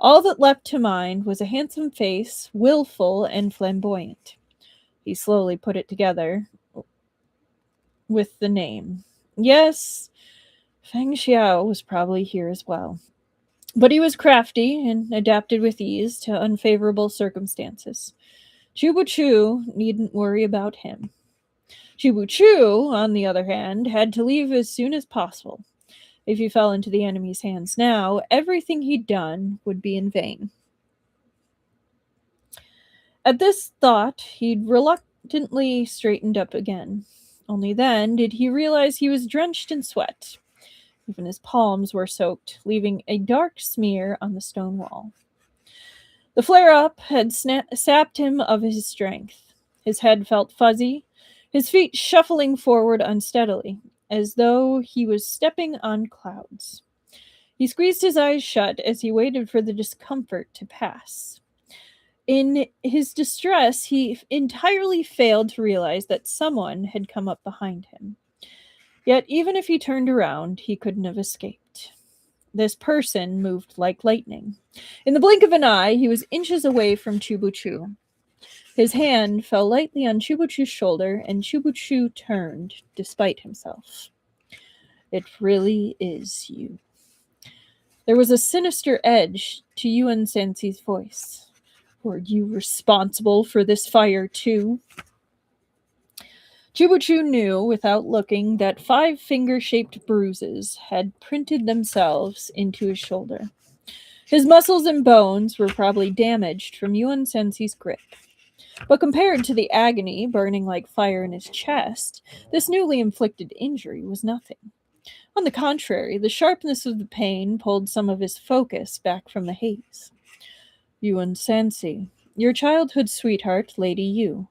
All that leapt to mind was a handsome face, willful and flamboyant. He slowly put it together with the name. Yes, Feng Xiao was probably here as well. But he was crafty and adapted with ease to unfavorable circumstances. Chubuchu needn't worry about him. Chubuchu, on the other hand, had to leave as soon as possible. If he fell into the enemy's hands now, everything he'd done would be in vain. At this thought, he'd reluctantly straightened up again. Only then did he realize he was drenched in sweat. Even his palms were soaked, leaving a dark smear on the stone wall. The flare-up had sapped him of his strength. His head felt fuzzy, his feet shuffling forward unsteadily, as though he was stepping on clouds. He squeezed his eyes shut as he waited for the discomfort to pass. In his distress, he entirely failed to realize that someone had come up behind him. Yet, even if he turned around, he couldn't have escaped. This person moved like lightning. In the blink of an eye, he was inches away from Chubuchu. His hand fell lightly on Chubuchu's shoulder, and Chubuchu turned, despite himself. It really is you. There was a sinister edge to Yuan Sensi's voice. Were you responsible for this fire too? Chubuchu knew, without looking, that 5 finger-shaped bruises had printed themselves into his shoulder. His muscles and bones were probably damaged from Yuan Sensi's grip. But compared to the agony burning like fire in his chest, this newly inflicted injury was nothing. On the contrary, the sharpness of the pain pulled some of his focus back from the haze. Yuan Sensi, your childhood sweetheart, Lady Yu.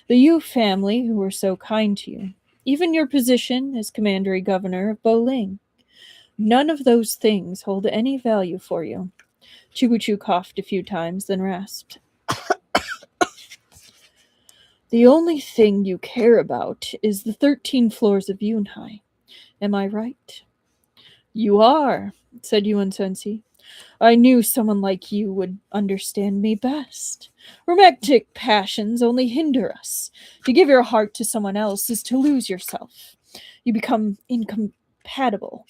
The Yu family who were so kind to you. Even your position as commander-governor of Boling. None of those things hold any value for you. Chubuchu coughed a few times, then rasped. The only thing you care about is the 13 floors of Yunhai. Am I right? You are, said Yuan Sensi. I knew someone like you would understand me best. Romantic passions only hinder us. To give your heart to someone else is to lose yourself. You become incapable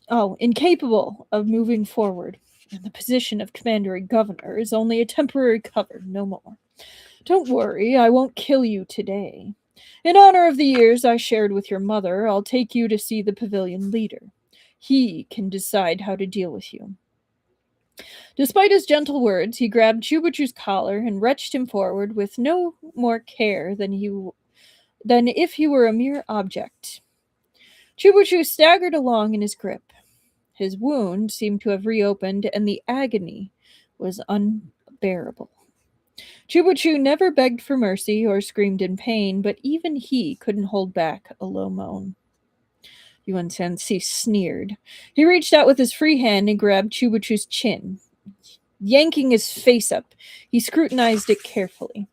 of moving forward. And the position of commander-governor is only a temporary cover, no more. Don't worry, I won't kill you today. In honor of the years I shared with your mother, I'll take you to see the pavilion leader. He can decide how to deal with you. Despite his gentle words, he grabbed Chubuchu's collar and wrenched him forward with no more care than if he were a mere object. Chubuchu staggered along in his grip. His wound seemed to have reopened, and the agony was unbearable. Chubuchu never begged for mercy or screamed in pain, but even he couldn't hold back a low moan. Yuan Sensi sneered. He reached out with his free hand and grabbed Chubuchu's chin. Yanking his face up, he scrutinized it carefully.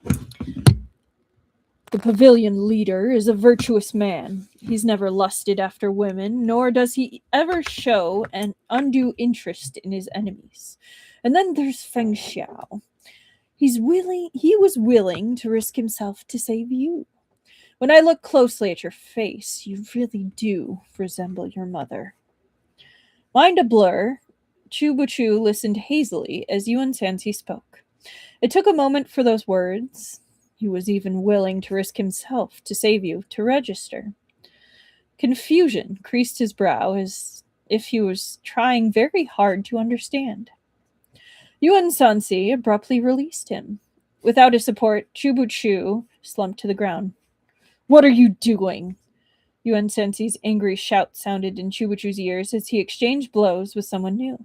The pavilion leader is a virtuous man. He's never lusted after women, nor does he ever show an undue interest in his enemies. And then there's Feng Xiao. He was willing to risk himself to save you. When I look closely at your face, you really do resemble your mother. Mind a blur, Chubuchu listened hazily as Yuan Sensi spoke. It took a moment for those words, he was even willing to risk himself to save you, to register. Confusion creased his brow as if he was trying very hard to understand. Yuan Sensi abruptly released him. Without his support, Chubuchu slumped to the ground. What are you doing? Yuan Sensi's angry shout sounded in Chubuchu's ears as he exchanged blows with someone new.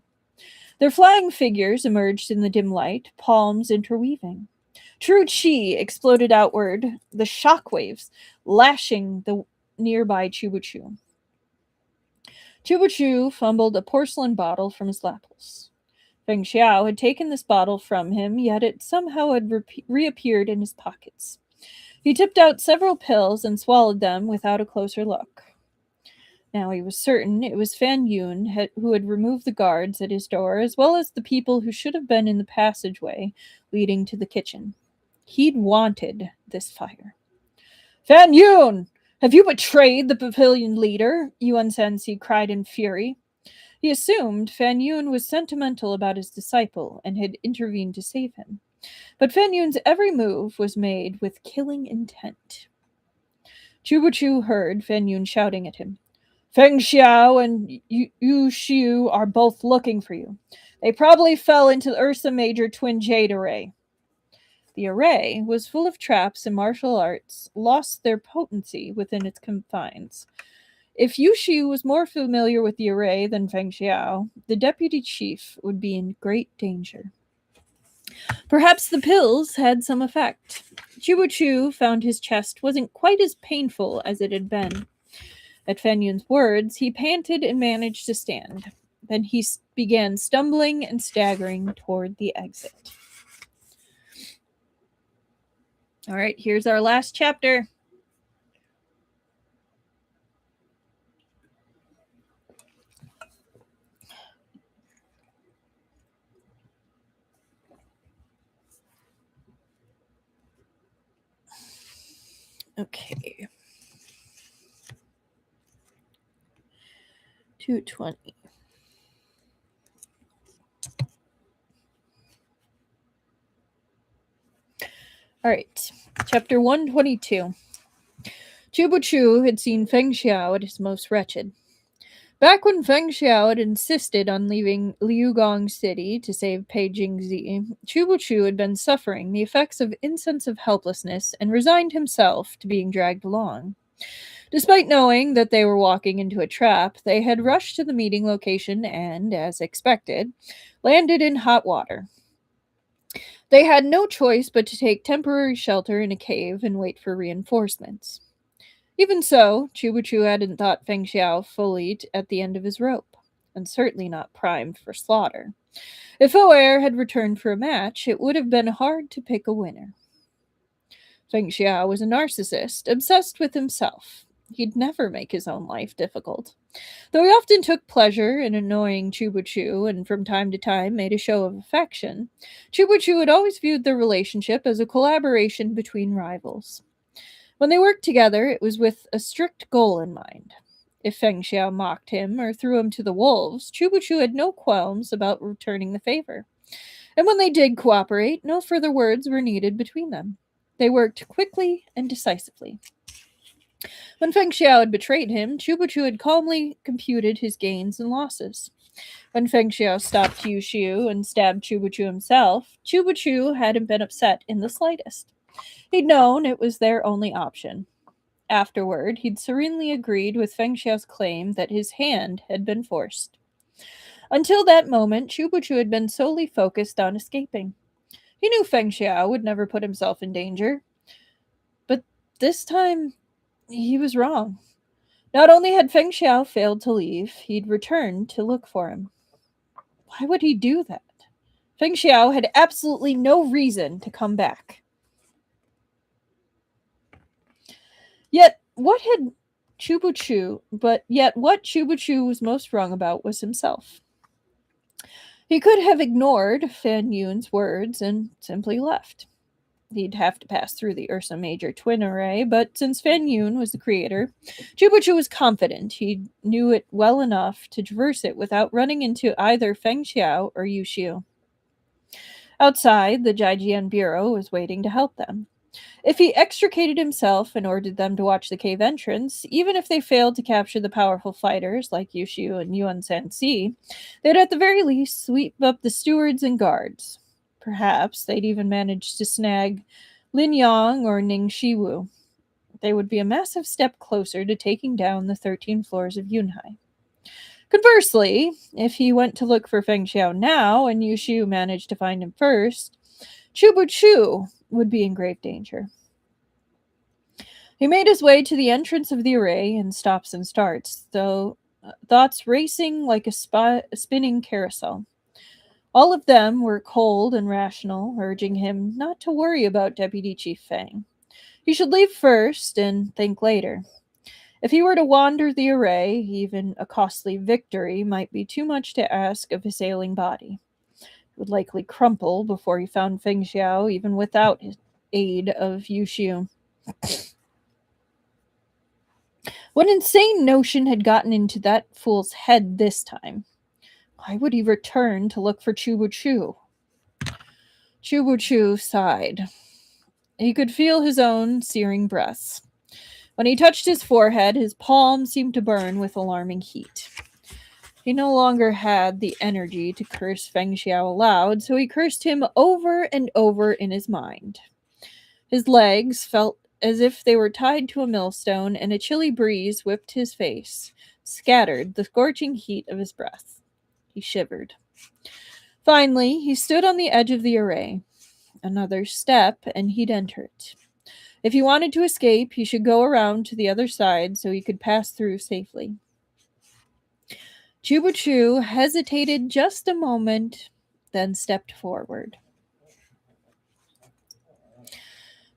Their flying figures emerged in the dim light, palms interweaving. True chi exploded outward, the shockwaves lashing the nearby Chubuchu. Chubuchu fumbled a porcelain bottle from his lapels. Feng Xiao had taken this bottle from him, yet it somehow had reappeared in his pockets. He tipped out several pills and swallowed them without a closer look. Now he was certain it was Fan Yun who had removed the guards at his door, as well as the people who should have been in the passageway leading to the kitchen. He'd wanted this fire. Fan Yun! Have you betrayed the pavilion leader? Yuan Sensi cried in fury. He assumed Fan Yun was sentimental about his disciple and had intervened to save him. But Fan Yun's every move was made with killing intent. Chubuchu heard Fan Yun shouting at him. Feng Xiao and Yu Xiu are both looking for you. They probably fell into the Ursa Major twin jade array. The array was full of traps and martial arts, lost their potency within its confines. If Yu Xiu was more familiar with the array than Feng Xiao, the deputy chief would be in great danger. Perhaps the pills had some effect. Chubuchu found his chest wasn't quite as painful as it had been. At Fan Yun's words, he panted and managed to stand. Then he began stumbling and staggering toward the exit. All right, here's our last chapter. Okay. 220. All right. Chapter 122. Chubu had seen Feng Xiao at his most wretched. Back when Feng Xiao had insisted on leaving Liugong City to save Pei Jingzi, Chubu had been suffering the effects of insensitive helplessness and resigned himself to being dragged along. Despite knowing that they were walking into a trap, they had rushed to the meeting location and, as expected, landed in hot water. They had no choice but to take temporary shelter in a cave and wait for reinforcements. Even so, Chubu hadn't thought Feng Xiao fully at the end of his rope, and certainly not primed for slaughter. If O'Air had returned for a match, it would have been hard to pick a winner. Feng Xiao was a narcissist, obsessed with himself. He'd never make his own life difficult. Though he often took pleasure in annoying Chubu and from time to time made a show of affection, Chubu had always viewed their relationship as a collaboration between rivals. When they worked together, it was with a strict goal in mind. If Feng Xiao mocked him or threw him to the wolves, Chubu had no qualms about returning the favor. And when they did cooperate, no further words were needed between them. They worked quickly and decisively. When Feng Xiao had betrayed him, Chubu had calmly computed his gains and losses. When Feng Xiao stopped Yu Xiu and stabbed Chubu himself, Chubu hadn't been upset in the slightest. He'd known it was their only option. Afterward, he'd serenely agreed with Feng Xiao's claim that his hand had been forced. Until that moment, Chubu had been solely focused on escaping. He knew Feng Xiao would never put himself in danger. But this time, he was wrong. Not only had Feng Xiao failed to leave, he'd returned to look for him. Why would he do that? Feng Xiao had absolutely no reason to come back. Yet what Chubu was most wrong about was himself. He could have ignored Fan Yun's words and simply left. He'd have to pass through the Ursa Major twin array, but since Fan Yun was the creator, Chubu was confident he knew it well enough to traverse it without running into either Feng Xiao or Yu Xiu. Outside, the Jijian Bureau was waiting to help them. If he extricated himself and ordered them to watch the cave entrance, even if they failed to capture the powerful fighters like Yu Xiu and Yuan Sanxi, they'd at the very least sweep up the stewards and guards. Perhaps they'd even manage to snag Lin Yang or Ning Shiwu. They would be a massive step closer to taking down the 13 floors of Yunhai. Conversely, if he went to look for Feng Xiao now and Yu Xiu managed to find him first, Chubu would be in grave danger. He made his way to the entrance of the array and stops and starts, though thoughts racing like a spinning carousel. All of them were cold and rational, urging him not to worry about Deputy Chief Fang. He should leave first and think later. If he were to wander the array, even a costly victory might be too much to ask of his ailing body. It would likely crumple before he found Feng Xiao, even without his aid of Yu Xiu. What insane notion had gotten into that fool's head this time? Why would he return to look for Chubu? Chubu sighed. He could feel his own searing breaths. When he touched his forehead, his palm seemed to burn with alarming heat. He no longer had the energy to curse Feng Xiao aloud, so he cursed him over and over in his mind. His legs felt as if they were tied to a millstone, and a chilly breeze whipped his face, scattered the scorching heat of his breath. He shivered. Finally, he stood on the edge of the array. Another step, and he'd enter it. If he wanted to escape, he should go around to the other side so he could pass through safely. Chubuchu hesitated just a moment, then stepped forward.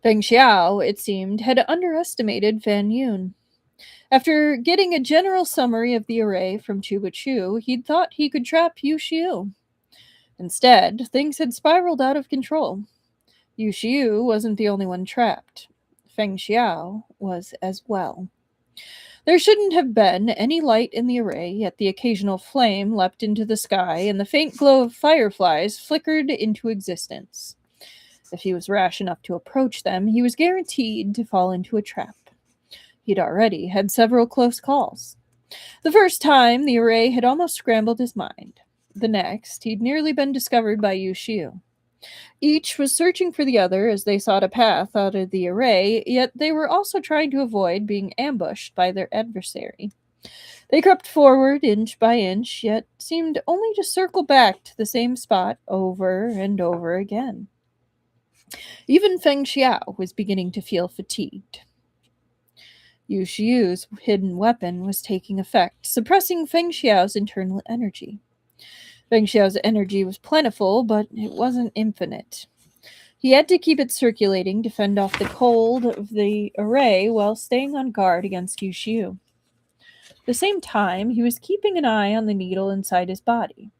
Feng Xiao, it seemed, had underestimated Fan Yun. After getting a general summary of the array from Chubuchu, he'd thought he could trap Yu Xiu. Instead, things had spiraled out of control. Yu Xiu wasn't the only one trapped. Feng Xiao was as well. There shouldn't have been any light in the array, yet the occasional flame leapt into the sky, and the faint glow of fireflies flickered into existence. If he was rash enough to approach them, he was guaranteed to fall into a trap. He'd already had several close calls. The first time, the array had almost scrambled his mind. The next, he'd nearly been discovered by Yu Xiu. Each was searching for the other as they sought a path out of the array, yet they were also trying to avoid being ambushed by their adversary. They crept forward inch by inch, yet seemed only to circle back to the same spot over and over again. Even Feng Xiao was beginning to feel fatigued. Yu Xiu's hidden weapon was taking effect, suppressing Feng Xiao's internal energy. Feng Xiao's energy was plentiful, but it wasn't infinite. He had to keep it circulating to fend off the cold of the array while staying on guard against Yu Xiu. At the same time, he was keeping an eye on the needle inside his body.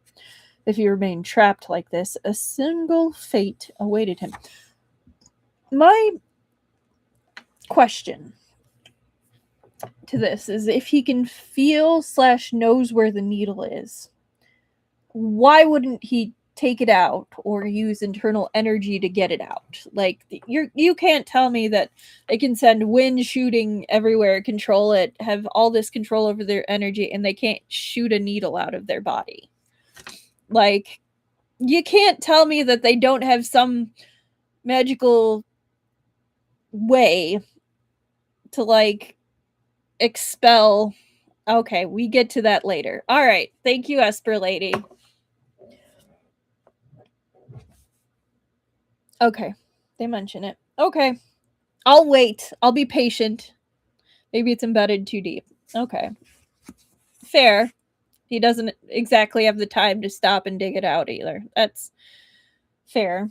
If he remained trapped like this, a single fate awaited him. My question to this is, if he can feel / knows where the needle is, why wouldn't he take it out or use internal energy to get it out? Like, you can't tell me that they can send wind shooting everywhere, control it, have all this control over their energy, and they can't shoot a needle out of their body. Like, you can't tell me that they don't have some magical way to, like, expel. Okay, we get to that later. All right, thank you, Esper Lady. Okay, they mention it. Okay, I'll wait. I'll be patient. Maybe it's embedded too deep. Okay, fair. He doesn't exactly have the time to stop and dig it out either. That's fair.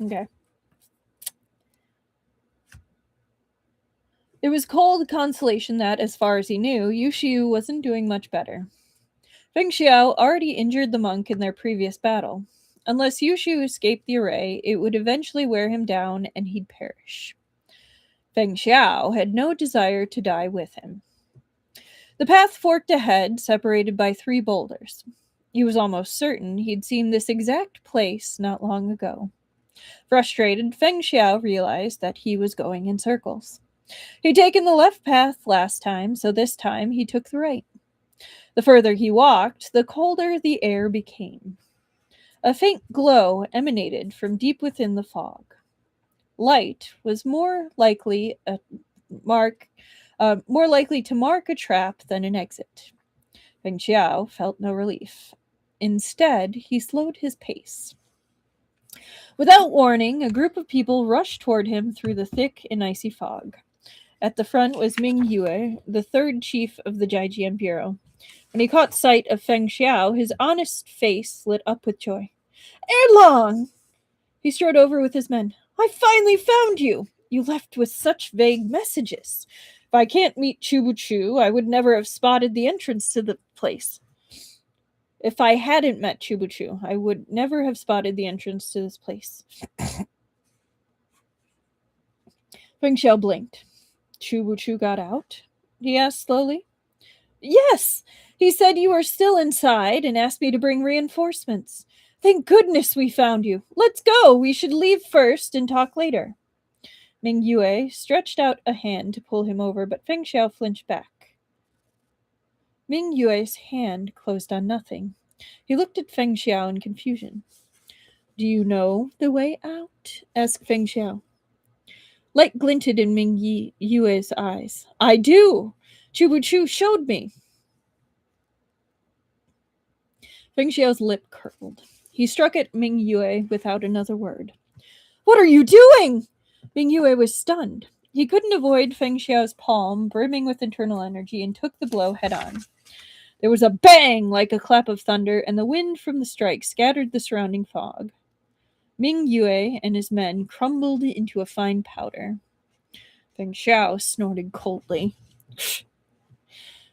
Okay. It was cold consolation that, as far as he knew, Yu Xiu wasn't doing much better. Feng Xiao already injured the monk in their previous battle. Unless Yu Xiu escaped the array, it would eventually wear him down and he'd perish. Feng Xiao had no desire to die with him. The path forked ahead, separated by 3 boulders. He was almost certain he'd seen this exact place not long ago. Frustrated, Feng Xiao realized that he was going in circles. He'd taken the left path last time, so this time he took the right. The further he walked, the colder the air became. A faint glow emanated from deep within the fog. Light was more likely to mark a trap than an exit. Feng Xiao felt no relief. Instead, he slowed his pace. Without warning, a group of people rushed toward him through the thick and icy fog. At the front was Ming Yue, the 3rd chief of the Jijian Bureau. When he caught sight of Feng Xiao, his honest face lit up with joy. "Erlong!" He strode over with his men. "I finally found you! You left with such vague messages. If I can't meet Chubuchu, I would never have spotted the entrance to the place. If I hadn't met Chubuchu, I would never have spotted the entrance to this place." Feng Xiao blinked. "Chubuchu got out?" he asked slowly. "Yes! He said you were still inside and asked me to bring reinforcements. Thank goodness we found you. Let's go. We should leave first and talk later." Ming Yue stretched out a hand to pull him over, but Feng Xiao flinched back. Ming Yue's hand closed on nothing. He looked at Feng Xiao in confusion. "Do you know the way out?" asked Feng Xiao. Light glinted in Ming Yue's eyes. "I do. Chubuchu showed me." Feng Xiao's lip curled. He struck at Ming Yue without another word. "What are you doing?" Ming Yue was stunned. He couldn't avoid Feng Xiao's palm, brimming with internal energy, and took the blow head on. There was a bang like a clap of thunder, and the wind from the strike scattered the surrounding fog. Ming Yue and his men crumbled into a fine powder. Feng Xiao snorted coldly.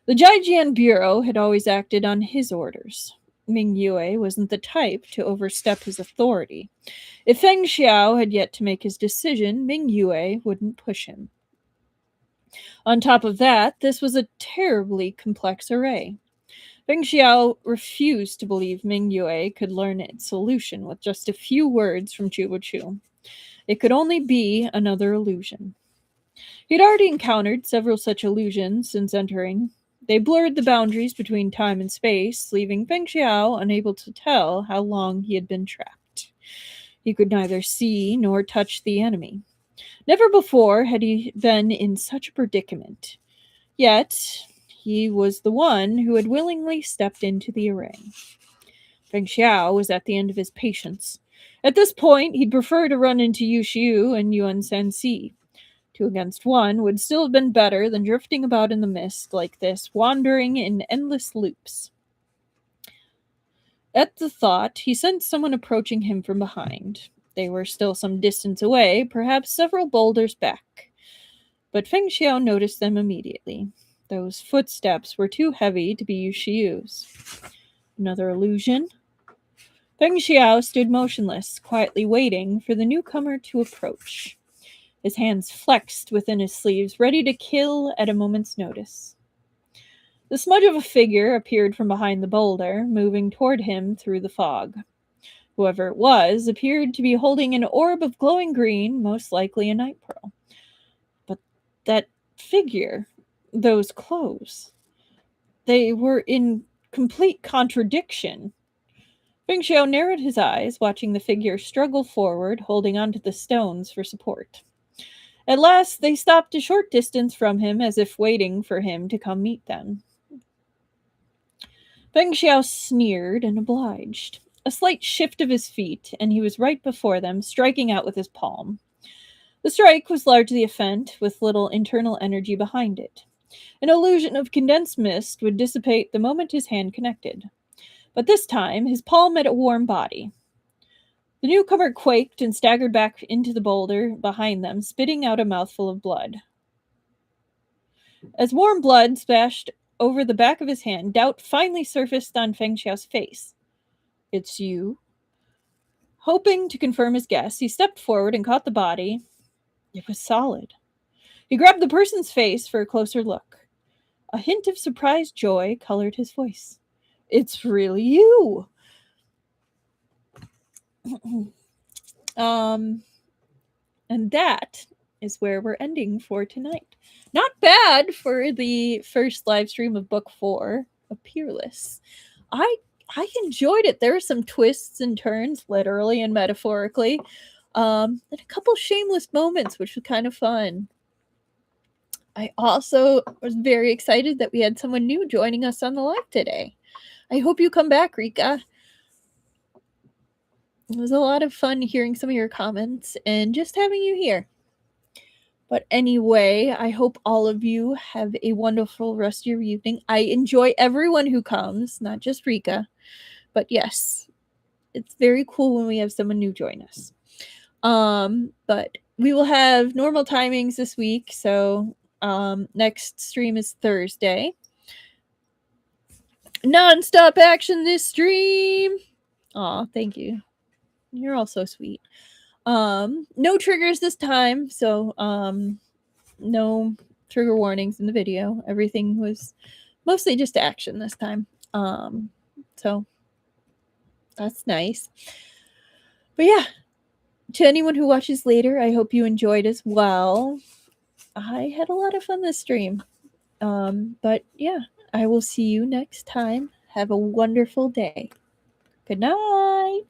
The Jijian Bureau had always acted on his orders. Ming Yue wasn't the type to overstep his authority. If Feng Xiao had yet to make his decision, Ming Yue wouldn't push him. On top of that, this was a terribly complex array. Feng Xiao refused to believe Ming Yue could learn its solution with just a few words from Zhu Chu. It could only be another illusion. He'd already encountered several such illusions since entering. They blurred the boundaries between time and space, leaving Feng Xiao unable to tell how long he had been trapped. He could neither see nor touch the enemy. Never before had he been in such a predicament. Yet, he was the one who had willingly stepped into the array. Feng Xiao was at the end of his patience. At this point, he'd prefer to run into Yu Xiu and Yuan Sanxi. 2 against 1 would still have been better than drifting about in the mist like this, wandering in endless loops. At the thought, he sensed someone approaching him from behind. They were still some distance away, perhaps several boulders back. But Feng Xiao noticed them immediately. Those footsteps were too heavy to be Yu Xiu's. Another illusion? Feng Xiao stood motionless, quietly waiting for the newcomer to approach. His hands flexed within his sleeves, ready to kill at a moment's notice. The smudge of a figure appeared from behind the boulder, moving toward him through the fog. Whoever it was appeared to be holding an orb of glowing green, most likely a night pearl. But that figure, those clothes, they were in complete contradiction. Feng Xiao narrowed his eyes, watching the figure struggle forward, holding onto the stones for support. At last, they stopped a short distance from him, as if waiting for him to come meet them. Feng Xiao sneered and obliged. A slight shift of his feet, and he was right before them, striking out with his palm. The strike was largely a feint, with little internal energy behind it. An illusion of condensed mist would dissipate the moment his hand connected. But this time, his palm met a warm body. The newcomer quaked and staggered back into the boulder behind them, spitting out a mouthful of blood. As warm blood splashed over the back of his hand, doubt finally surfaced on Feng Xiao's face. "It's you?" Hoping to confirm his guess, he stepped forward and caught the body. It was solid. He grabbed the person's face for a closer look. A hint of surprised joy colored his voice. "It's really you!" And that is where we're ending for tonight. Not bad for the first live stream of book 4 of Peerless. I enjoyed it. There were some twists and turns, literally and metaphorically, and a couple shameless moments, which was kind of fun. I also was very excited that we had someone new joining us on the live today. I hope you come back, Rika. It was a lot of fun hearing some of your comments and just having you here. But anyway, I hope all of you have a wonderful rest of your evening. I enjoy everyone who comes, not just Rika. But yes, it's very cool when we have someone new join us. But we will have normal timings this week. So next stream is Thursday. Non-stop action this stream. Aw, thank you. You're all so sweet. No triggers this time, so no trigger warnings in the video. Everything was mostly just action this time. So that's nice. But yeah, to anyone who watches later, I hope you enjoyed as well. I had a lot of fun this stream. But yeah, I will see you next time. Have a wonderful day. Good night.